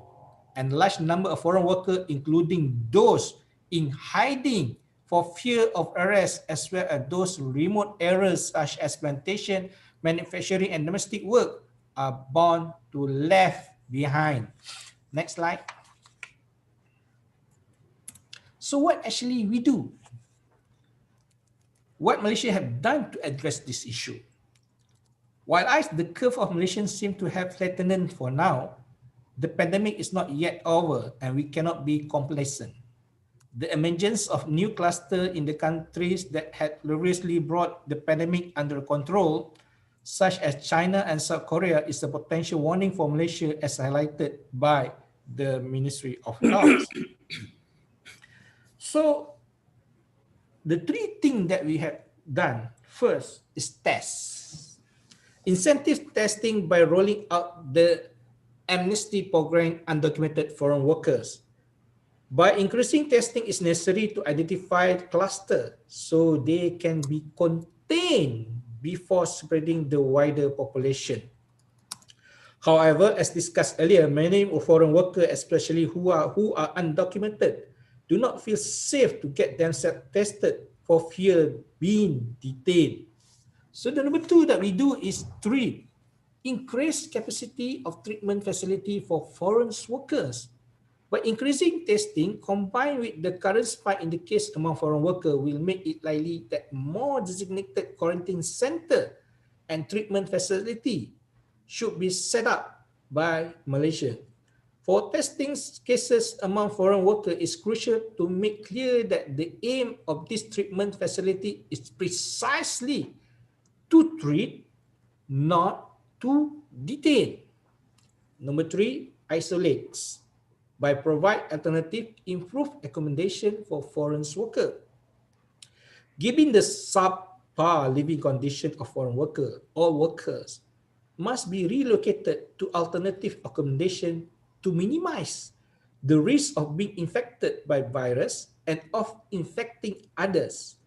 and large number of foreign workers, including those in hiding for fear of arrest, as well as those remote areas such as plantation, manufacturing, and domestic work are bound to left behind. Next slide. So what actually we do? What Malaysia have done to address this issue? While the curve of Malaysians seem to have flattened for now, the pandemic is not yet over and we cannot be complacent. The emergence of new clusters in the countries that had previously brought the pandemic under control, such as China and South Korea, is a potential warning for Malaysia, as highlighted by the Ministry of Health. So, the three things that we have done, first is tests. Incentive testing by rolling out the amnesty program undocumented foreign workers. By increasing testing is necessary to identify clusters so they can be contained before spreading the wider population. However, as discussed earlier, many foreign workers, especially who are undocumented, do not feel safe to get themselves tested for fear being detained. So the number two that we do is three, increase capacity of treatment facility for foreign workers. By increasing testing combined with the current spike in the case among foreign workers will make it likely that more designated quarantine center and treatment facility should be set up by Malaysia. For testing cases among foreign workers, it's crucial to make clear that the aim of this treatment facility is precisely to treat, not to detain. Number three, isolates. By provide alternative improved accommodation for foreign workers. Given the subpar living condition of foreign workers, all workers must be relocated to alternative accommodation to minimize the risk of being infected by virus and of infecting others.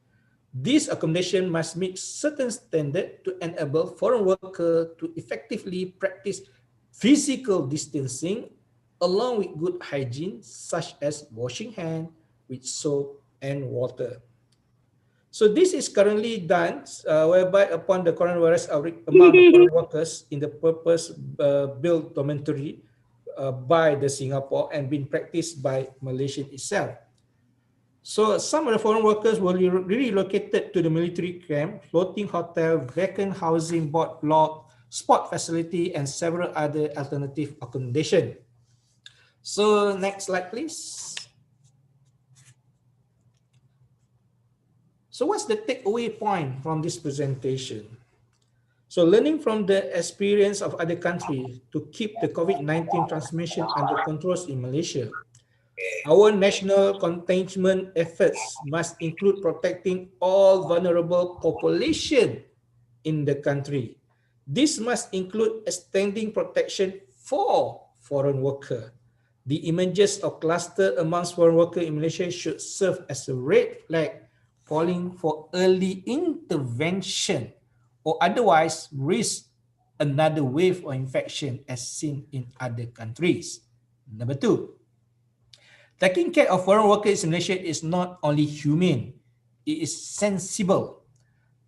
This accommodation must meet certain standards to enable foreign workers to effectively practice physical distancing along with good hygiene, such as washing hands with soap and water. So this is currently done, whereby upon the coronavirus outbreak, among the foreign workers in the purpose-built dormitory by the Singapore and being practiced by Malaysia itself. So some of the foreign workers were relocated to the military camp, floating hotel, vacant housing board block, sport facility, and several other alternative accommodation. So next slide, please. So what's the takeaway point from this presentation? So learning from the experience of other countries to keep the COVID-19 transmission under controls in Malaysia, our national containment efforts must include protecting all vulnerable population in the country. This must include extending protection for foreign workers. The emergence of cluster amongst foreign workers in Malaysia should serve as a red flag calling for early intervention or otherwise risk another wave of infection as seen in other countries. Number two, taking care of foreign workers in Malaysia is not only humane, it is sensible.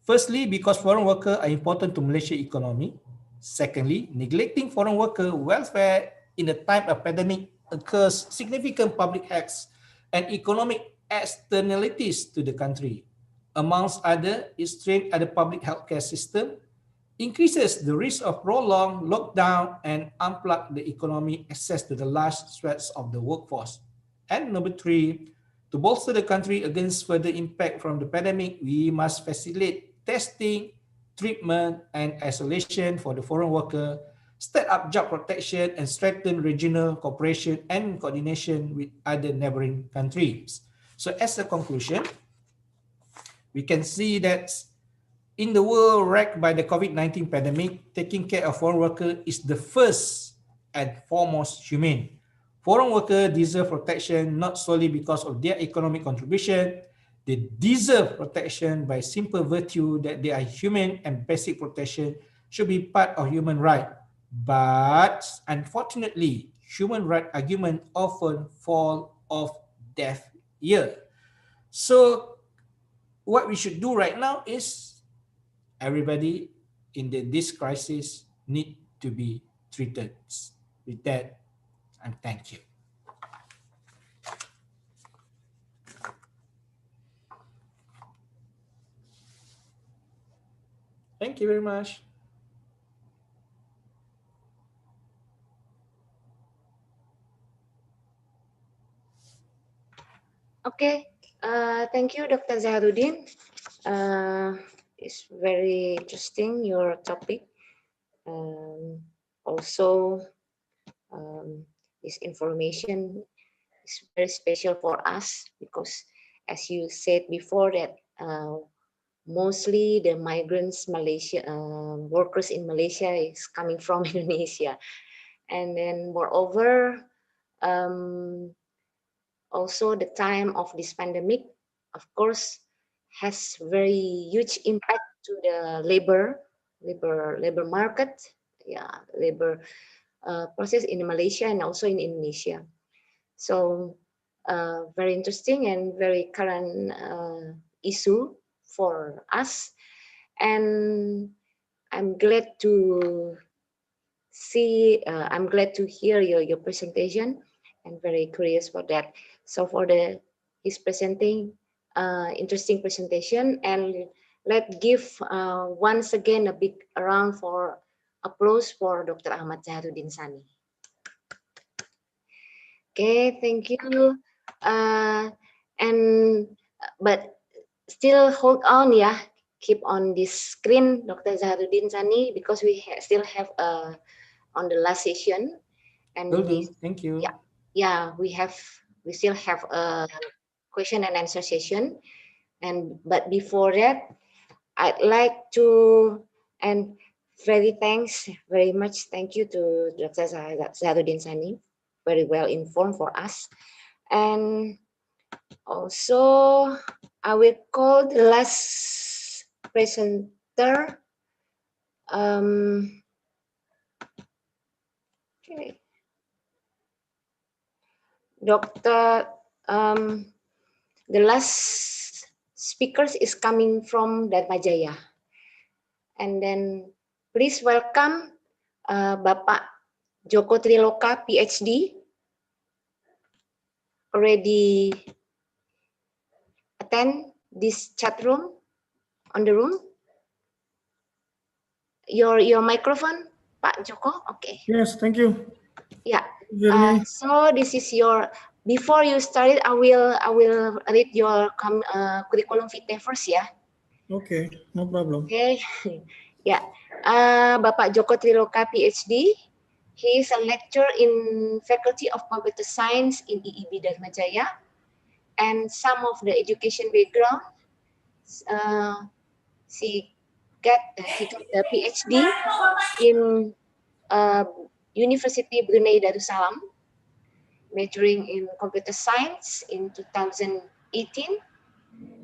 Firstly, because foreign workers are important to Malaysia's economy. Secondly, neglecting foreign worker welfare in the time of pandemic occurs significant public health and economic externalities to the country. Amongst other, it strains at the public healthcare system, increases the risk of prolonged lockdown, and unplug the economic access to the large swaths of the workforce. And number three, to bolster the country against further impact from the pandemic, we must facilitate testing, treatment, and isolation for the foreign worker, step up job protection, and strengthen regional cooperation and coordination with other neighboring countries. So as a conclusion, we can see that in the world wrecked by the COVID-19 pandemic, taking care of foreign workers is the first and foremost humane. Foreign workers deserve protection not solely because of their economic contribution. They deserve protection by simple virtue that they are human, and basic protection should be part of human right. But unfortunately, human right arguments often fall off deaf ear. So what we should do right now is everybody in this crisis need to be treated. With that, and thank you. Thank you very much. Okay, thank you, Dr. Zaharuddin. It's very interesting, your topic. Also, this information is very special for us because, as you said before, that mostly the migrants, workers in Malaysia is coming from Indonesia, and then moreover, also the time of this pandemic, of course, has very huge impact to the labor market, labor process in Malaysia and also in Indonesia. So very interesting and very current issue for us, and I'm glad to see. I'm glad to hear your presentation, and very curious for that. So for his presenting interesting presentation, and let's give once again a big round for applause for Dr. Ahmad Zaharuddin Sani. Okay, thank you. But still hold on, yeah. Keep on this screen, Dr. Zaharuddin Sani, because we still have on the last session, and Thank you. Yeah, we still have a question and answer session, but before that, I'd like to very much thank you to Dr. Zaharuddin Sani, very well informed for us, and also I will call the last presenter. Okay. Dr. The last speakers is coming from Darmajaya. And then please welcome Bapak Joko Triloka, PhD, already attend this chat room, on the room. Your microphone, Pak Joko, okay. Yes, thank you. Yeah. So this is your. Before you started, I will read your curriculum vitae first, yeah. Okay, no problem. Okay. Yeah. Bapak Joko Triloka, PhD. He is a lecturer in Faculty of Computer Science in IIB Darmajaya, and some of the education background. He got a PhD in University Brunei Darussalam, majoring in computer science in 2018,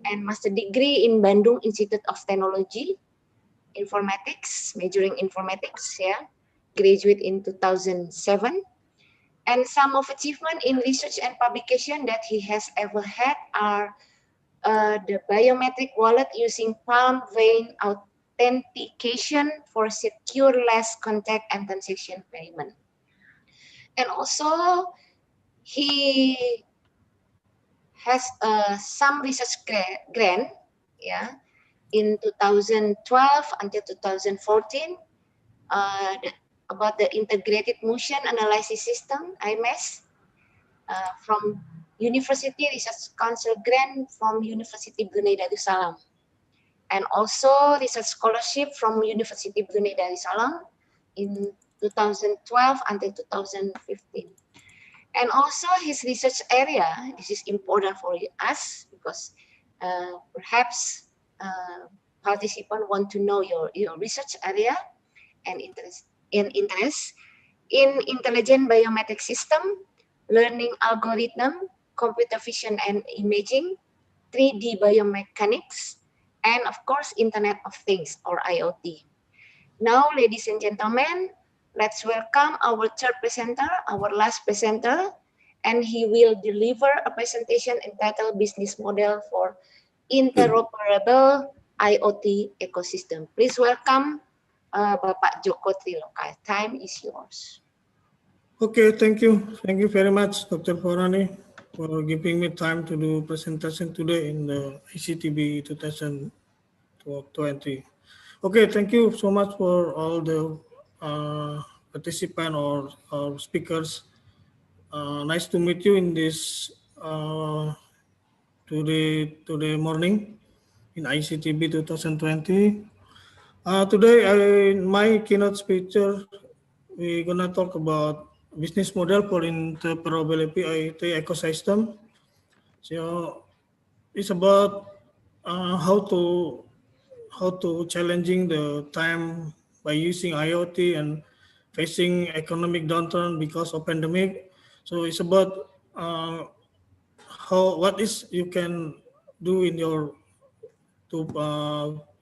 and master degree in Bandung Institute of Technology, informatics, majoring informatics, yeah, graduate in 2007. And some of achievement in research and publication that he has ever had are the biometric wallet using palm vein authentication for secure less contact and transaction payment. And also he has some research grant, yeah, in 2012 until 2014 about the integrated motion analysis system, IMS, from University Research Council grant from University Brunei Darussalam, and also research scholarship from University Brunei Darussalam in 2012 until 2015. And also his research area, this is important for us because perhaps participants want to know your research area and interest in intelligent biometric system, learning algorithm, computer vision and imaging, 3D biomechanics, and of course, Internet of Things or IoT. Now, ladies and gentlemen, let's welcome our third presenter, our last presenter, and he will deliver a presentation entitled Business Model for Interoperable IoT Ecosystem. Please welcome Bapak Joko Triloka. Time is yours. Okay, thank you. Thank you very much, Dr. Forani, for giving me time to do presentation today in the ICTB 2020. Okay, thank you so much for all the participants or speakers. Nice to meet you in this today morning in ICTB 2020. Today, in my keynote speaker, we're gonna talk about business model for interoperable IoT ecosystem. So it's about how to challenging the time by using IoT and facing economic downturn because of pandemic. So it's about what is you can do in your to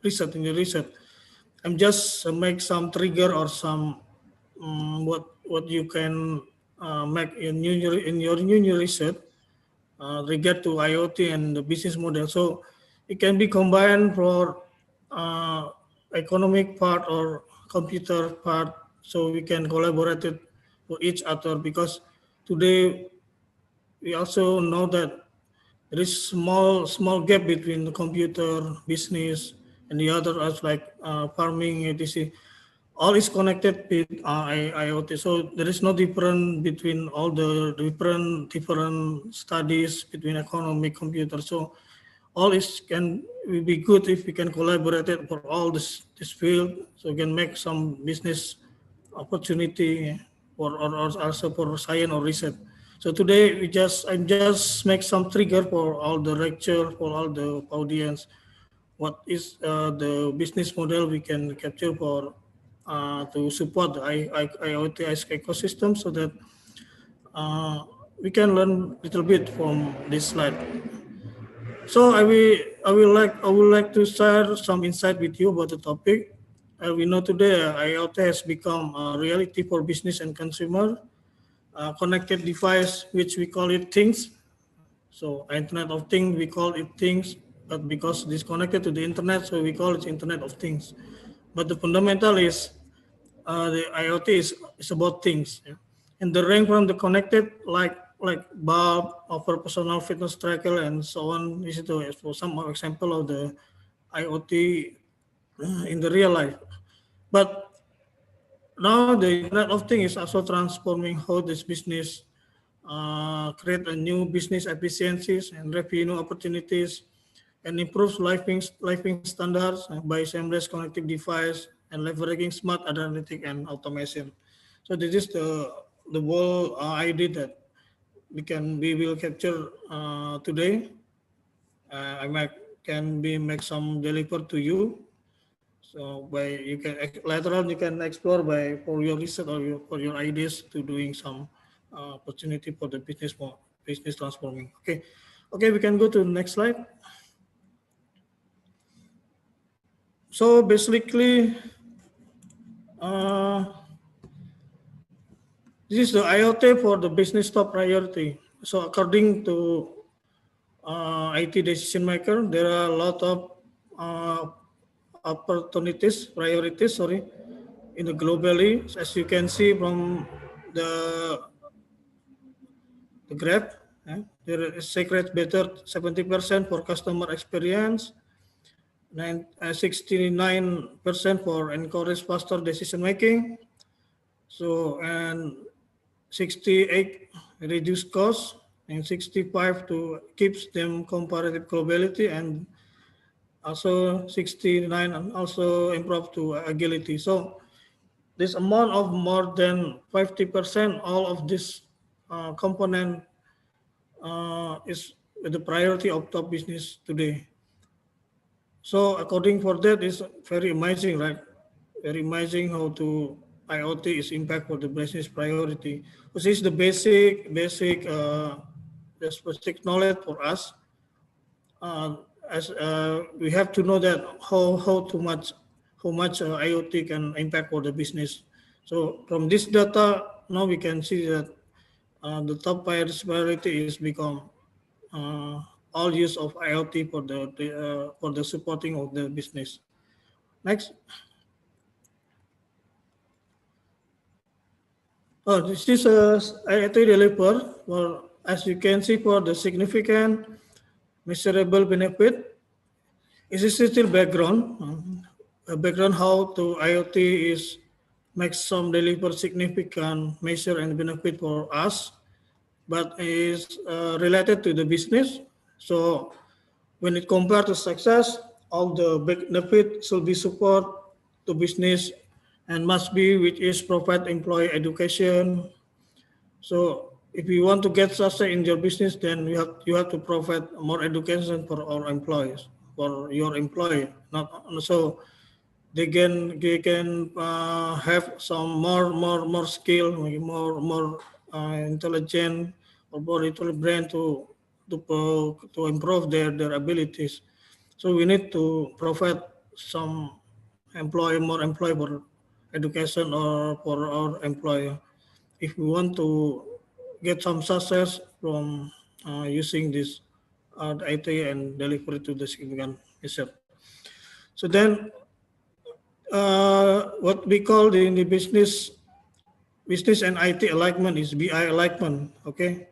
research in your research. I'm just make some trigger or some what you can make in your new research regard to IoT and the business model. So it can be combined for economic part or computer part, so we can collaborate it for each other, because today we also know that there is small gap between the computer business and the other as like farming, etc. All is connected with IoT. So there is no difference between all the different studies between economic computer. So all is can will be good if we can collaborate it for all this field, so we can make some business opportunity or also for science or research. So today I'm just make some trigger for all the lecture, for all the audience. What is the business model we can capture for to support the IoT ecosystem, so that we can learn a little bit from this slide. So I would like to share some insight with you about the topic. We know today IoT has become a reality for business and consumer. Connected device, which we call it things. So Internet of Things, we call it things, but because it's connected to the internet, so we call it Internet of Things. But the fundamental is the IoT is about things, yeah. And the range from the connected, like bulb, or personal fitness tracker, and so on. This is for some example of the IoT in the real life. But now the Internet of Things is also transforming how this business create a new business efficiencies and revenue opportunities, and improves living standards by seamless connected device and leveraging smart analytic and automation. So this is the whole idea that we will capture today. I can make some deliver to you. So you can later on you can explore for your research or for your ideas to doing some opportunity for the business transforming. Okay, we can go to the next slide. So basically, this is the IoT for the business top priority. So according to IT decision maker, there are a lot of priorities, in the globally. As you can see from the graph, there is secret better 70% for customer experience, 69% for encourage faster decision making. So, and 68 reduce costs, and 65 to keeps them comparative globally, and also 69 and also improve to agility. So this amount of more than 50%, all of this component is the priority of top business today. So according for that is very amazing, right? Very amazing how to IoT is impact for the business priority. This is the basic knowledge for us. As we have to know that how much IoT can impact for the business. So from this data, now we can see that the top priority is become all use of IoT for the supporting of the business. Next. Oh, this is a IoT developer. Well, as you can see, for the significant measurable benefit, it is still background. Background how to IoT is makes some deliver significant measure and benefit for us, but is related to the business. So when it compared to success, all the benefit should be support to business and must be which is provide employee education. So if you want to get success in your business, then you have to provide more education for our employees, for your employee. Not so they can have some more skill, more intelligent or more brain to improve their abilities. So we need to provide some more employee for education or for our employer if we want to get some success from using this IT and delivery to the significant user. So then what we call in the business and IT alignment is BI alignment. Okay,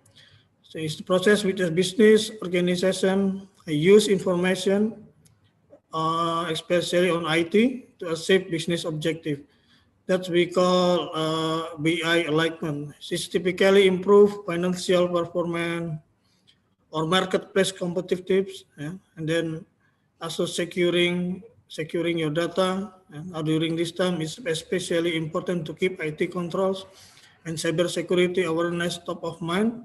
so it's the process which the business organization use information, especially on IT, to achieve business objective. That we call BI alignment. It's typically improve financial performance or marketplace competitiveness, yeah? And then also securing your data. And during this time, it's especially important to keep IT controls and cybersecurity awareness top of mind,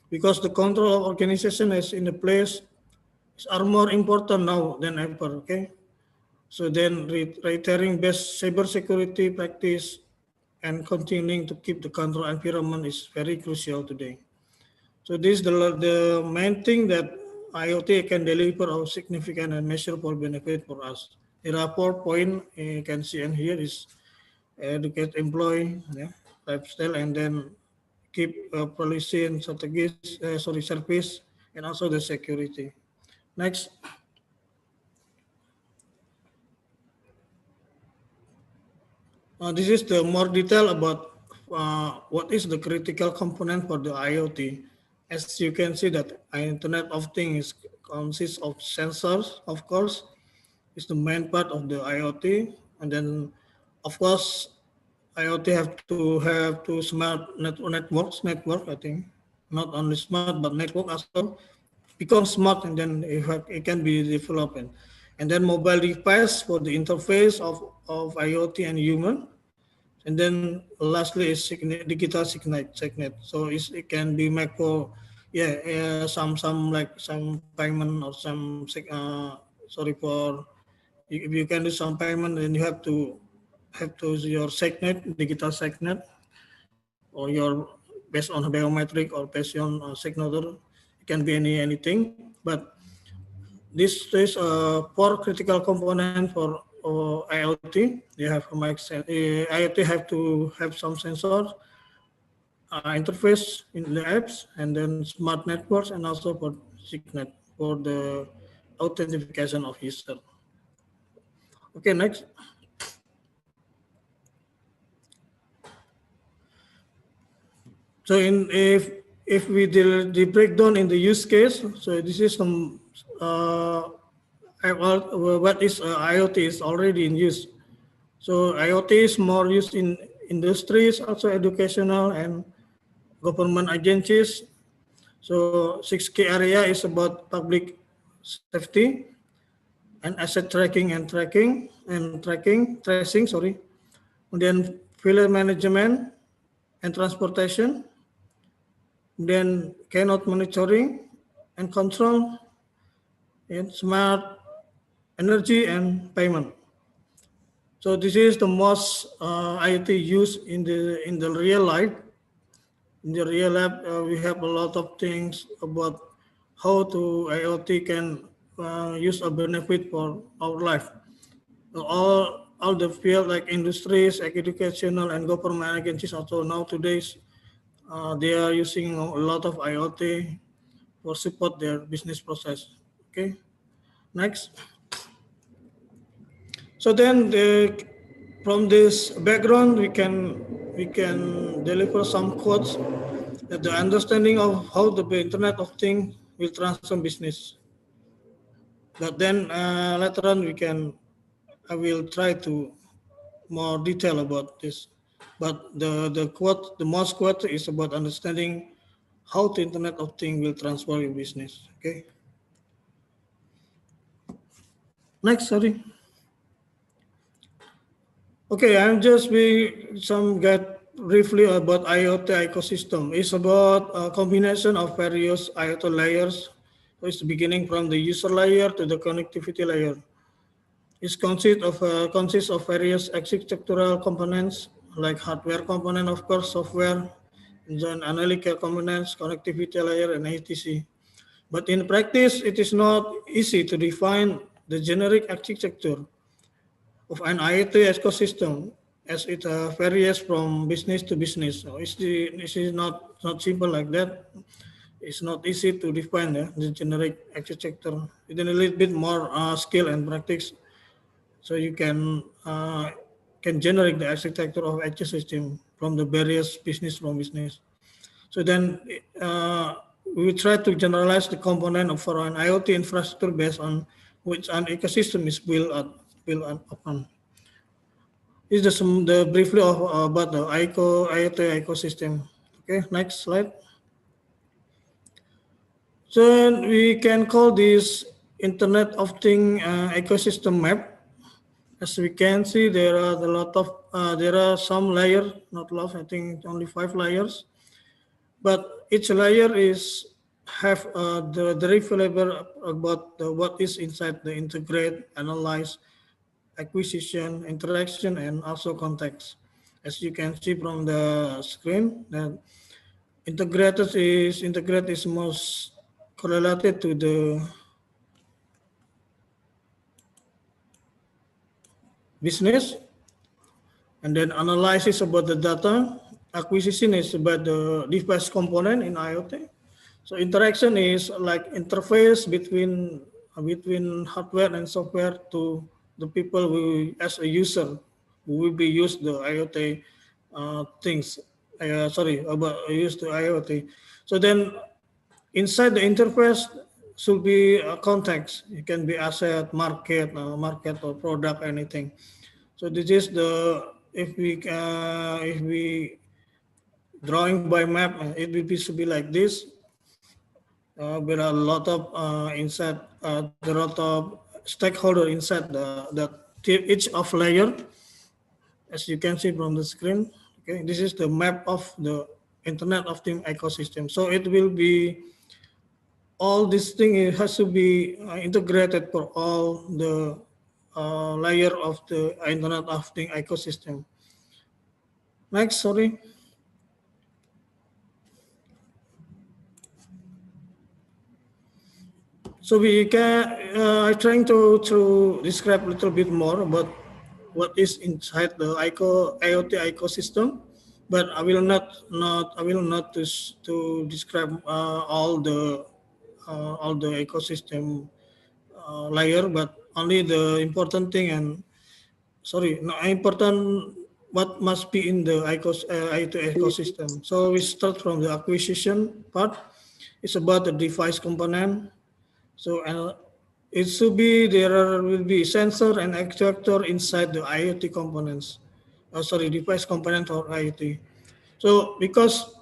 because the control of organization is in the place are more important now than ever. Okay, so then reiterating best cybersecurity practice and continuing to keep the control environment is very crucial today. So this is the main thing that IoT can deliver a significant and measurable benefit for us. There are 4 points you can see in here is educate employee, yeah, lifestyle, and then keep policy and strategies, service, and also the security. Next. This is the more detail about what is the critical component for the IoT. As you can see that Internet of Things consists of sensors, of course, is the main part of the IoT. And then, of course, IoT have to smart network, I think. Not only smart, but network also become smart, and then it can be developed. And then mobile device for the interface of IoT and human. And then lastly is digital signet. So it can be made for some payment or if you can do some payment, then you have to your signet, digital signet, or your based on biometric or based on signature. It can be anything, but this is 4 critical components for IoT. They have IoT have to have some sensor interface in the apps, and then smart networks, and also for signet for the authentication of user. Okay, next. So if we the breakdown in the use case, so this is some what is IoT is already in use. So IoT is more used in industries, also educational and government agencies. So 6 key area is about public safety and asset tracing, tracing. Then field management and transportation. Then cannot monitoring and control, and smart energy and payment. So this is the most IoT used in the real life. In the real life, we have a lot of things about how to IoT can use a benefit for our life. All the field like industries, educational, and government agencies also nowadays they are using a lot of IoT or support their business process. Okay, next. So then from this background, we can deliver some quotes that the understanding of how the Internet of Things will transform business. But then later on, I will try to more detail about this. But the quote, the most quote is about understanding how the Internet of Things will transform your business. Okay. Next, sorry. Okay, I'm just be some get briefly about IoT ecosystem. It's about a combination of various IoT layers. So it's beginning from the user layer to the connectivity layer. It consists of various architectural components like hardware component, of course, software, then analytical components, connectivity layer, and etc. But in practice, it is not easy to define the generic architecture of an IoT ecosystem as it varies from business to business. So it is not simple like that. It's not easy to define the generic architecture. It is a little bit more skill and practice. So you can generate the architecture of ecosystem from the various business from business. So then we try to generalize the component for an IoT infrastructure based on which an ecosystem is built upon. This is the briefly about the IoT ecosystem. Okay, next slide. So we can call this Internet of Things ecosystem map. As we can see, there are a lot of there are some layers, not a lot. I think only 5 layers, but each layer have the flavor about what is inside the integrate, analyze, acquisition, interaction, and also context. As you can see from the screen, that integrate is most correlated to the business, and then analysis about the data. Acquisition is about the device component in IoT. So interaction is like interface between hardware and software to the people who, as a user, who will be use the IoT things. Use the IoT. So then inside the interface should be a context. It can be asset, market or product, anything. So this is the if we drawing by map, it will be should be like this. There are a lot of inside there are a lot of stakeholder inside each of layer, as you can see from the screen. Okay, this is the map of the Internet of Things ecosystem. So it will be all this thing, it has to be integrated for all the layer of the Internet of Things ecosystem. Next, sorry. So we can I'm trying to describe a little bit more about what is inside the IoT ecosystem, but I will not to describe all the ecosystem layer, but only the important thing important what must be in the IoT ecosystem. So we start from the acquisition part. It's about the device component. So it should be will be sensor and actuator inside the IoT components. Device component or IoT. So because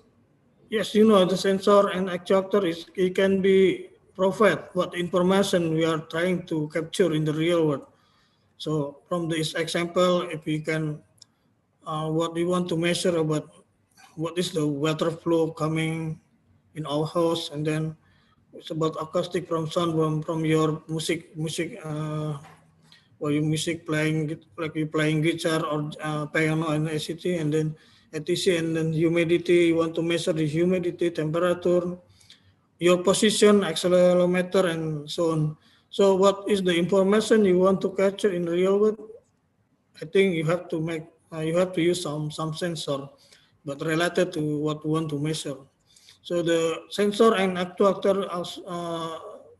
yes, the sensor and actuator it can be provide what information we are trying to capture in the real world. So from this example, if we can what we want to measure about what is the water flow coming in our house, and then it's about acoustic from sound from your music or your music playing, like you playing guitar or piano and etc. And then etc. And then humidity, you want to measure the humidity, temperature, your position, accelerometer, and so on. So what is the information you want to capture in real world? I think you have to use some sensor, but related to what you want to measure. So the sensor and actuator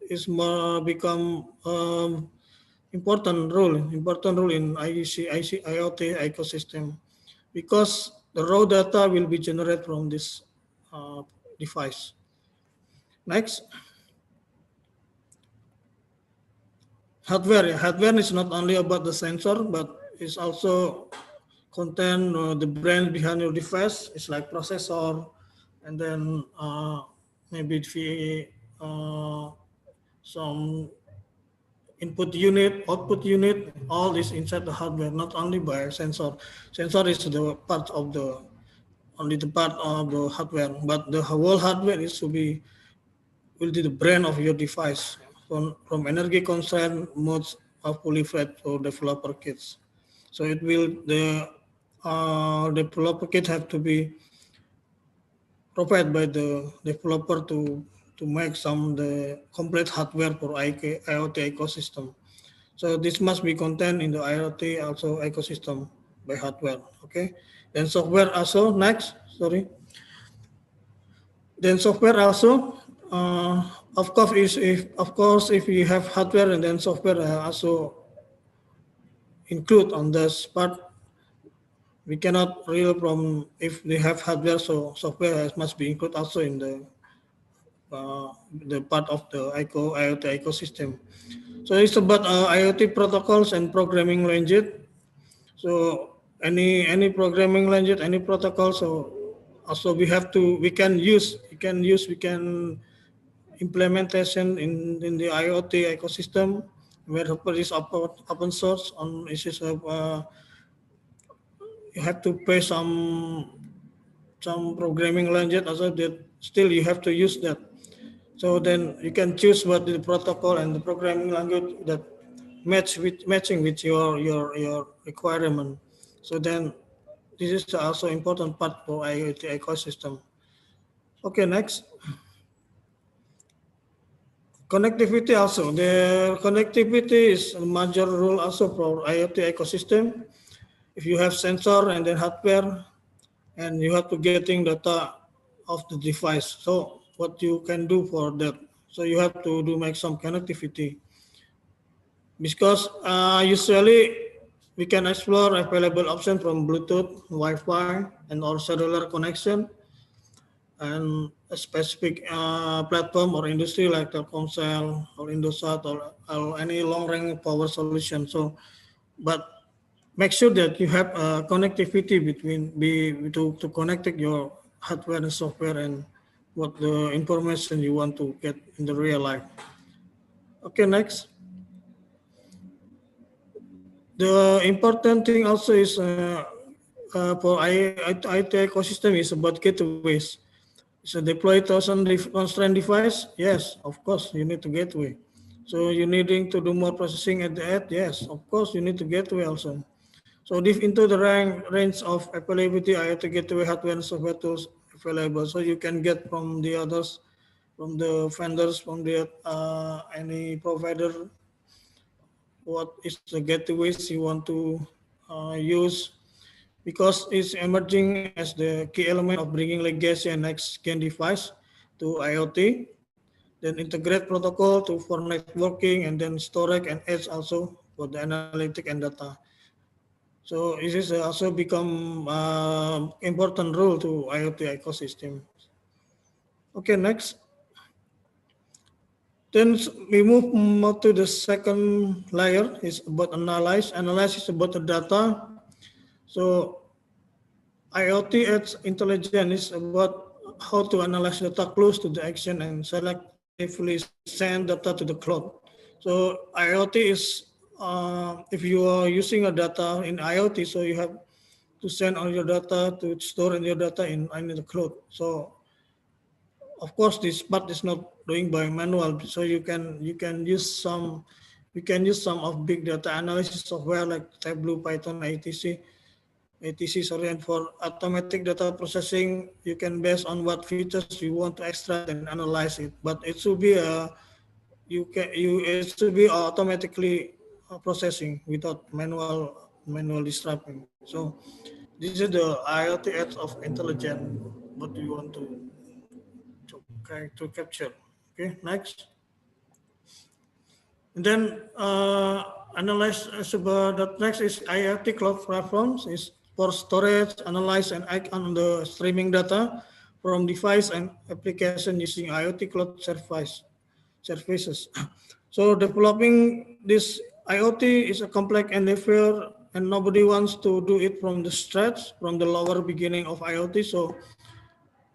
is more become important role in IoT ecosystem, because the raw data will be generated from this device. Next, hardware. Hardware is not only about the sensor, but it's also contain the brain behind your device. It's like processor, and then maybe some input unit, output unit, all this inside the hardware, not only by sensor. Sensor is the part of the only the part of the hardware, but the whole hardware is to be will be the brain of your device from energy constraint modes of proliferate or developer kits. So it will the developer kit have to be provided by the developer to make some the complete hardware for IoT ecosystem. So this must be contained in the IoT also ecosystem by hardware. Okay, then software also next. Sorry. Then software also, of course, if you have hardware and then software also include on this part. We cannot rely from if they have hardware, so software must be included also in the part of the IoT ecosystem. So it's about IoT protocols and programming language. So any programming language, any protocol. So also we can implementation in the IoT ecosystem where is open source on is you have to pay some programming language also that still you have to use that. So then you can choose what the protocol and the programming language that matching with your requirement. So then this is also important part for IoT ecosystem. Okay, next. Connectivity also. The connectivity is a major role also for IoT ecosystem. If you have sensor and then hardware, and you have to getting data of the device. So what you can do for that? So you have to make some connectivity, because usually we can explore available option from Bluetooth, Wi-Fi, and or cellular connection, and a specific platform or industry like Telkomsel or Indosat or any long-range power solution. So, but make sure that you have connectivity to connect your hardware and software and what the information you want to get in the real life. Okay, next. The important thing also is for IT ecosystem is about gateways. So deploy thousand constraint device. Yes, of course you need to gateway. So you needing to do more processing at the edge. Yes, of course you need to gateway also. So deep into the range of availability IoT gateway hardware and software tools available. So you can get from the others, from the vendors, from the any provider, what is the gateways you want to use, because it's emerging as the key element of bringing legacy and next gen device to IoT. Then integrate protocol for networking and then storage and edge also for the analytic and data. So this is also become important role to IoT ecosystem. Okay, next. Then we move to the second layer. Is about analyze. Analyze is about the data. So IoT edge intelligence is about how to analyze data close to the action and selectively send data to the cloud. So IoT is if you are using a data in IoT, so you have to send all your data to store in your data in the cloud. So of course this part is not doing by manual. So you can use some of big data analysis software like Tableau, Python, etc. Sorry, and for automatic data processing, you can based on what features you want to extract and analyze it. But it should be it should be automatically processing without manual disrupting. So this is the IoT edge of intelligence. What do you want to? to capture. Okay, next. And then analyze about that next is IoT cloud platforms is for storage, analyze, and act on the streaming data from device and application using IoT cloud services. So developing this IoT is a complex endeavor, and nobody wants to do it from the scratch, from the lower beginning of IoT. So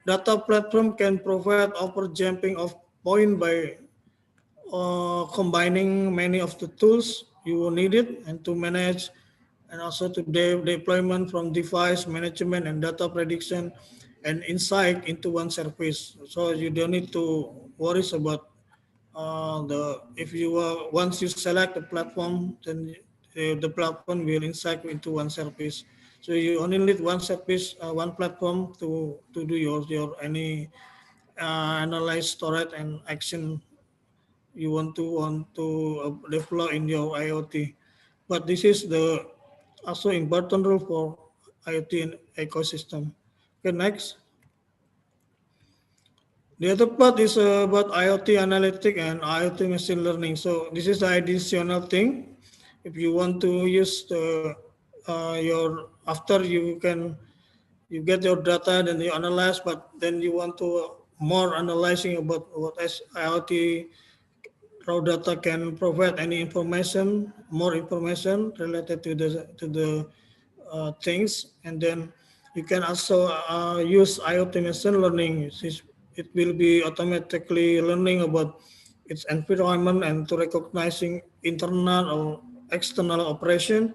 data platform can provide over jumping of point by combining many of the tools you need it and to manage, and also to deployment from device management and data prediction and insight into one service. So you don't need to worry about if you once you select the platform, then the platform will insight into one service. So you only need one service, one platform to do your any analyze, storage, and action you want to develop in your IoT. But this is the also important role for IoT ecosystem. Okay, next. The other part is about IoT analytic and IoT machine learning. So this is the additional thing. If you want to use the your after you get your data, then you analyze, but then you want to more analyzing about what IoT raw data can provide any information, more information related to the things, and then you can also use IoT machine learning. It will be automatically learning about its environment and to recognizing internal or external operation,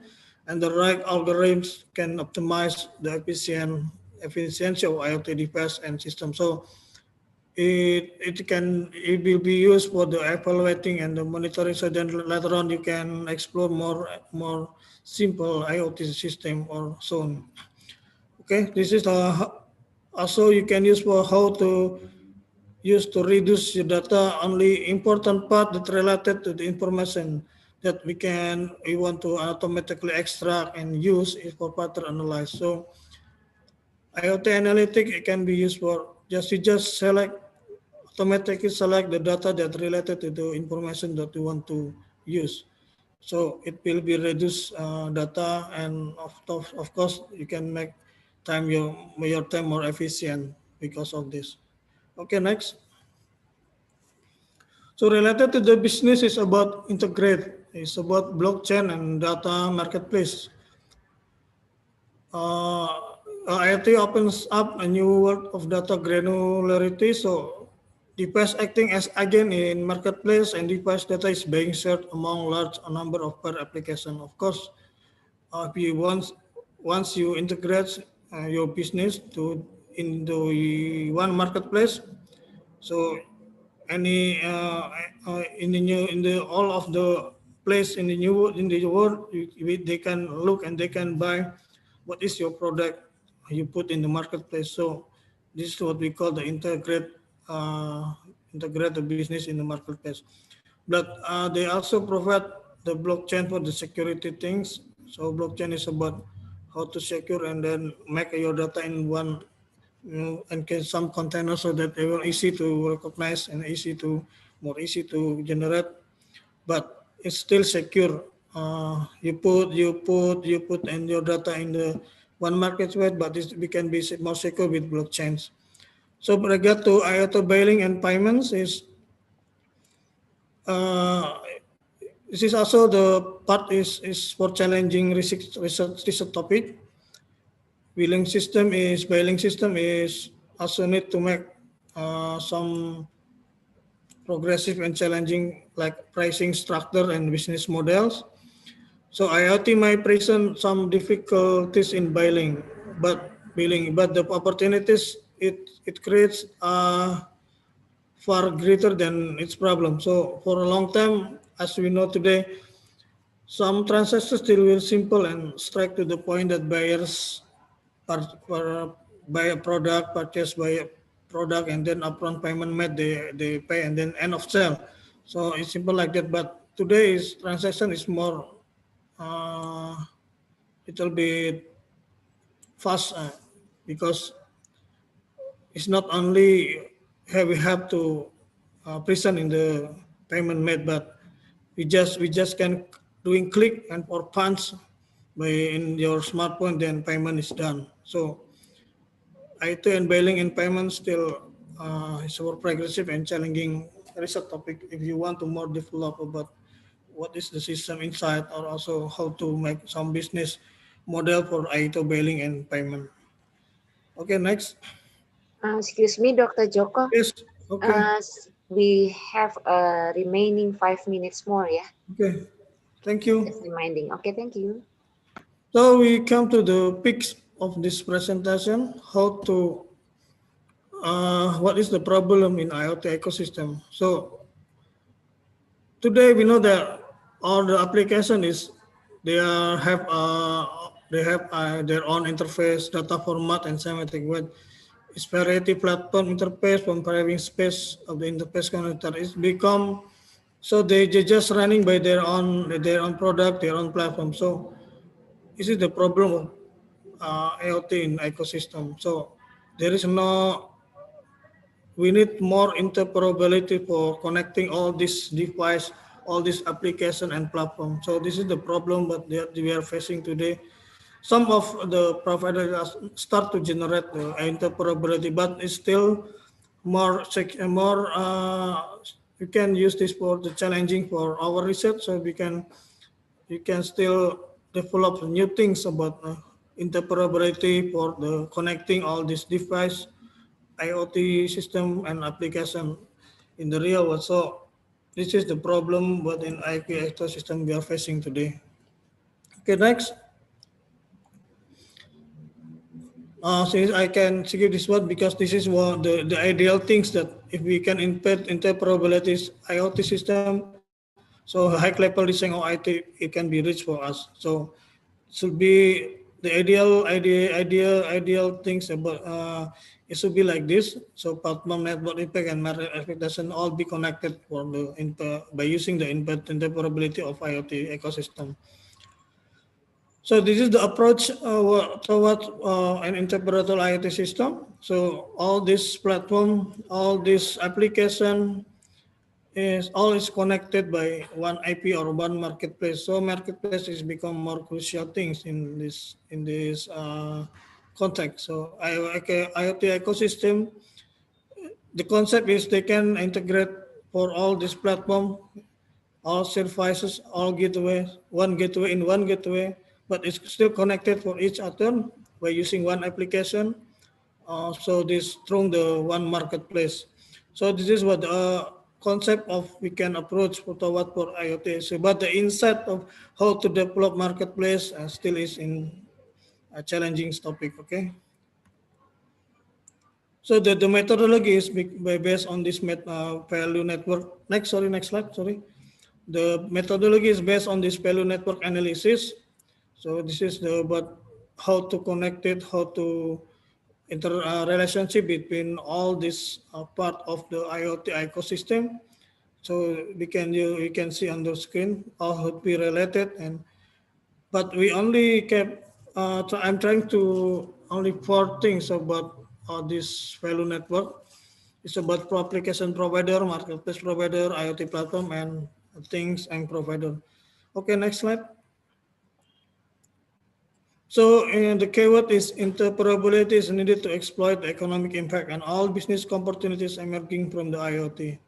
and the right algorithms can optimize the efficiency of IoT device and system. So it will be used for the evaluating and the monitoring. So then later on you can explore more simple IoT system or so on. Okay, this is also you can use for how to use to reduce your data only important part that related to the information that we want to automatically extract and use it for further analyze. So IoT analytic, it can be used for you just automatically select the data that related to the information that you want to use. So it will be reduce data, and of course you can make your time more efficient because of this. Okay, next. So related to the business is about integrate. It's about blockchain and data marketplace. IoT opens up a new world of data granularity. So device acting as agent in marketplace, and device data is being shared among large number of per application. Of course, if you once you integrate your business into one marketplace, so any in the all of the place in the world, they can look and they can buy what is your product you put in the marketplace. So this is what we call the integrate the business in the marketplace. But they also provide the blockchain for the security things. So blockchain is about how to secure and then make your data in one and get some containers so that they will easy to recognize and more easy to generate, but it's still secure. You put and your data in the one marketplace, but we can be more secure with blockchains. So with regard to IoT billing and payments this is also the part is for challenging research topic. Billing system is also need to make some progressive and challenging like pricing structure and business models. So IoT might present some difficulties in but the opportunities it creates are far greater than its problem. So for a long time, as we know today, some transactions still will simple and straight to the point that buyers buy a product, purchase by a product, and then upfront payment made, they pay, and then end of sale. So it's simple like that. But today's transaction is more little bit fast because it's not only we have to present in the payment made, but we just can doing click and or punch by in your smartphone, then payment is done. So IT and billing in payment still is more progressive and challenging. There is a topic if you want to more develop about what is the system inside, or also how to make some business model for IT billing and payment. Okay, next. Excuse me, Dr. Joko. Yes, okay. We have remaining 5 minutes more, yeah? Okay, thank you. Just reminding. Okay, thank you. So we come to the peaks of this presentation, how to, what is the problem in IoT ecosystem. So today we know that all the application is, they have their own interface, data format, and semantic web. Its variety platform interface from private space of the interface connector is become, so they just running by their own product, their own platform. So this is the problem of IoT in ecosystem. So there is no, we need more interoperability for connecting all these device, all these application and platform. So this is the problem that we are facing today. Some of the providers start to generate the interoperability, but it's still more you can use this for the challenging for our research, so you can still develop new things about interoperability for the connecting all these device, IoT system and application in the real world. So this is the problem what in IP ecosystem we are facing today. Okay, next. Since I can give this word because this is one the ideal things that if we can embed interoperability IoT system, so high level design or IT, it can be reached for us. So should be the ideal things about it should be like this. So platform, network impact, and market expectation all be connected for the by using the interoperability of IoT ecosystem. So this is the approach towards an interoperable IoT system. So all this platform, all this application is all is connected by one IP or one marketplace. So marketplace is become more crucial things in this context. So IoT ecosystem, the concept is they can integrate for all this platform, all services, all gateway, one gateway in one gateway, but it's still connected for each other by using one application. So this through the one marketplace. So this is what the concept of we can approach toward for IoT. So, but the insight of how to develop marketplace still is in a challenging topic. Okay. So the methodology is based on this value network. Next slide. Sorry. The methodology is based on this value network analysis. So this is the about how to connect it, how to relationship between all this part of the IoT ecosystem. So we can see on the screen how it be related, and but we only kept. So I'm trying to only 4 things about this value network. It's about application provider, marketplace provider, IoT platform, and things and provider. Okay, next slide. So the keyword is interoperability is needed to exploit the economic impact and all business opportunities emerging from the IoT.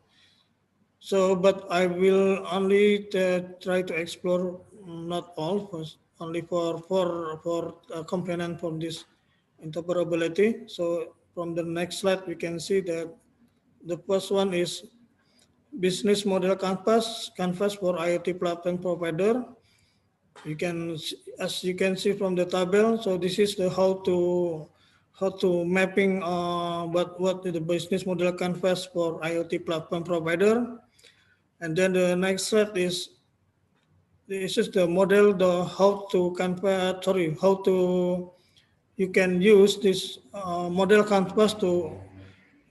So, but I will only try to explore not all, only for component from this interoperability. So from the next slide, we can see that the first one is business model canvas for IoT platform provider. You can, as you can see from the table, so this is the how to mapping what the business model canvas for IoT platform provider. And then the next slide is this is the model, the how to canvas, how to you can use this model canvas to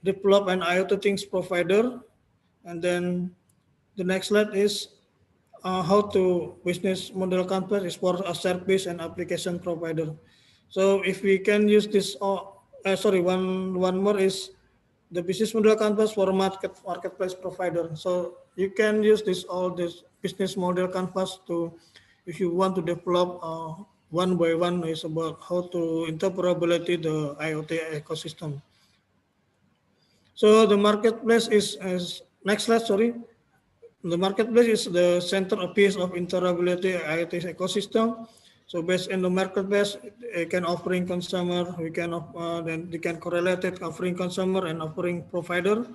develop an IoT things provider. And then the next slide is how to business model canvas is for a service and application provider. So if we can use this, one more is the business model canvas for marketplace provider. So you can use all this business model canvas to, if you want to develop one by one, is about how to interoperability the IoT ecosystem. So the marketplace is next slide. Sorry. The marketplace is the centerpiece of interoperability IoT ecosystem. So based on the marketplace, it can offering consumer, then they can correlate it offering consumer and offering provider.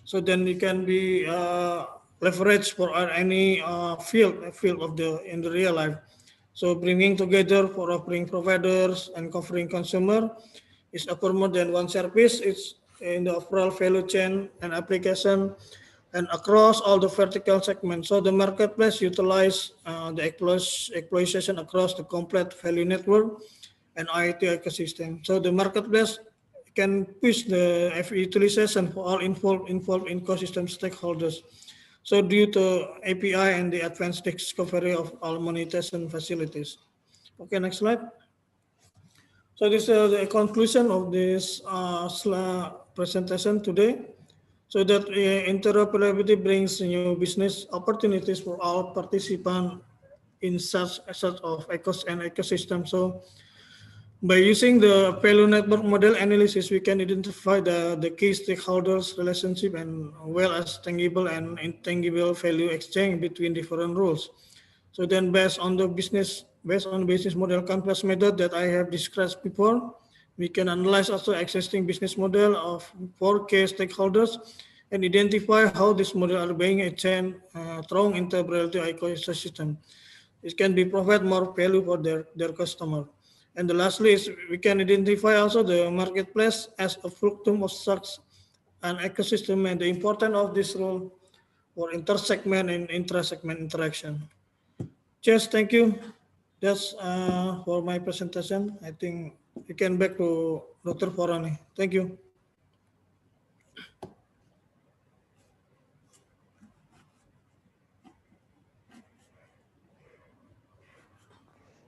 So then it can be leveraged for any field of in the real life. So bringing together for offering providers and covering consumer is offer more than one service. It's in the overall value chain and application and across all the vertical segments. So the marketplace utilize the exploitation across the complete value network and IoT ecosystem. So the marketplace can push the utilization for all involved ecosystem stakeholders. So due to API and the advanced discovery of all monetization facilities. Okay, next slide. So this is the conclusion of this presentation today. So that interoperability brings new business opportunities for all participants in such of ecosystem. So by using the value network model analysis, we can identify the key stakeholders relationship and well as tangible and intangible value exchange between different roles. So then based on business model canvas method that I have described before, we can analyze also existing business model of 4 key stakeholders and identify how this model are being exchanged through interoperability ecosystem. It can be provide more value for their customer. And the lastly is we can identify also the marketplace as a fulcrum of such an ecosystem and the importance of this role for intersegment and intra-segment interaction. Just thank you. That's for my presentation. I think we can back to Dr. Farani. Thank you.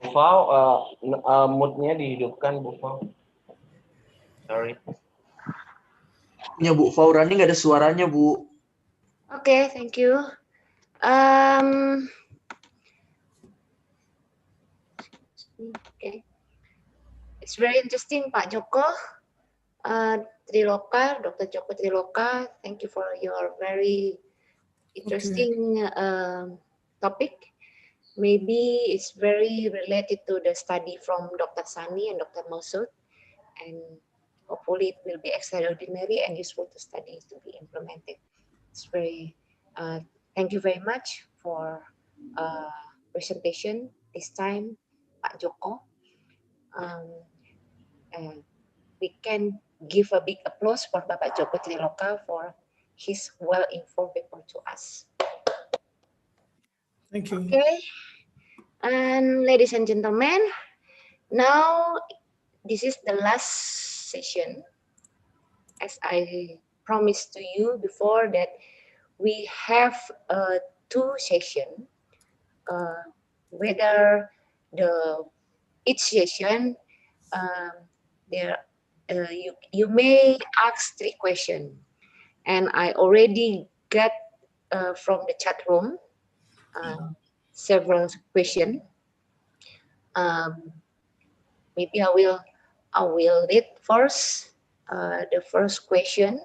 Bu Fau, mood-nya dihidupkan, Bu Fau. Sorry. Punya Bu Faurani nggak ada suaranya, Bu. Okay, thank you. Okay. It's very interesting, Pak Joko. Triloka, Dr. Joko Triloka, thank you for your very interesting topic. Maybe it's very related to the study from Dr. Sani and Dr. Mausud, and hopefully it will be extraordinary and useful to study to be implemented. It's very, thank you very much for presentation this time, Pak Joko. And we can give a big applause for Bapak Joko Triloka for his well-informed report to us. Thank you. Okay, and ladies and gentlemen, now this is the last session. As I promised to you before that we have 2 sessions, whether each session you may ask 3 questions, and I already got from the chat room several questions. Maybe I will read first the first question,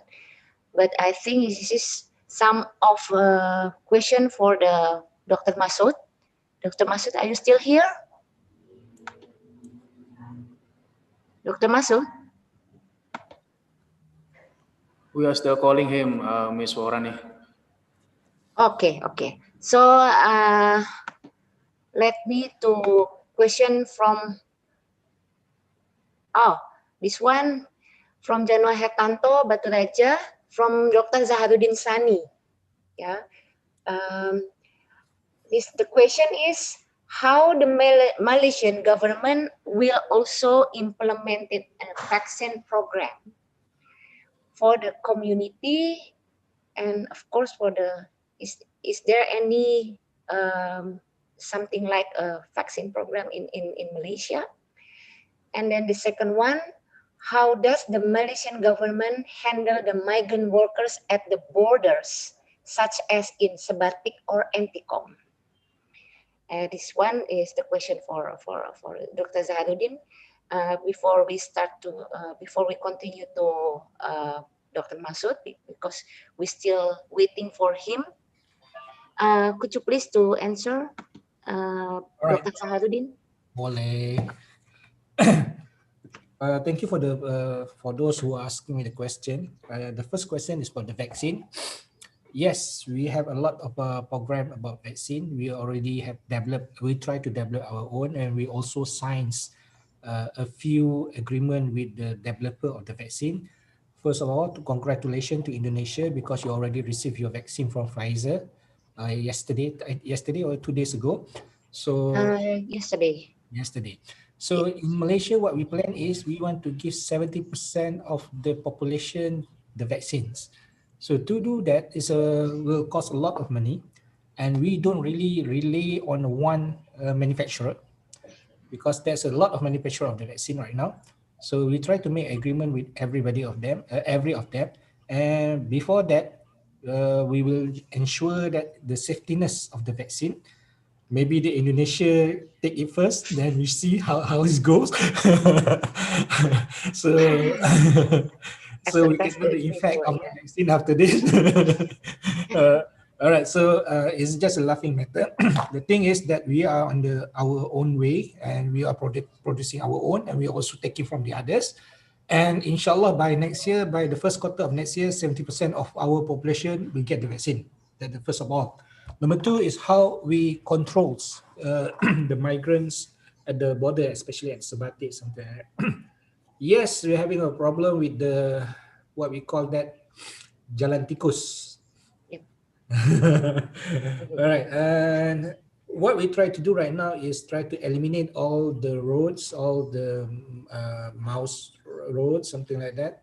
but I think this is some of question for the Dr. Masood. Dr. Masood, are you still here? Dr. Masood? We are still calling him, Ms. Warani. Okay. So let me to question from this one from Janwa Hetanto Baturaja from Dr. Zaharuddin Sani. Yeah. The question is how the Malaysian government will also implement a vaccine program for the community, and of course for the is there any something like a vaccine program in Malaysia? And then the second one, How does the Malaysian government handle the migrant workers at the borders, such as in Sebatik or Anticom? This one is the question for Dr. Zaharuddin. Before we continue to Dr. Masud, because we're still waiting for him. Could you please to answer, Alright. Dr. Zaharuddin? Boleh. Thank you for those who are asking me the question. The first question is about the vaccine. Yes, we have a lot of program about vaccine. We already have developed. We try to develop our own, and we also signed a few agreement with the developer of the vaccine. First of all, congratulations to Indonesia because you already received your vaccine from Pfizer yesterday or 2 days ago. So yesterday. So in Malaysia, what we plan is we want to give 70% of the population the vaccines. So to do that will cost a lot of money, and we don't really rely on one manufacturer because there's a lot of manufacturer of the vaccine right now. So we try to make agreement with every of them, and before that, we will ensure that the safetiness of the vaccine. Maybe the Indonesia take it first, then we see how it goes. so so we can know the effect of the vaccine after this. All right, so it's just a laughing matter. The thing is that we are on our own way, and we are producing our own, and we are also taking from the others. And inshallah, by next year, by the first quarter of next year, 70% of our population will get the vaccine. That's the first of all. Number two is how we control the migrants at the border, especially at Sebatik, something like that. Yes, we're having a problem with what we call that jalan tikus. Yep. All right, and what we try to do right now is try to eliminate all the roads, all the mouse roads, something like that.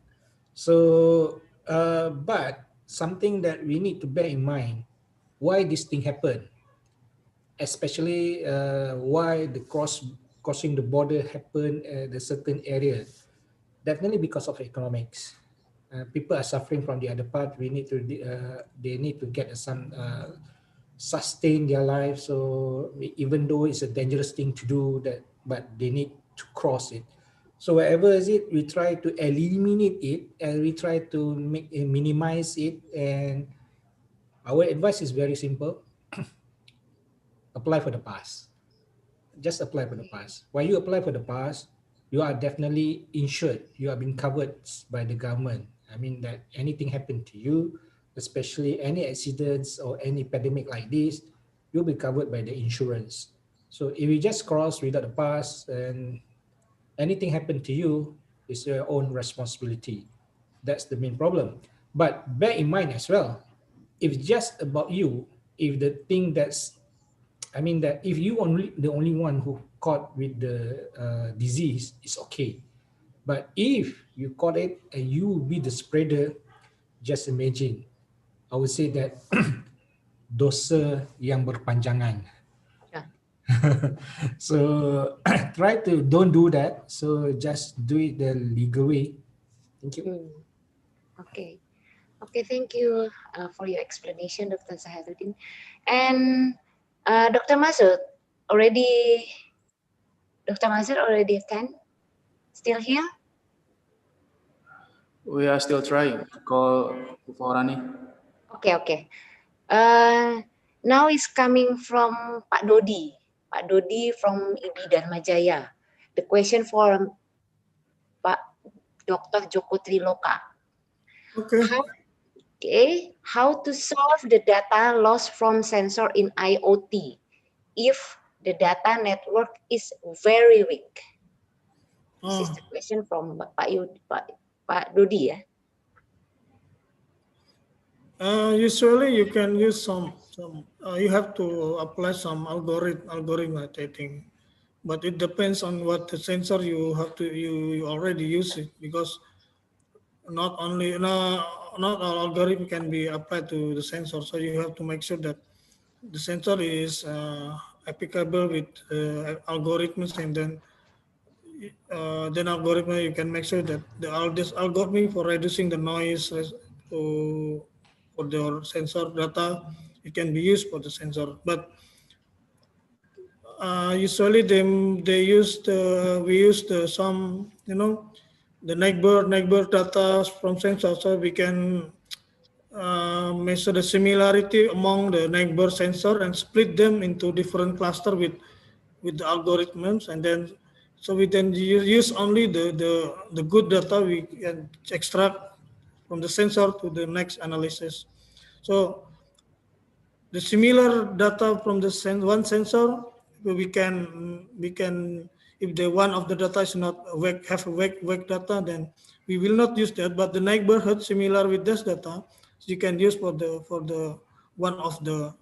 So, but something that we need to bear in mind, why this thing happened, especially why the crossing the border happened at a certain area. Definitely because of economics. People are suffering from the other part. They need to get some sustain their life. So even though it's a dangerous thing to do that, but they need to cross it. So whatever is it, we try to eliminate it, and we try to minimize it. And our advice is very simple. Apply for the pass. Just apply for the pass. When you apply for the pass, you are definitely insured. You are being covered by the government. I mean that anything happen to you, especially any accidents or any pandemic like this, you'll be covered by the insurance. So if you just cross without a pass and anything happen to you, it's your own responsibility. That's the main problem. But bear in mind as well, if it's just about you, if the thing that's that if you the only one who caught with the disease, it's okay. But if you caught it and you be the spreader, just imagine. I would say that dosa yang berpanjangan. Yeah. So try to don't do that. So just do it the legal way. Thank you. Okay. Okay, thank you for your explanation, Dr. Zaharuddin. And Dr. Masud, Dr. Masud already attend? Still here? We are still trying to call Farani. Okay. Now is coming from Pak Dodi. Pak Dodi from IIB Darmajaya. The question for Pak Dr. Joko Triloka. Okay. How to solve the data loss from sensor in IoT if the data network is very weak? This is the question from Pak Dodi. Usually you can use some you have to apply some algorithm, I think, but it depends on what the sensor you already use it, because not all algorithm can be applied to the sensor. So you have to make sure that the sensor is applicable with algorithms, and then then algorithm, you can make sure that this algorithm for reducing the noise for the sensor data, it can be used for the sensor. But usually they use we use some the neighbor data from sensor, so we can measure the similarity among the neighbor sensor and split them into different cluster with the algorithms, and then so we then use only the good data we can extract from the sensor to the next analysis. So the similar data from the one sensor, we can if the one of the data is not have a wake data, then we will not use that. But the neighborhood similar with this data, you can use for the one of the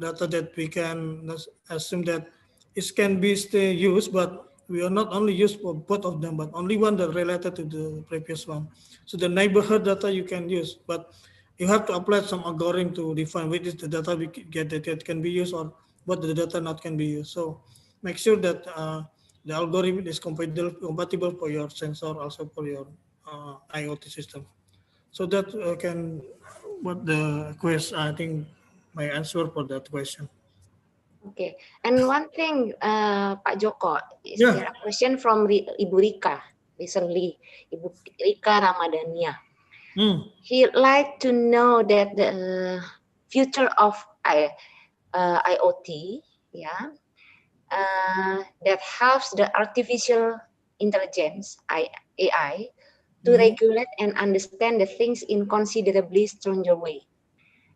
data that we can assume that it can be still used, but we are not only used for both of them, but only one that related to the previous one. So the neighborhood data you can use, but you have to apply some algorithm to define which is the data we get that can be used or what the data not can be used. So make sure that the algorithm is compatible for your sensor, also for your IoT system. So that can what the question, I think my answer for that question. Okay, and one thing, Pak Joko, is Yeah. there a question from Ibu Rika recently, Ibu Rika Ramadhania. He'd like to know that the future of IoT, yeah, that helps the artificial intelligence, AI, to regulate and understand the things in considerably stronger way.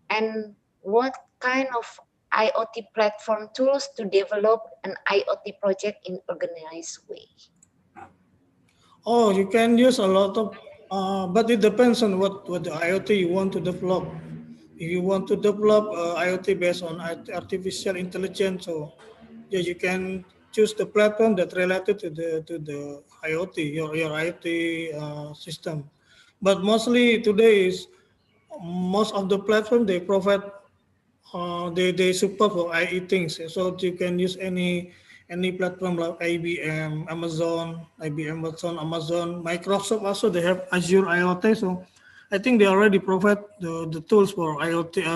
And what kind of IoT platform tools to develop an IoT project in organized way? Oh, you can use a lot of, but it depends on what the IoT you want to develop. If you want to develop IoT based on artificial intelligence, so yeah, you can choose the platform that related to the IoT, your IoT system. But mostly today is most of the platform they provide they support for IE things, so you can use any platform like IBM, Amazon, Microsoft. Also, they have Azure IoT. So I think they already provide the tools for IoT.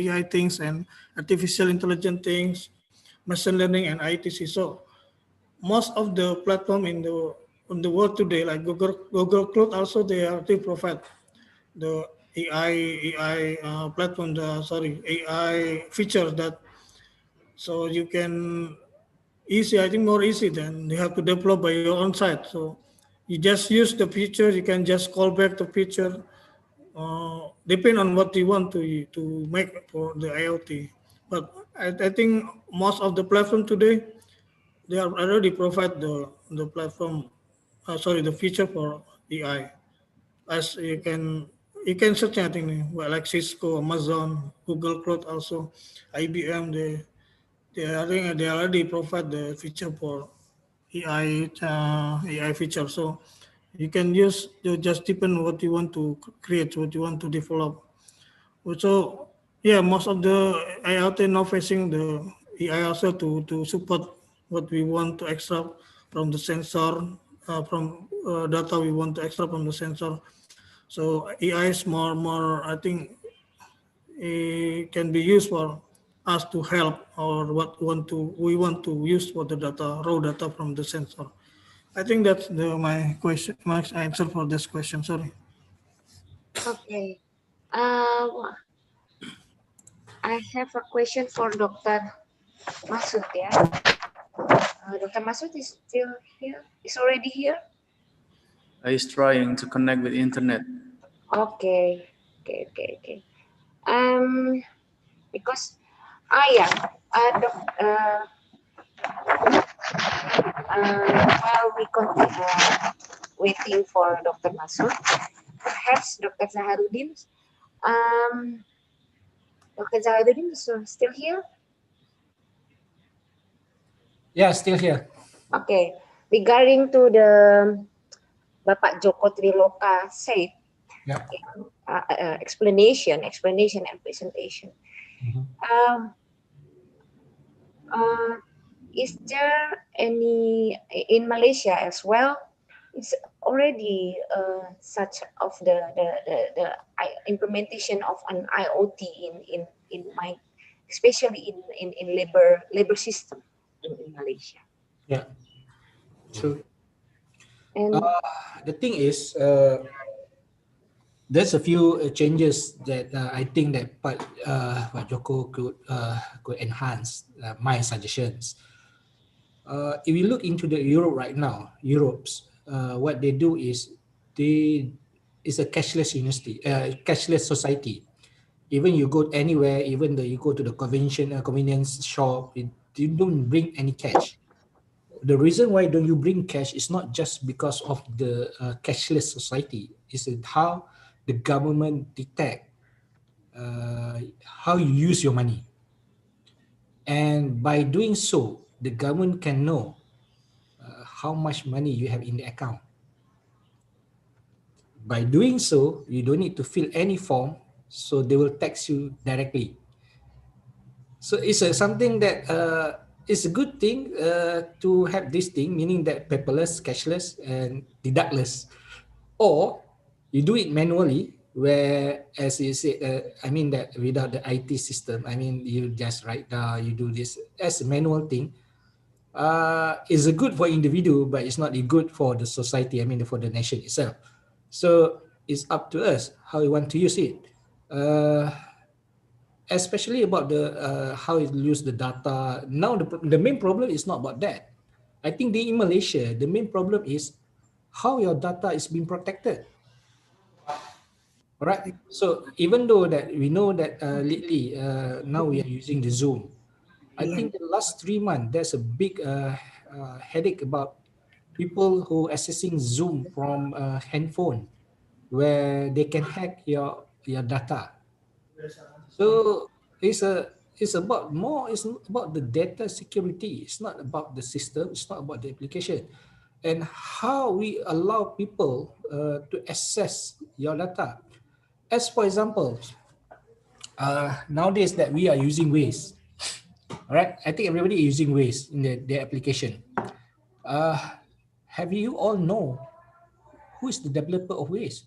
AI things and artificial intelligence things, machine learning and ITC. So most of the platform in the world today, like Google Cloud, also they provide the AI platform, AI features that so you can I think more easy than you have to develop by your own side. So you just use the feature, you can just call back the feature, depend on what you want to make for the IoT. But I think most of the platform today, they are already provide the platform, the feature for AI. As you can search anything like Cisco, Amazon, Google Cloud, also IBM. They already provide the feature for AI feature. So you can use just depend what you want to create, what you want to develop. So yeah, most of the IoT now facing the AI also to support what we want to extract from the sensor, from data we want to extract from the sensor. So AI is more I think it can be used for us to help or we want to use for the data, raw data from the sensor. I think that's my answer for this question. Sorry. Okay. I have a question for Dr. Masud. Yeah. Dr. Masud is still here? Is already here? He's trying to connect with internet. Okay. Because while we continue waiting for Dr. Masud, perhaps Dr. Zaharuddin. Dr. Zaharuddin is still here? Yeah, still here. Okay. Regarding to the Bapak Joko Triloka said, Yeah. Explanation and presentation. is there any in Malaysia as well? It's already such of the implementation of an IoT in my especially in labor system in Malaysia. Yeah. True. And The thing is, there's a few changes that I think that Pak Joko could enhance my suggestions. If you look into the Europe right now, what they do is they it's a cashless university, cashless society. Even you go anywhere, even though you go to the convenience shop, you don't bring any cash. The reason why don't you bring cash is not just because of the cashless society. It's how the government detect how you use your money, and by doing so, the government can know how much money you have in the account. By doing so, you don't need to fill any form, so they will tax you directly. So it's something that it's a good thing to have this thing, meaning that paperless, cashless, and deductless. Or you do it manually, where, as you said, I mean that without the IT system, I mean you just write down, you do this as a manual thing. Is a good for individual, but it's not good for the society. I mean for the nation itself. So it's up to us how we want to use it. Especially about the how it use the data. Now the main problem is not about that. I think in Malaysia, the main problem is how your data is being protected. All right. So even though that we know that lately now we are using the Zoom, I think the last 3 months there's a big headache about people who accessing Zoom from handphone, where they can hack your data. So it's about more. It's not about the data security. It's not about the system. It's not about the application, and how we allow people to access your data. As for example, nowadays that we are using Waze, all right. I think everybody is using Waze in their application. Uh, have you all know who is the developer of Waze?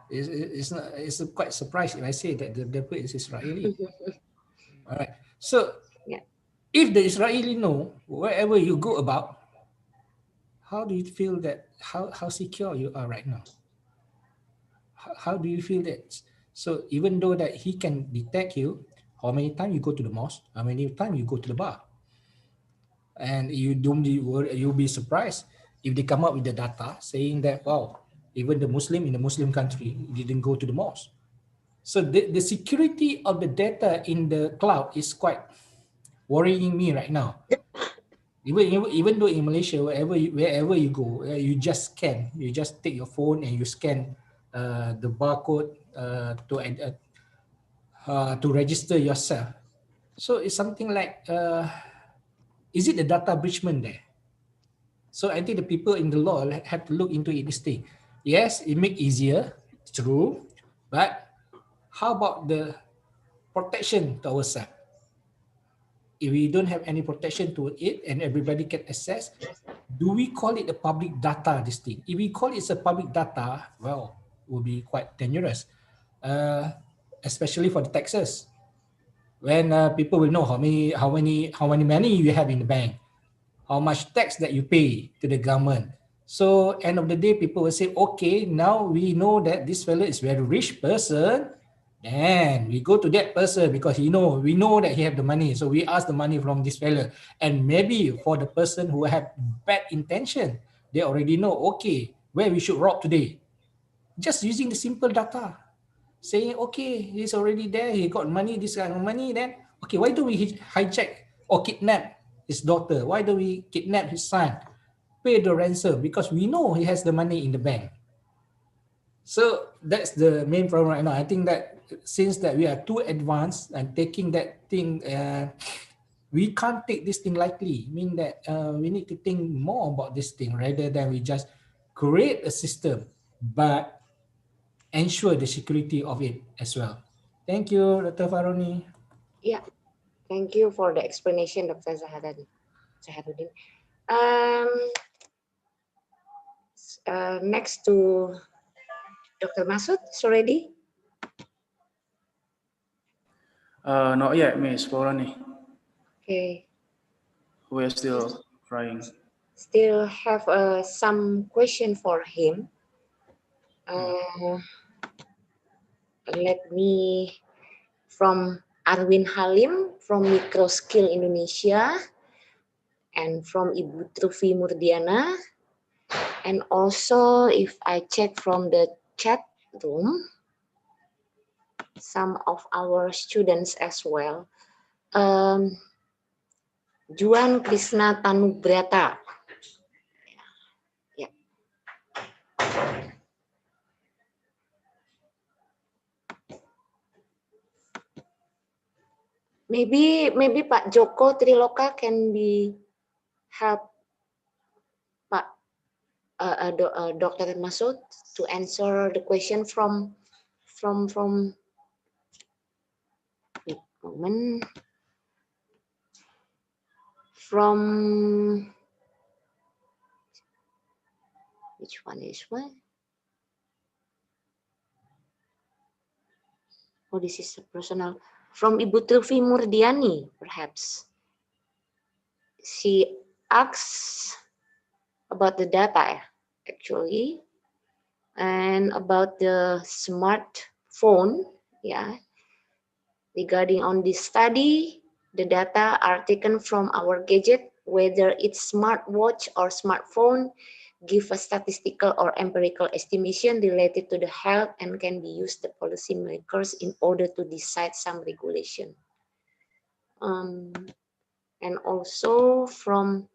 It's quite surprised if I say that the developer is Israeli. All right. So yeah. If the Israeli know wherever you go about, how do you feel that how secure you are right now? How do you feel that? So even though that he can detect you, how many times you go to the mosque, how many times you go to the bar, and you don't be worried, you'll be surprised if they come up with the data saying that wow, even the Muslim in the Muslim country didn't go to the mosque. So the security of the data in the cloud is quite worrying me right now. Even though in Malaysia, wherever you go, you just scan, you just take your phone and you scan the barcode to register yourself. So it's something like, is it the data breachment there? So I think the people in the law have to look into this thing. Yes, it make easier, true, but how about the protection to ourselves? If we don't have any protection to it and everybody can access, do we call it a public data, this thing? If we call it a public data, well, it will be quite dangerous, especially for the taxes. When people will know how many money you have in the bank, how much tax that you pay to the government. So end of the day, people will say, okay, now we know that this fellow is very rich person, and we go to that person because we know that he have the money. So we ask the money from this fellow. And maybe for the person who have bad intention, they already know, okay, where we should rob today. Just using the simple data. Saying, okay, he's already there, he got money, this kind of money, then, okay, why don't we hijack or kidnap his daughter? Why don't we kidnap his son? Pay the ransom because we know he has the money in the bank. So that's the main problem right now. I think that since that we are too advanced and taking that thing, we can't take this thing lightly. I mean that we need to think more about this thing rather than we just create a system, but ensure the security of it as well. Thank you, Dr. Faroni. Yeah, Thank you for the explanation, Dr. Zaharuddin. Next to Dr. Masud, is already? Not yet, Miss Forani. Okay. We're still trying. Still have some question for him. Let me, from Arwin Halim from Microskill Indonesia, and from Ibu Trufi Murdiana, and also if I check from the chat room, some of our students as well. Juan Krishna Tanubrata. Yeah. Maybe Pak Joko Triloka can be help Pak Dr. Masud to answer the question from moment from which one is what? Oh, this is a personal from Ibu Trufi Murdiani, perhaps. She asks about the data actually, and about the smartphone, yeah. Regarding on this study, the data are taken from our gadget, whether it's smartwatch or smartphone, give a statistical or empirical estimation related to the health and can be used the policymakers in order to decide some regulation. And also from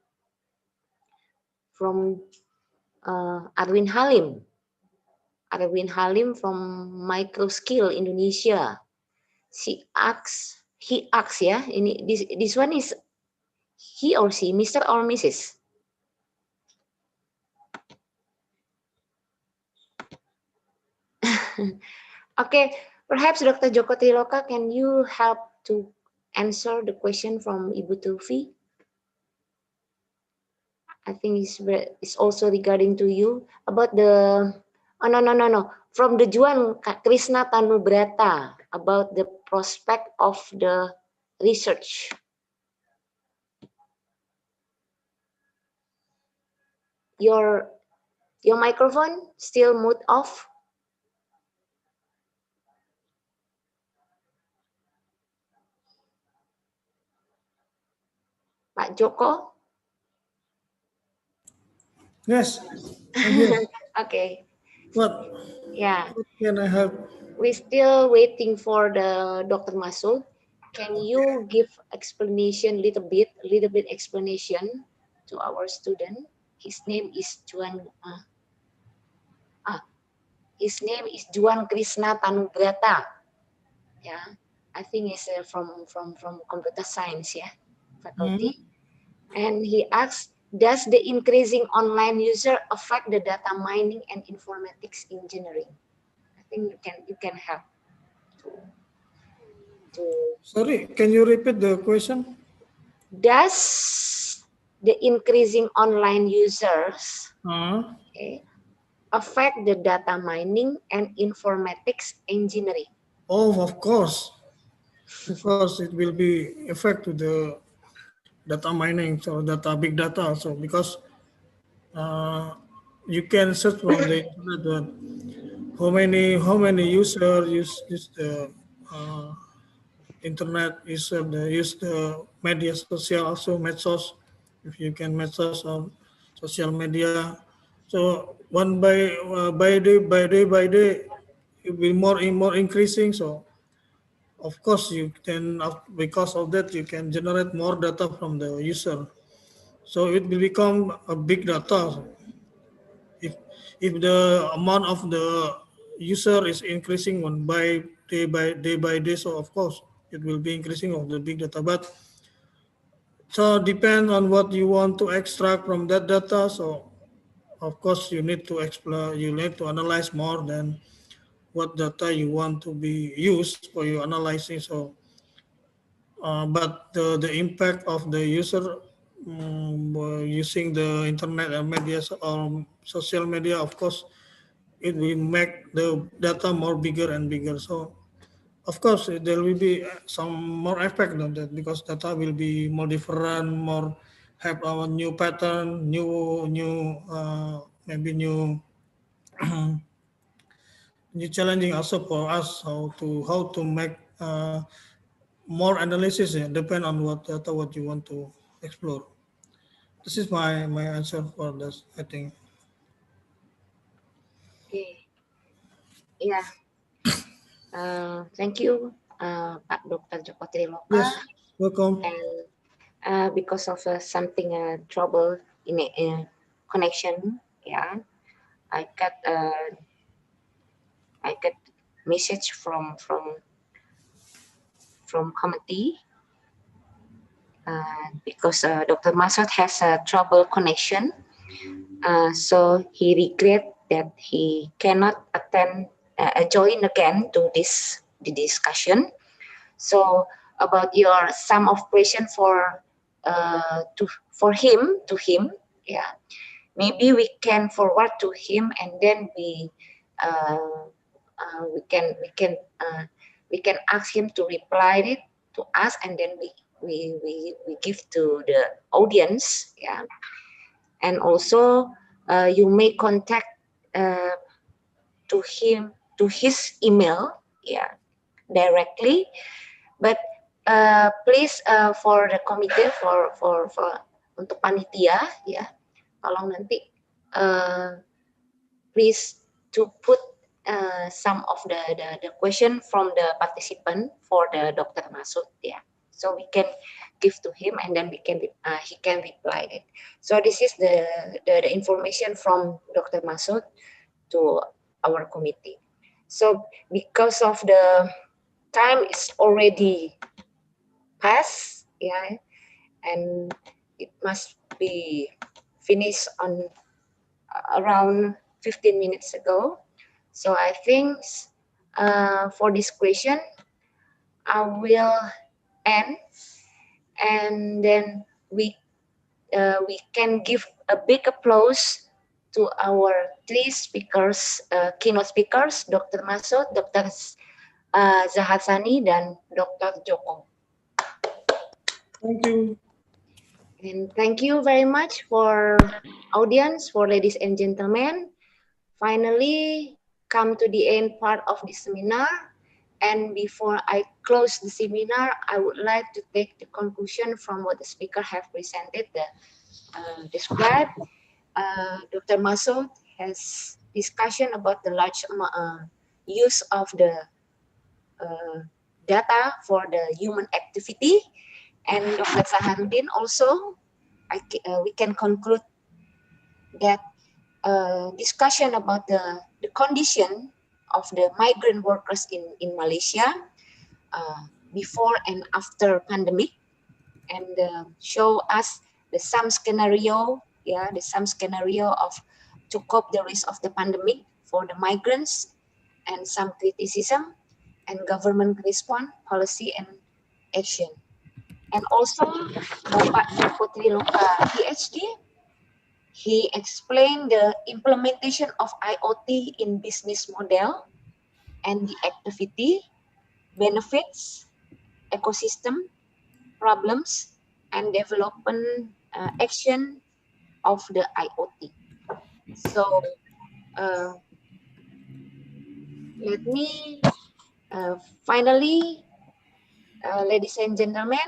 Arwin Halim from Microskill Indonesia. He asks, yeah, this one is he or she, Mr. or Mrs. Okay, perhaps Dr. Joko Triloka, can you help to answer the question from Ibu Tulfi? I think it's also regarding to you about the, oh no, from the Juan Krishna Tanubrata about the prospect of the research. Your microphone still mute off. Pak Joko? Yes. Thank you. Okay. What? Yeah. What can I help? We're still waiting for the Dr. Masud. Can you give explanation, little bit explanation to our student? His name is Juan. His name is Juan Krishna Tanubrata. Yeah, I think it's from computer science, yeah, faculty. And he asks, does the increasing online user affect the data mining and informatics engineering? I think you can help to. Sorry, can you repeat the question? Does the increasing online users affect the data mining and informatics engineering? Oh, of course. Of course, it will be effect to the data mining, so big data also, because you can search from the internet that how many users use the internet, use the media social, also medsos, if you can medsos on social media. So by day, it will be more increasing. So of course you can, because of that, you can generate more data from the user. So it will become a big data. If the amount of the user is increasing day by day, so of course it will be increasing of the big data. But so depend on what you want to extract from that data. So of course you need to explore, you need to analyze more than what data you want to be used for your analyzing. So but the impact of the user using the internet and media or social media, of course, it will make the data more bigger and bigger. So, of course, there will be some more effect on that because data will be more different, more have our new pattern, maybe new new challenging also for us how to make more analysis. Depend on what data what you want to explore. This is my answer for this, I think. Okay. Yeah. Thank you, Pak Dr. Joko Triloka. Yes, welcome. And because of something trouble in a connection, yeah, I got message from committee because Dr. Masud has a trouble connection, so he regret that he cannot attend join again to the discussion. So about your sum of question for him, yeah, maybe we can forward to him and then we can ask him to reply it to us, and then we give to the audience, yeah. And also you may contact to him, to his email, yeah, directly. But please for the committee, for untuk panitia, ya, tolong nanti please to put some of the question from the participant for the Dr. Masud, yeah, so we can give to him and then we can he can reply it. So this is the information from Dr. Masud to our committee. So because of the time is already passed, yeah, and it must be finished on around 15 minutes ago. So I think for this question, I will end, and then we can give a big applause to our three speakers, keynote speakers, Dr. Masud, Dr. Zahad Sani, dan Dr. Joko. Thank you. And thank you very much for audience, for ladies and gentlemen. Finally, come to the end part of the seminar. And before I close the seminar, I would like to take the conclusion from what the speaker have presented, described. Dr. Masud has discussion about the large use of the data for the human activity. And Dr. Saharuddin also, we can conclude that discussion about the condition of the migrant workers in Malaysia before and after pandemic, and show us some scenario, yeah, some scenario of to cope the risk of the pandemic for the migrants, and some criticism and government response, policy and action. And also Bapak Joko Triloka, PhD, he explained the implementation of IoT in business model and the activity, benefits, ecosystem, problems, and development action of the IoT. So let me finally, ladies and gentlemen,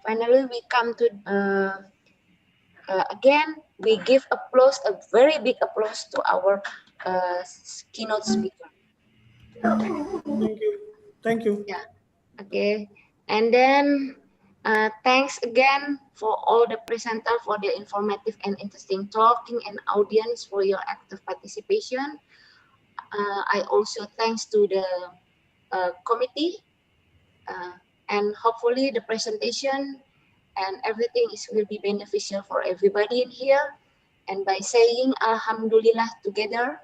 finally we come to again, we give applause, a very big applause to our keynote speaker. Thank you. Thank you. Yeah. Okay. And then thanks again for all the presenters for their informative and interesting talking, and audience for your active participation. I also thanks to the committee, and hopefully the presentation and everything will be beneficial for everybody in here. And by saying Alhamdulillah together,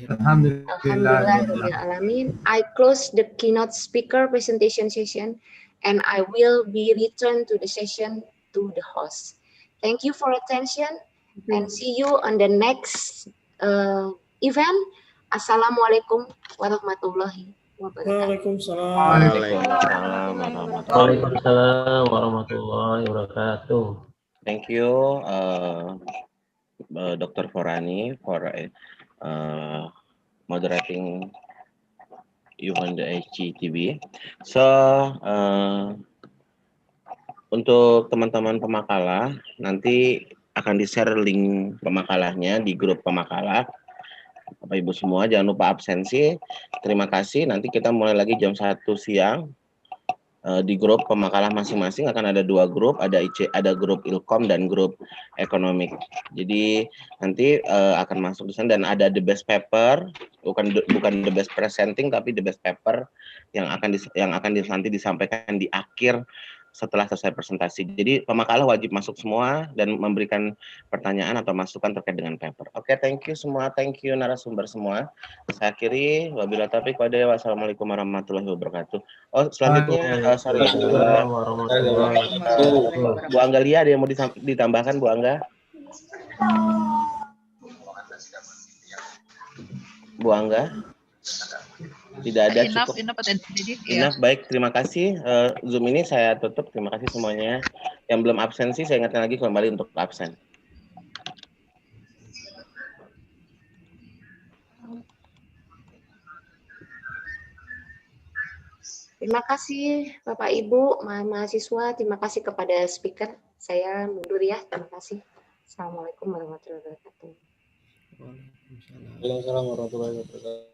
Alhamdulillah, I close the keynote speaker presentation session, and I will be returned to the session to the host. Thank you for attention and see you on the next event. Assalamualaikum warahmatullahi wabarakatuh. Waalaikumsalam warahmatullahi wabarakatuh. Thank you, Dr. Forani, for moderating you on the ICITB. So, untuk teman-teman pemakalah, nanti akan di-share link pemakalahnya di grup pemakalah. Bapak Ibu semua jangan lupa absensi. Terima kasih. Nanti kita mulai lagi jam 1 siang. Di grup pemakalah masing-masing akan ada 2 grup, ada grup Ilkom dan grup Ekonomik. Jadi nanti akan masuk di sana dan ada the best paper, bukan the best presenting tapi the best paper yang akan nanti disampaikan di akhir setelah selesai presentasi. Jadi pemakalah wajib masuk semua dan memberikan pertanyaan atau masukan terkait dengan paper. Oke, thank you semua, thank you narasumber semua. Saya akhiri, wabillahi taufiq walhidayah. Wassalamualaikum warahmatullahi wabarakatuh. Oh, selanjutnya sorry, Bu Angga Lia ada yang mau ditambahkan, Bu Angga? Bu Angga? Tidak ada, cukup. Enough, baik, terima kasih. Zoom ini saya tutup, terima kasih semuanya. Yang belum absensi, saya ingatkan lagi kembali untuk absen. Terima kasih Bapak Ibu, mahasiswa, terima kasih kepada speaker. Saya mundur ya, terima kasih. Assalamualaikum warahmatullahi wabarakatuh. Waalaikumsalam warahmatullahi wabarakatuh.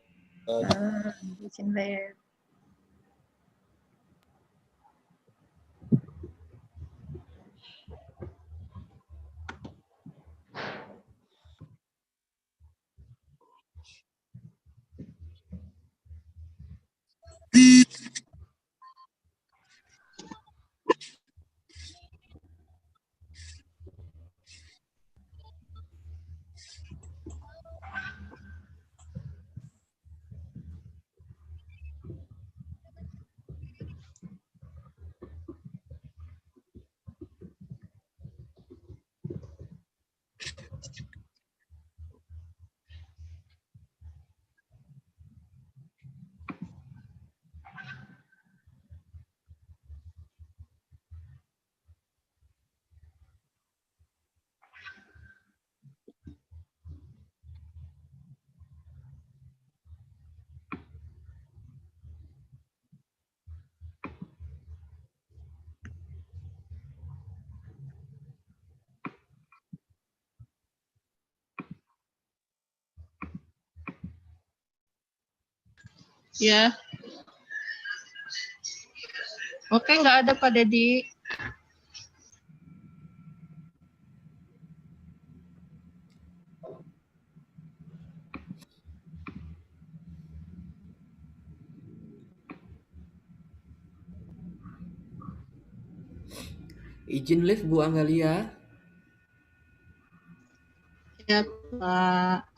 Ya. Oke, nggak ada Pak Dedi. Izin live Bu Anggalia. Ya, Pak.